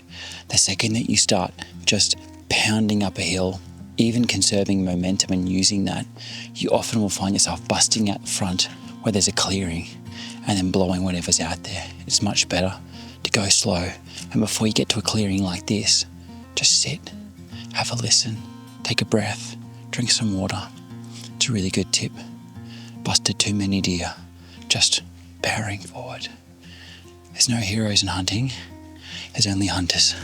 The second that you start just pounding up a hill, even conserving momentum and using that, you often will find yourself busting out front where there's a clearing and then blowing whatever's out there. It's much better to go slow, and before you get to a clearing like this, just sit, have a listen, take a breath, drink some water. It's a really good tip. Busted too many deer, just powering forward. There's no heroes in hunting, there's only hunters.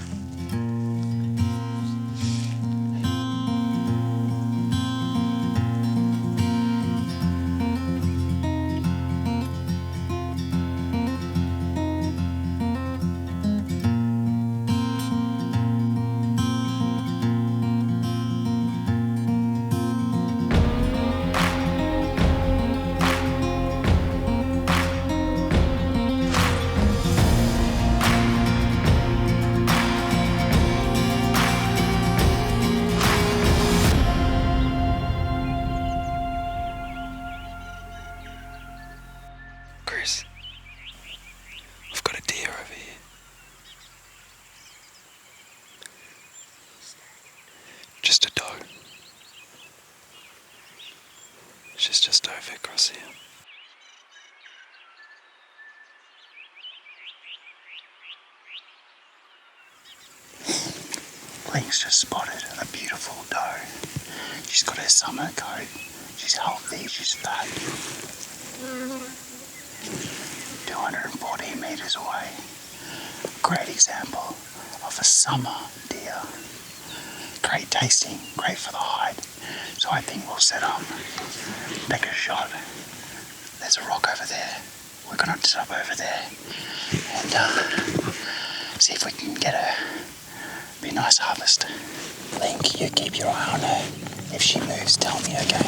Chris, we've got a deer over here. Just a doe. She's just over across here. Link's just spotted a beautiful doe. She's got her summer coat. She's healthy, she's fat. 240 metres away. Great example of a summer deer. Great tasting, great for the hide. So I think we'll set up, take a shot. There's a rock over there. We're gonna set up over there and see if we can get a nice harvest. Link, you keep your eye on her. If she moves, tell me, okay?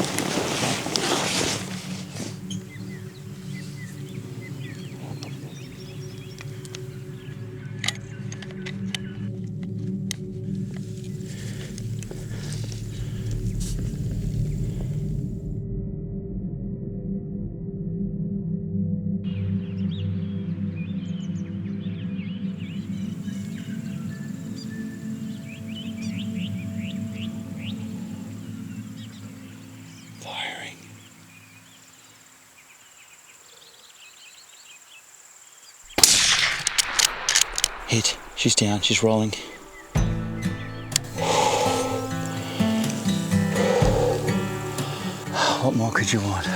Hit. She's down. She's rolling. What more could you want?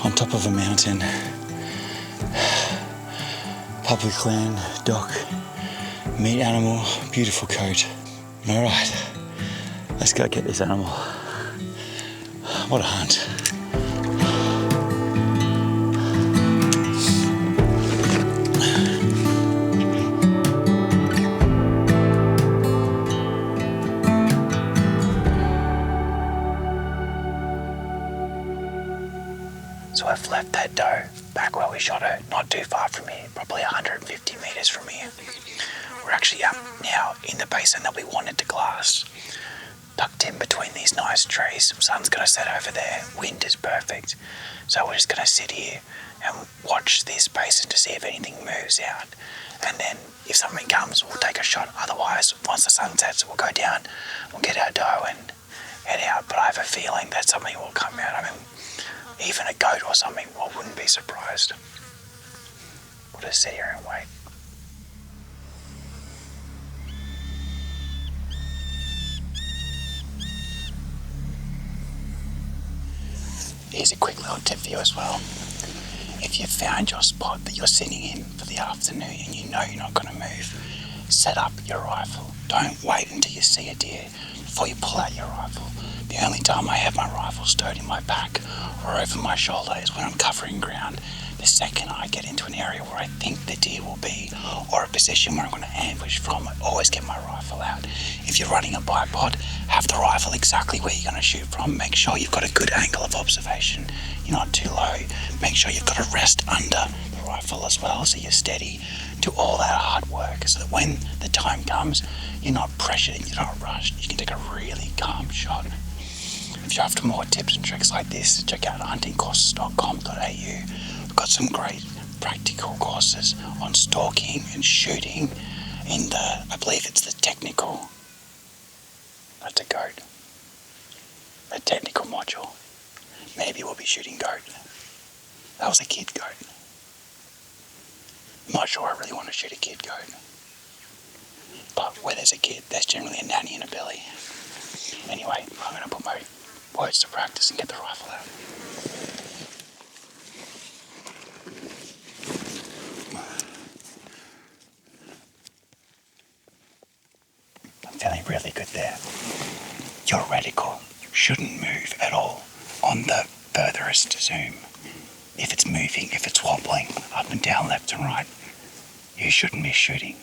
On top of a mountain, public land, dock, meat animal, beautiful coat. All right, let's go get this animal. What a hunt. So I've left that doe back where we shot her, not too far from here, probably 150 metres from here. We're actually up now in the basin that we wanted to glass, tucked in between these nice trees. Sun's going to set over there, wind is perfect. So we're just going to sit here and watch this basin to see if anything moves out. And then if something comes, we'll take a shot. Otherwise, once the sun sets, we'll go down, we'll get our doe and head out. But I have a feeling that something will come out. I mean, even a goat or something, I wouldn't be surprised. We'll just sit here and wait. Here's a quick little tip for you as well. If you've found your spot that you're sitting in for the afternoon and you know you're not going to move, set up your rifle. Don't wait until you see a deer before you pull out your rifle. The only time I have my rifle stowed in my back or over my shoulder is when I'm covering ground. The second I get into an area where I think the deer will be, or a position where I'm going to ambush from, I always get my rifle out. If you're running a bipod, have the rifle exactly where you're going to shoot from. Make sure you've got a good angle of observation. You're not too low. Make sure you've got a rest under the rifle as well, so you're steady. Do all that hard work so that when the time comes, you're not pressured and you're not rushed. You can take a really calm shot. If you're after more tips and tricks like this, check out huntingcourses.com.au. We've got some great practical courses on stalking and shooting in the, I believe it's the technical, that's a goat, the technical module. Maybe we'll be shooting goat. That was a kid goat. I'm not sure I really want to shoot a kid goat. But where there's a kid, there's generally a nanny and a billy. Anyway, I'm going to put my words to practice and get the rifle out. I'm feeling really good there. Your reticle shouldn't move at all on the furthest zoom. If it's moving, if it's wobbling up and down, left and right, you shouldn't be shooting.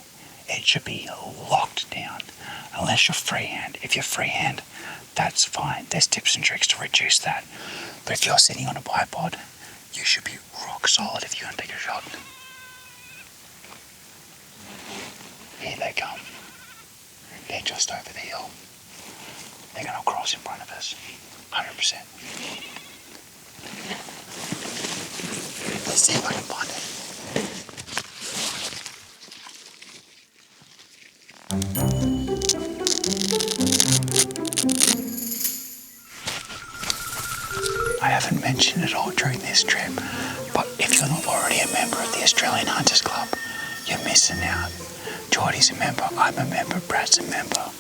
It should be locked down, unless you're freehand. If you're freehand, that's fine. There's tips and tricks to reduce that. But if you're sitting on a bipod, you should be rock solid if you're going to take a shot. Here they come. They're just over the hill. They're going to cross in front of us, 100%. Let's see if I can find it. I haven't mentioned it all during this trip, but if you're not already a member of the Australian Hunters Club, you're missing out. Geordie's a member, I'm a member, Brad's a member.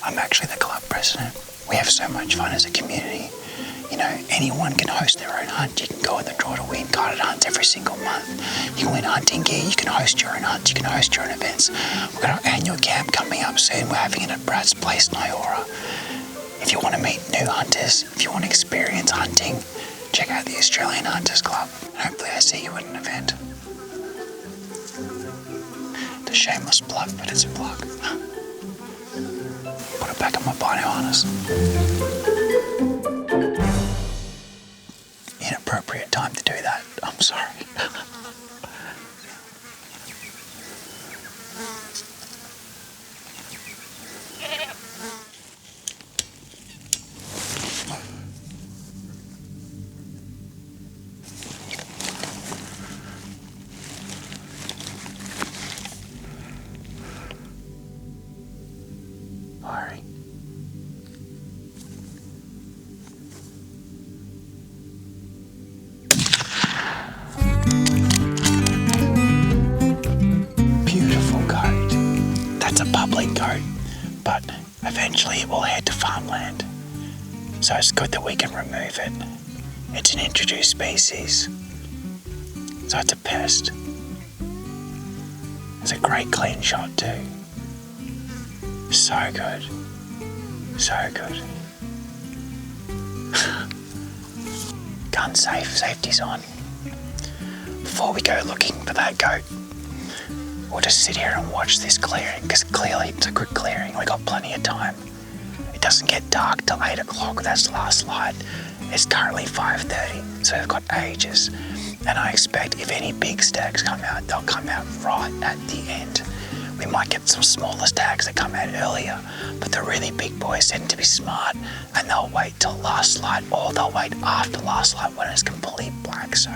I'm actually the club president. We have so much fun as a community. You know, anyone can host their own hunt. You can go in the draw to win guided hunts every single month. You can win hunting gear, you can host your own hunts, you can host your own events. We've got our annual camp coming up soon. We're having it at Brad's Place, Nyora. If you want to meet new hunters, if you want to experience hunting, check out the Australian Hunters Club. Hopefully I see you at an event. It's a shameless plug, but it's a plug. Put it back on my bino harness. Inappropriate time to do that. I'm sorry. Sorry. Beautiful goat. That's a public goat, but eventually it will head to farmland. So it's good that we can remove it. It's an introduced species. So it's a pest. It's a great clean shot too. So good. So good. Gun safe, safety's on. Before we go looking for that goat, we'll just sit here and watch this clearing, because clearly it's a good clearing. We got plenty of time. It doesn't get dark till 8 o'clock. That's the last light. It's currently 5:30, so we've got ages. And I expect if any big stags come out, they'll come out right at the end. We might get some smaller stags that come out earlier, but the really big boys tend to be smart and they'll wait till last light, or they'll wait after last light when it's complete black. So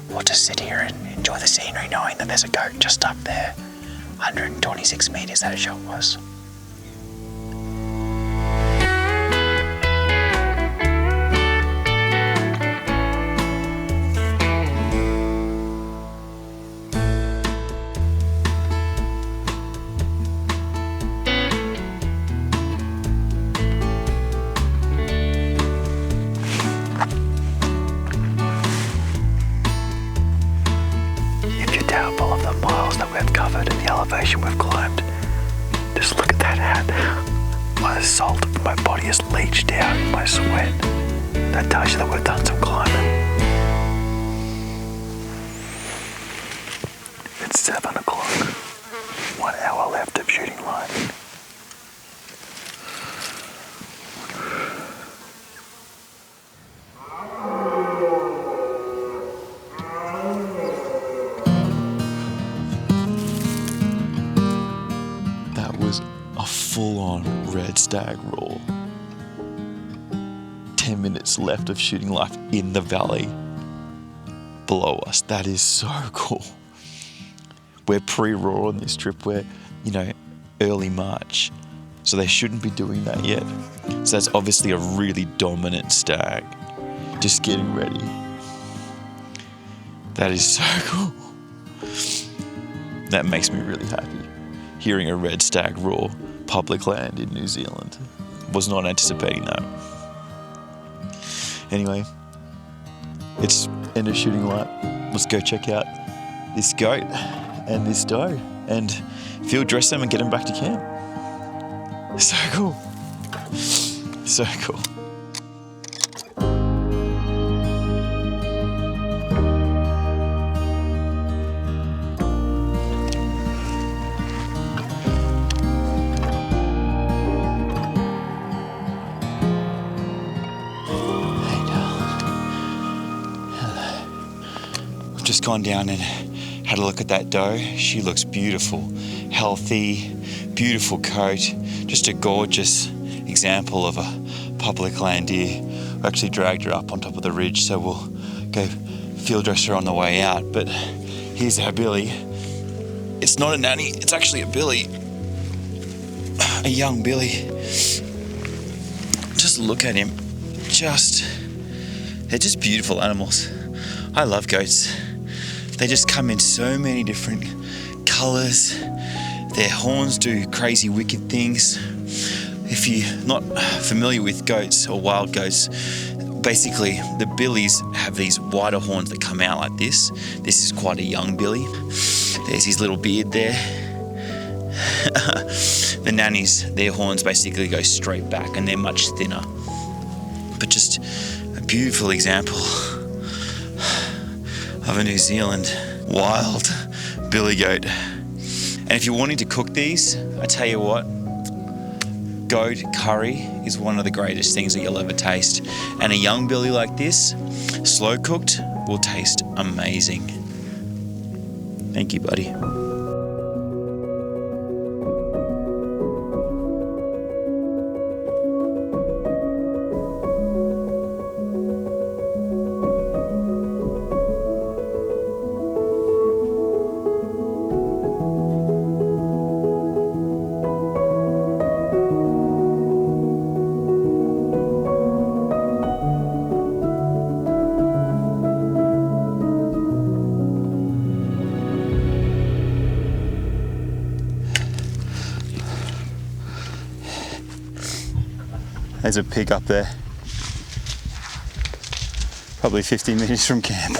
we'll just sit here and enjoy the scenery knowing that there's a goat just up there, 126 metres that shot was. We've climbed. Just look at that hat. My salt from my body has leached out in my sweat. That tells you that we've done some climbing. It's 7 o'clock. 1 hour left of shooting line. Full-on red stag roar. 10 minutes left of shooting life in the valley below us. That is so cool. We're pre-raw on this trip. We're, early March, so they shouldn't be doing that yet. So that's obviously a really dominant stag. Just getting ready. That is so cool. That makes me really happy. Hearing a red stag roar public land in New Zealand. Was not anticipating that. Anyway, it's end of shooting light. Let's go check out this goat and this doe and field dress them and get them back to camp. So cool. So cool. Just gone down and had a look at that doe. She looks beautiful, healthy, beautiful coat. Just a gorgeous example of a public land deer. We actually dragged her up on top of the ridge, so we'll go field dress her on the way out. But here's our Billy. It's not a nanny, it's actually a Billy. A young Billy. Just look at him. They're just beautiful animals. I love goats. They just come in so many different colours. Their horns do crazy wicked things. If you're not familiar with goats or wild goats, basically the billies have these wider horns that come out like this. This is quite a young billy. There's his little beard there. The nannies, their horns basically go straight back and they're much thinner. But just a beautiful example of a New Zealand wild billy goat. And if you're wanting to cook these, I tell you what, goat curry is one of the greatest things that you'll ever taste. And a young billy like this, slow cooked, will taste amazing. Thank you, buddy. There's a pig up there. Probably 50 metres from camp.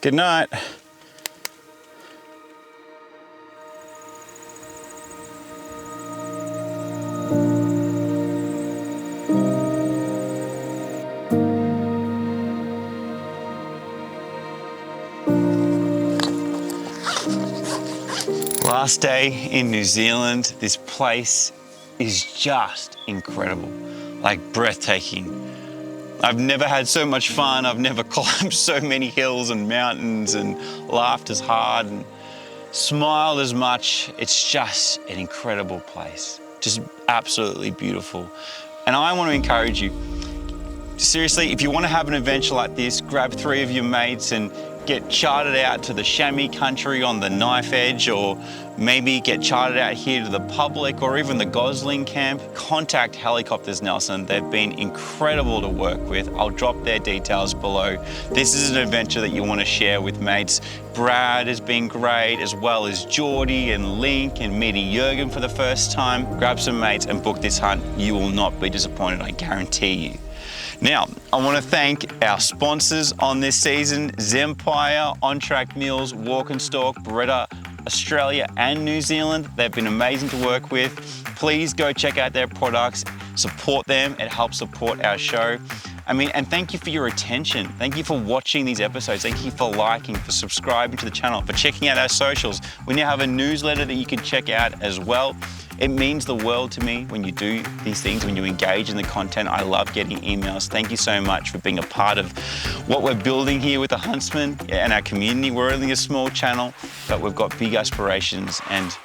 Good night. Last day in New Zealand. This place is just incredible, like breathtaking. I've never had so much fun. I've never climbed so many hills and mountains and laughed as hard and smiled as much. It's just an incredible place, just absolutely beautiful. And I want to encourage you, seriously, if you want to have an adventure like this, grab 3 of your mates and get chartered out to the chamois country on the knife edge, or maybe get chartered out here to the public, or even the Gosling camp. Contact Helicopters Nelson. They've been incredible to work with. I'll drop their details below. This is an adventure that you want to share with mates. Brad has been great, as well as Geordie and Link and meeting Jürgen for the first time. Grab some mates and book this hunt. You will not be disappointed, I guarantee you. Now, I want to thank our sponsors on this season, Zempire, On Track Meals, Walk and Stalk, Beretta, Australia and New Zealand. They've been amazing to work with. Please go check out their products, support them. It helps support our show. And thank you for your attention. Thank you for watching these episodes. Thank you for liking, for subscribing to the channel, for checking out our socials. We now have a newsletter that you can check out as well. It means the world to me when you do these things, when you engage in the content. I love getting emails. Thank you so much for being a part of what we're building here with the Huntsman and our community. We're only a small channel, but we've got big aspirations, and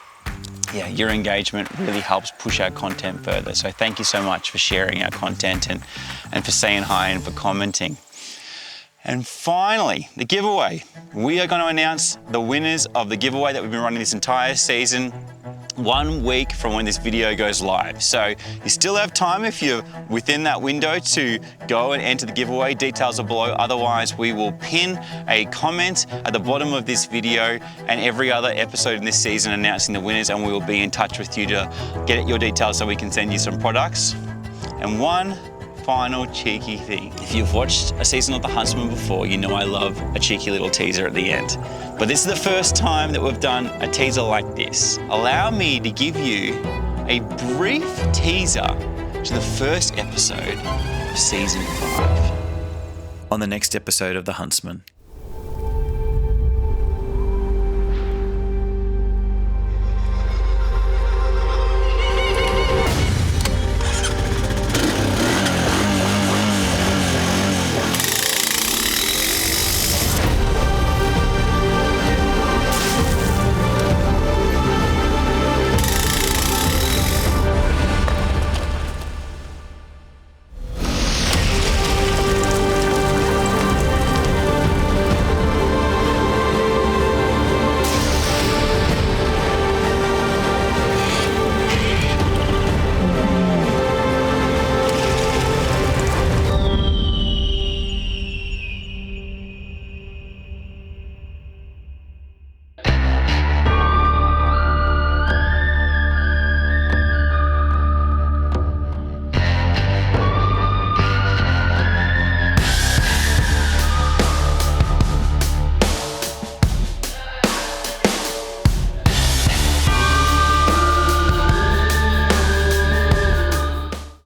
yeah, your engagement really helps push our content further. So thank you so much for sharing our content and for saying hi and for commenting. And finally, the giveaway. We are going to announce the winners of the giveaway that we've been running this entire season 1 week from when this video goes live. So you still have time if you're within that window to go and enter the giveaway. Details are below. Otherwise, we will pin a comment at the bottom of this video and every other episode in this season announcing the winners, and we will be in touch with you to get your details so we can send you some products. And one final cheeky thing. If you've watched a season of The Huntsman before, you know I love a cheeky little teaser at the end. But this is the first time that we've done a teaser like this. Allow me to give you a brief teaser to the first episode of season 5. On the next episode of The Huntsman,